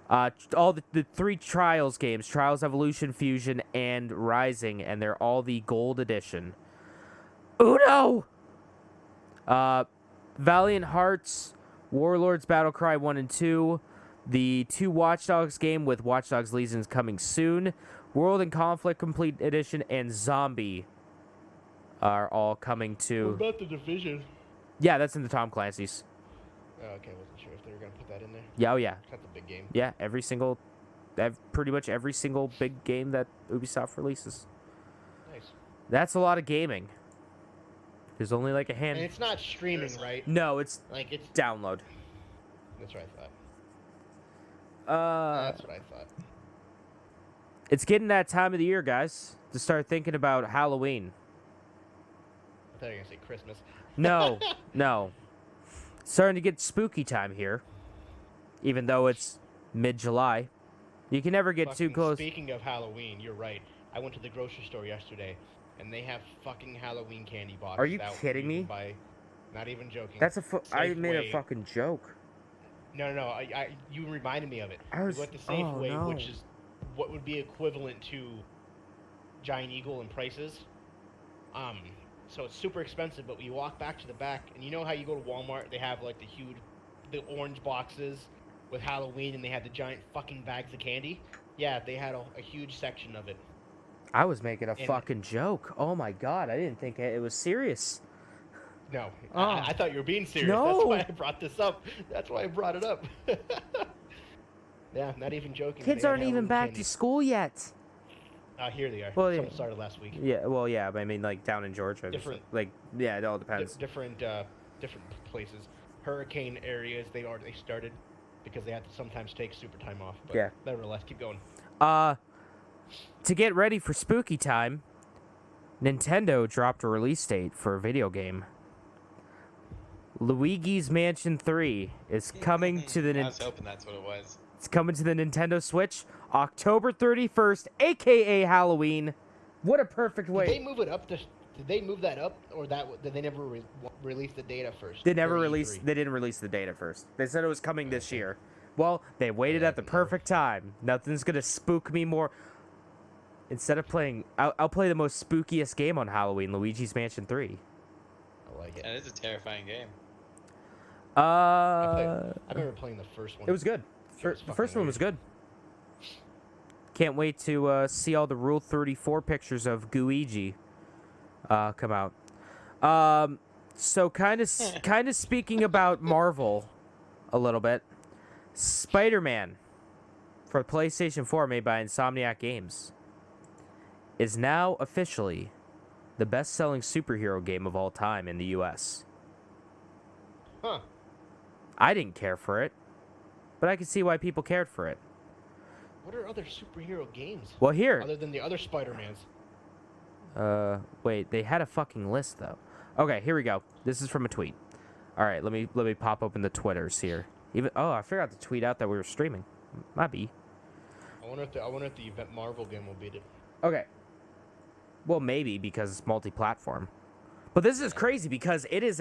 All the 3 Trials games, Trials Evolution, Fusion, and Rising, and they're all the Gold Edition. Uno! Valiant Hearts, Warlords Battlecry 1 and 2, the 2 Watch Dogs game with Watch Dogs Legions coming soon, World and Conflict Complete Edition, and Zombie are all coming to... What about the Division? Yeah, that's in the Tom Clancy's. Oh, okay, I wasn't sure if they were going to put that in there. Yeah, oh yeah. That's a big game. Yeah, pretty much every single big game that Ubisoft releases. Nice. That's a lot of gaming. There's only like a And hand. it's not streaming, right? No, it's Like it's. download. That's what I thought. That's what I thought. It's getting that time of the year, guys, to start thinking about Halloween. I thought you were gonna say Christmas. No, no. Starting to get spooky time here, even though it's mid-July. You can never get too Fucking close. Speaking of Halloween, you're right. I went to the grocery store yesterday, and they have fucking Halloween candy boxes. Are you out kidding me? By, not even joking. That's I made a Safeway. fucking joke. No. You reminded me of it. I was- We went to oh, Safeway, no. which is what would be equivalent to Giant Eagle in prices. So it's super expensive, but we walk back to the back, and you know how you go to Walmart, they have like the orange boxes with Halloween, and they had the giant fucking bags of candy. Yeah, they had a huge section of it. I was making a And- fucking joke. Oh my god, I didn't think it was serious. No, Oh. I thought you were being serious. No. That's why I brought this up. That's why I brought it up. Yeah, not even joking. Kids They had aren't even Halloween back candy. to school yet. Here they are. Well, Some yeah. started last week. Yeah, well, yeah, but I mean, like down in Georgia. Different- Like, yeah, it all depends. Different places. Hurricane areas, they already started because they have to sometimes take super time off. But Yeah. nevertheless, keep going. To get ready for spooky time, Nintendo dropped a release date for a video game. Luigi's Mansion 3 is coming to the I was hoping that's what it was. It's coming to the Nintendo Switch October 31st, aka Halloween. What a perfect Did they way. move it up? Did they move that up, or did they never release the data first? They never for released E3? they didn't release the data first. They said it was coming this year. Well, they waited Yeah, at the but no. perfect time. Nothing's going to spook me more. Instead of playing I'll play the most spookiest game on Halloween, Luigi's Mansion 3. I like it. And it's a terrifying game. I remember playing the first one. It was good. It was The fucking first one was good. Can't wait to see all the Rule 34 pictures of Gooigi come out. So kind of speaking about Marvel a little bit. Spider-Man for PlayStation 4 made by Insomniac Games is now officially the best-selling superhero game of all time in the US. Huh. I didn't care for it, but I can see why people cared for it. What are other superhero games Well, here, other than the other Spider-Mans? wait, they had a fucking list though. Okay, here we go. This is from a tweet. All right, let me pop open the Twitters here. I forgot to tweet out that we were streaming. Might be. I wonder if the event Marvel game will beat it. Okay. Well, maybe because it's multi-platform. But this is crazy because it is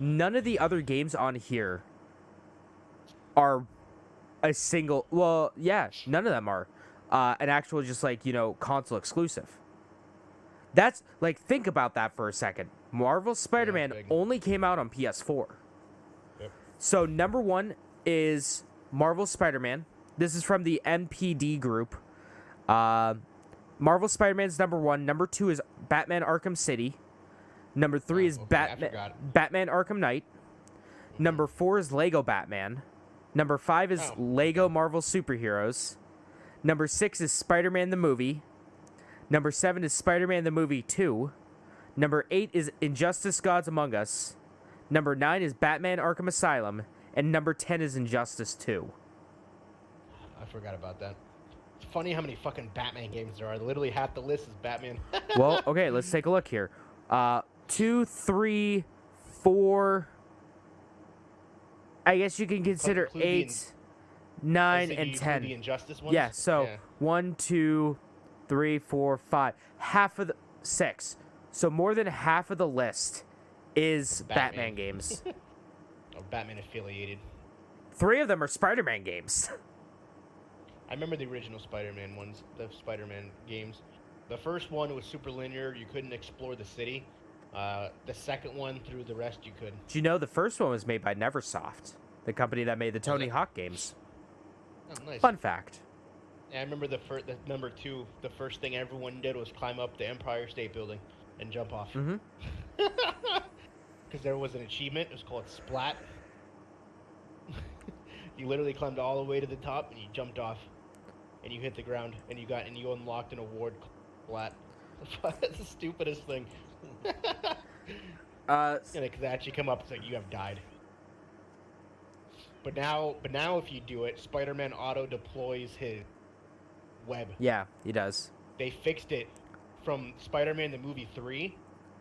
none of the other games on here are a single. Well, yeah, none of them are an actual just console exclusive. That's like, think about that for a second. Marvel Spider-Man big. only came out on PS4. Yep. So number one is Marvel Spider-Man. This is from the NPD group. Marvel Spider-Man's number one. Number two is Batman Arkham City. Number three is okay, I forgot. Batman Arkham Knight. Number four is Lego Batman. Number five is Oh, Lego Marvel Superheroes. Number six is Spider-Man the Movie. Number 7 is Spider-Man the Movie 2. Number 8 is Injustice Gods Among Us. Number 9 is Batman Arkham Asylum. And number 10 is Injustice 2. I forgot about that. It's funny how many fucking Batman games there are. Literally half the list is Batman. Well, okay, let's take a look here. 2, 3, 4. I guess you can consider include the 8, 9, So you and include 10. The Injustice ones? Yeah, so Yeah. 1, 2, 3, 4, 5. Half of the 6. So more than half of the list is Batman Batman. games. Oh, Batman affiliated. 3 of them are Spider-Man games. I remember the original Spider-Man ones, the Spider-Man games. The first one was super linear. You couldn't explore the city. The second one, through the rest, you could. Do you know the first one was made by Neversoft, the company that made the Tony it? Hawk games? Oh, nice. Fun fact. Yeah, I remember the number 2. The first thing everyone did was climb up the Empire State Building and jump off. Mhm. Because there was an achievement. It was called Splat. You literally climbed all the way to the top and you jumped off, and you hit the ground, and you unlocked an award called Splat. That's the stupidest thing. And it could actually come up, it's like, you have died. But now if you do it, Spider-Man auto deploys his web. Yeah, he does. They fixed it from Spider-Man the movie 3.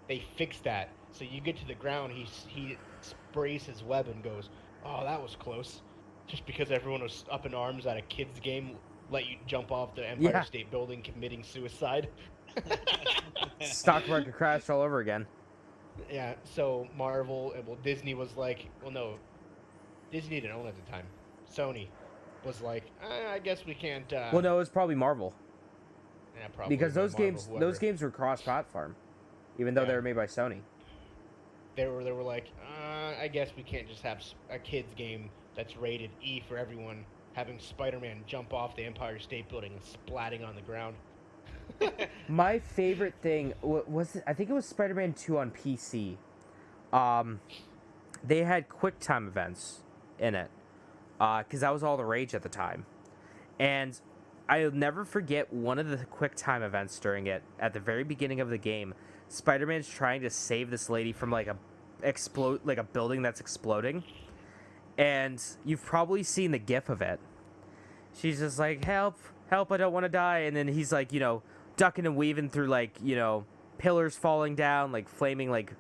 They fixed that. So you get to the ground, he sprays his web and goes, "Oh, that was close." Just because everyone was up in arms at a kids game, let you jump off the Empire Yeah. State Building committing suicide. Stock market crashed all over again. Yeah, so Marvel, well, Disney was like, well, no, Disney didn't own it at the time. Sony was like, I guess we can't. Well, no, it was probably Marvel Yeah, probably because those Marvel, games whoever. those games were cross-platform, even though they Yeah. were made by Sony. They were like, I guess we can't just have a kids game that's rated E for everyone having Spider-Man jump off the Empire State Building and splatting on the ground. My favorite thing was I think it was Spider-Man 2 on PC. They had QuickTime events in it, because that was all the rage at the time, and I'll never forget one of the QuickTime events during it. At the very beginning of the game, Spider-Man's trying to save this lady from like a building that's exploding, and you've probably seen the GIF of it. She's just like, help, help, I don't want to die. And then he's like, ducking and weaving through like, pillars falling down, like flaming like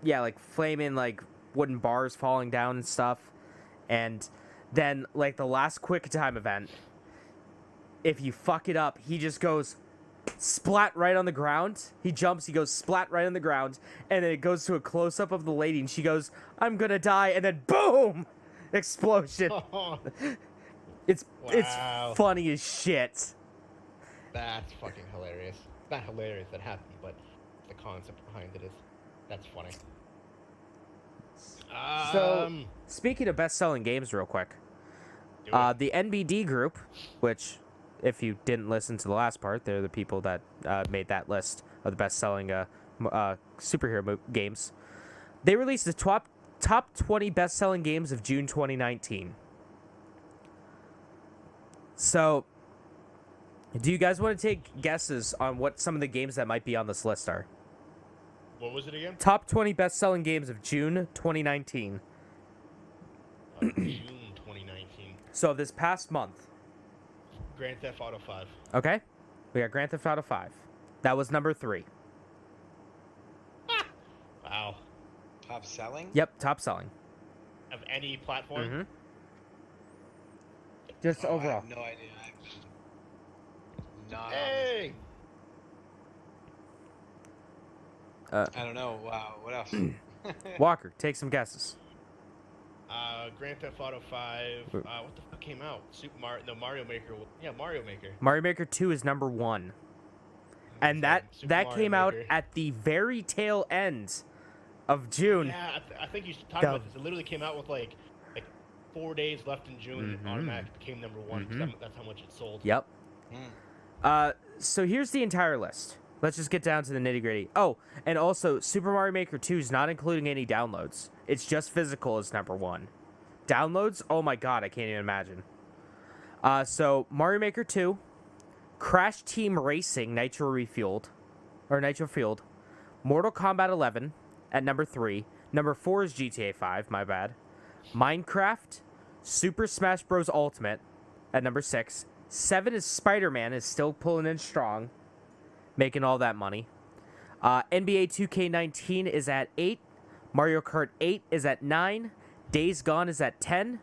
like flaming like wooden bars falling down and stuff. And then like the last quick time event, if you fuck it up, he just goes splat right on the ground. He jumps, he goes splat right on the ground, and then it goes to a close up of the lady and she goes, "I'm gonna die," and then boom! Explosion. It's Wow. funny as shit. That's fucking hilarious. Not hilarious that happened, but the concept behind it is, that's funny. So, speaking of best-selling games real quick, do it. the NBD group, which, if you didn't listen to the last part, they're the people that made that list of the best-selling superhero games. They released the top 20 best-selling games of June 2019. So, do you guys want to take guesses on what some of the games that might be on this list are? What was it again? Top 20 best-selling games of June 2019. June 2019. So, this past month. Grand Theft Auto 5. Okay? We got Grand Theft Auto 5. That was number 3. Wow. Top selling? Yep, top selling. Of any platform? Mm-hmm. Just Oh, I overall. have no idea. I'm not. Hey! I don't know. Wow. What else? Walker, take some guesses. Grand Theft Auto 5. What the fuck came out? Mario Maker. Yeah, Mario Maker. Mario Maker 2 is number 1. And that Super that Mario came out Maker. at the very tail end of June. Yeah, I think you should talk about this. It literally came out with like 4 days left in June. Mhm. It automatically became number 1. 'Cause Mhm. that's how much it sold. Yep. Hmm. So here's the entire list. Let's just get down to the nitty gritty. Oh, and also Super Mario Maker 2 is not including any downloads. It's just physical as number 1. Downloads? Oh my god, I can't even imagine. So Mario Maker 2, Crash Team Racing Nitro Fueled, Mortal Kombat 11 at number 3. Number 4 is GTA 5, my bad. Minecraft, Super Smash Bros. Ultimate at number 6. 7 is Spider-Man, is still pulling in strong, making all that money. NBA 2K19 is at 8. Mario Kart 8 is at 9. Days Gone is at 10.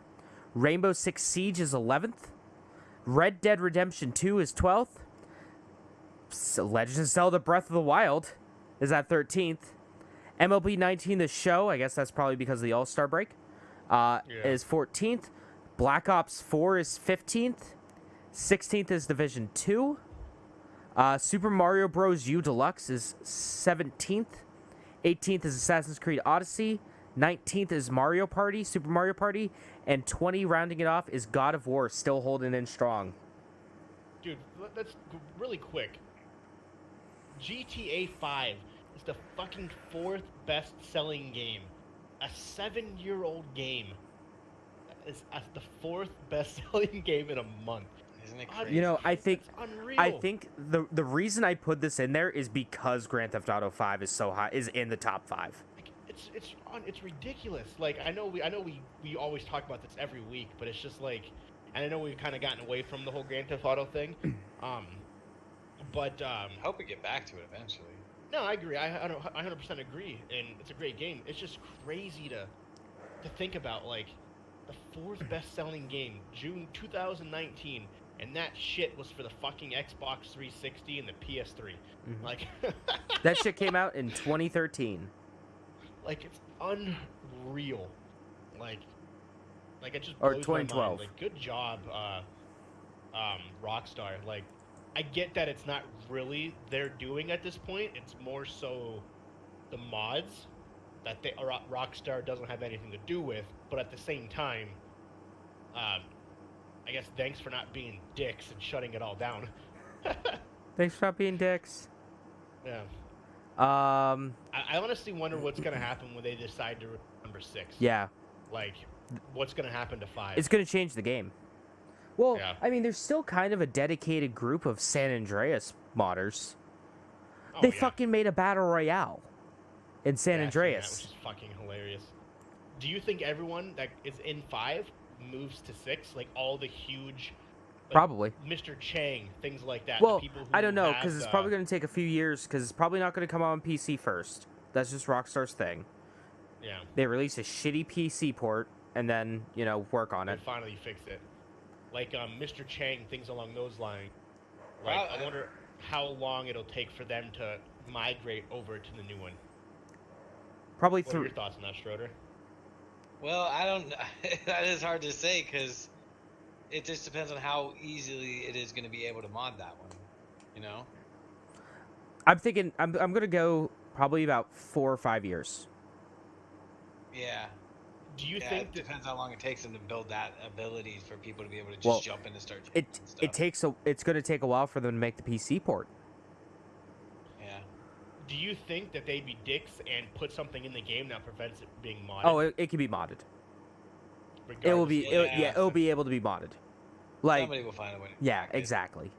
Rainbow Six Siege is 11th. Red Dead Redemption 2 is 12th. Legend of Zelda Breath of the Wild is at 13th. MLB 19 The Show, I guess that's probably because of the All-Star break, is 14th. Black Ops 4 is 15th. 16th is Division 2. Super Mario Bros. U Deluxe is 17th. 18th is Assassin's Creed Odyssey. 19th is Mario Party, Super Mario Party. And 20, rounding it off, is God of War, still holding in strong. Dude, let's really quick. GTA 5 is the fucking 4th best-selling game. A 7-year-old game is the 4th best-selling game in a month. Isn't it crazy? You know, I think That's unreal. I think the reason I put this in there is because Grand Theft Auto 5 is so high, is in the top 5. Like, it's ridiculous. Like I know we always talk about this every week, but it's just like, and I know we've kind of gotten away from the whole Grand Theft Auto thing. I hope we get back to it eventually. No, I agree. I 100% agree, and it's a great game. It's just crazy to think about, like, the 4th best-selling game, June 2019, and that shit was for the fucking Xbox 360 and the PS3. Mhm. Like, That shit came out in 2013. like it's unreal. Like it just Or blows my mind. 2012. Like, good job, Rockstar. Like, I get that it's not really their doing at this point. It's more so the mods that Rockstar doesn't have anything to do with. But at the same time, I guess thanks for not being dicks and shutting it all down. Thanks for not being dicks. Yeah. Um, I honestly wonder what's gonna happen when they decide to number 6. yeah, Like, what's gonna happen to 5? it's gonna change the game. Well, Yeah. I mean, there's still kind of a dedicated group of San Andreas modders. Oh, They yeah. fucking made a battle royale in San Yeah, I've seen that, Andreas. which is fucking hilarious. Do you think everyone that is in 5 moves to 6? Like all the huge, like, Probably. Mr. Chang, things like that. Well, the people who I don't know, have because it's the- probably going to take a few years, because it's probably not going to come out on PC first. That's just Rockstar's thing. Yeah, They release a shitty PC port, and then, you know, work on and it. finally fix it. Like Mr. Chang, things along those lines. Like, Well, I wonder how long it'll take for them to migrate over to the new one. Probably What are through. your thoughts on that, Schroeder? Well, I don't. That is hard to say because it just depends on how easily it is going to be able to mod that one. You know. I'm thinking, I'm going to go probably about 4 or 5 years. Yeah. Do you Yeah, think it that? depends how long it takes them to build that ability for people to be able to just Well, jump in and start. It changing stuff. it takes it's going to take a while for them to make the PC port. Yeah. Do you think that they'd be dicks and put something in the game that prevents it being modded? Oh, it can be modded. It will be regardless of- Yeah. it'll be able to be modded. Like, Somebody will find a way. To yeah, crack it. exactly.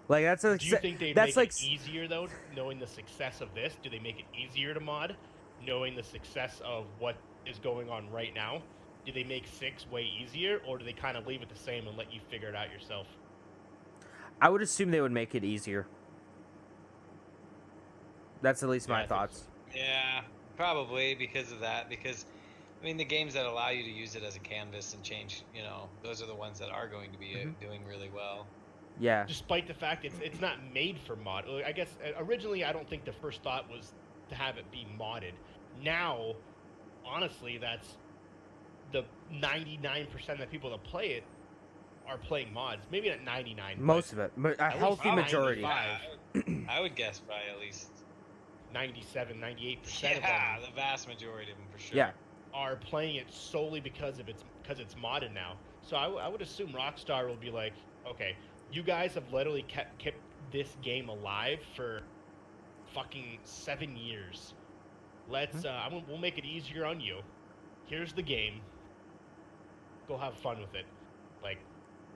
Like that's a Do you think they'd that's make like it easier though, knowing the success of this? Do they make it easier to mod, knowing the success of what is going on right now? Do they make 6 way easier, or do they kind of leave it the same and let you figure it out yourself? I would assume they would make it easier. That's at least Yeah, I my think thoughts. Yeah, probably because of that. Because, I mean, the games that allow you to use it as a canvas and change, you know, those are the ones that are going to be doing really well. Yeah. Despite the fact it's not made for mod. I guess originally I don't think the first thought was to have it be modded. Now, honestly, that's the 99% of the people that play it are playing mods. Maybe not 99. Most of it, a least healthy about majority. 95. I would guess by at least 97, 98% of yeah, them the vast majority of them for sure. Yeah. are playing it solely because it's modded now. So I would assume Rockstar will be like, okay, you guys have literally kept this game alive for fucking 7 years. Let's we'll make it easier on you. Here's the game. Go have fun with it. Like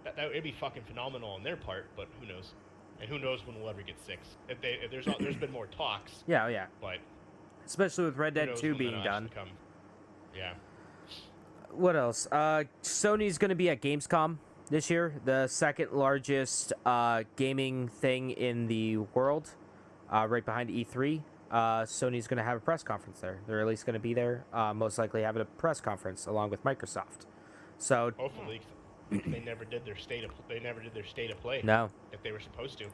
that it'd be fucking phenomenal on their part, but who knows? And who knows when we'll ever get 6? If there's been more talks, Yeah, yeah. but Especially with Red who Dead knows 2 when being that'll done. actually come. Yeah. What else? Sony's going to be at Gamescom this year, the second largest gaming thing in the world, right behind E3. Sony's going to have a press conference there. They're at least going to be there, most likely having a press conference along with Microsoft. So Hopefully, 'cause they never did their state of play. no. If they were supposed to.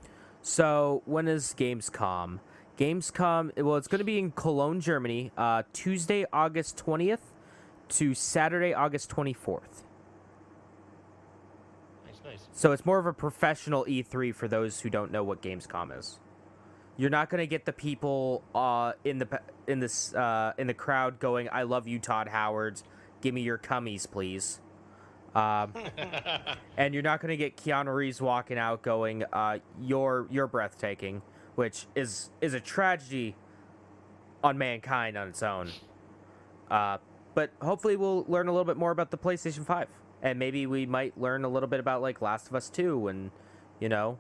So when is Gamescom? Gamescom, well, it's going to be in Cologne, Germany, Tuesday, August 20th to Saturday, August 24th. Nice. So it's more of a professional E3 for those who don't know what Gamescom is. You're not going to get the people in the crowd going, "I love you, Todd Howard. Give me your cummies, please." And you're not going to get Keanu Reeves walking out going, "You're breathtaking," which is a tragedy on mankind on its own. But hopefully we'll learn a little bit more about the PlayStation 5, and maybe we might learn a little bit about like Last of Us 2 and you know,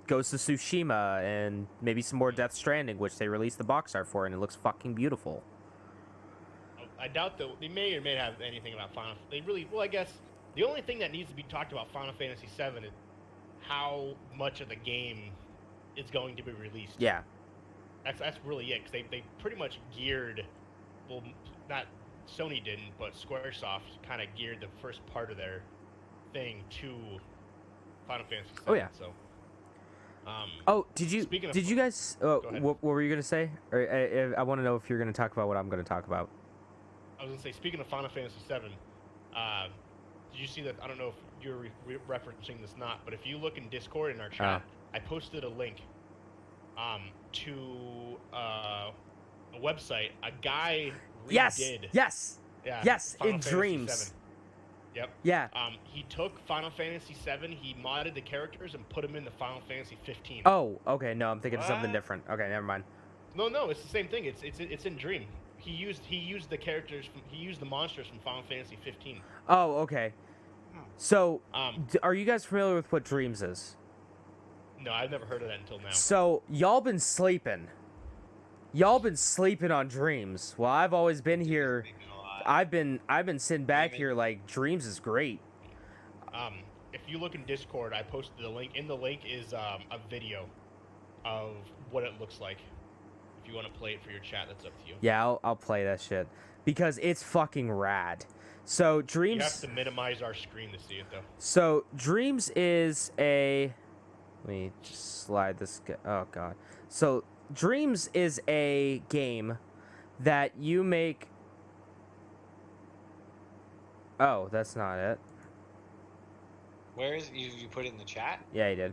Ghost of Tsushima, and maybe some more Death Stranding, which they released the box art for, and it looks fucking beautiful. I doubt that they may or may not have anything about Final. They really well. I guess the only thing that needs to be talked about Final Fantasy VII is how much of the game is going to be released. Yeah. That's really it, because they pretty much geared, well, not Sony didn't, but SquareSoft kind of geared the first part of their thing to Final Fantasy VII. Oh yeah. So. Oh, did you guys? Go ahead. What were you gonna say? Or I want to know if you're gonna talk about what I'm gonna talk about. I was gonna say, speaking of Final Fantasy VII, did you see that? I don't know if you're referencing this not, but if you look in Discord in our chat, I posted a link to a website. A guy redid. Yes. Yeah. Yes. Final In Fantasy Dreams. VII. Yep. Yeah. He took Final Fantasy VII, he modded the characters and put them into Final Fantasy 15. Oh, okay. No, I'm thinking of something What? different. Okay, never mind. No, it's the same thing. It's in Dream. He used the characters he used the monsters from Final Fantasy 15. Oh, okay. So, Um, are you guys familiar with what Dreams is? No, I've never heard of that until now. So, y'all been sleeping. Y'all been sleeping on Dreams. Well, I've always been here. Sleeping a lot. I've been sitting back here like Dreams is great. If you look in Discord, I posted the link. In the link is a video of what it looks like. If you want to play it for your chat, that's up to you. Yeah, I'll play that shit because it's fucking rad. So You Dreams. have to minimize our screen to see it, though. So Dreams is a. Let me just slide this. Oh god. So Dreams is a game that you make. Oh, that's not it. Where is you put it in the chat? Yeah, he did.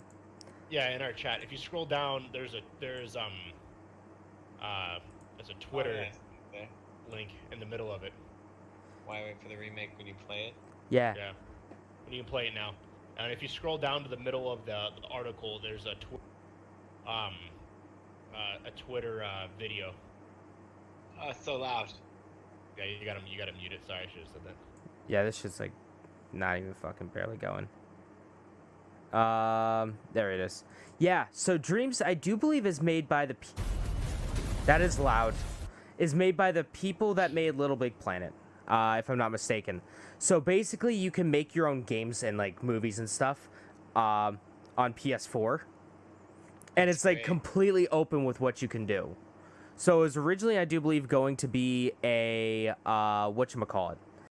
Yeah, in our chat. If you scroll down, there's a Twitter Oh, yeah. There. link in the middle of it. Why wait for the remake when you play it? Yeah. Yeah, and you can play it now. And if you scroll down to the middle of the article, there's a Twitter video. Oh, it's so loud. Yeah, you gotta mute it. Sorry, I should have said that. Yeah, this shit's like not even fucking barely going. There it is. Yeah, so Dreams, I do believe, is made by the. That is loud. Is made by the people that made Little Big Planet, if I'm not mistaken. So basically, you can make your own games and like movies and stuff, on PS4, and it's like great. completely open with what you can do. So it was originally, I do believe, going to be a whatchamacallit.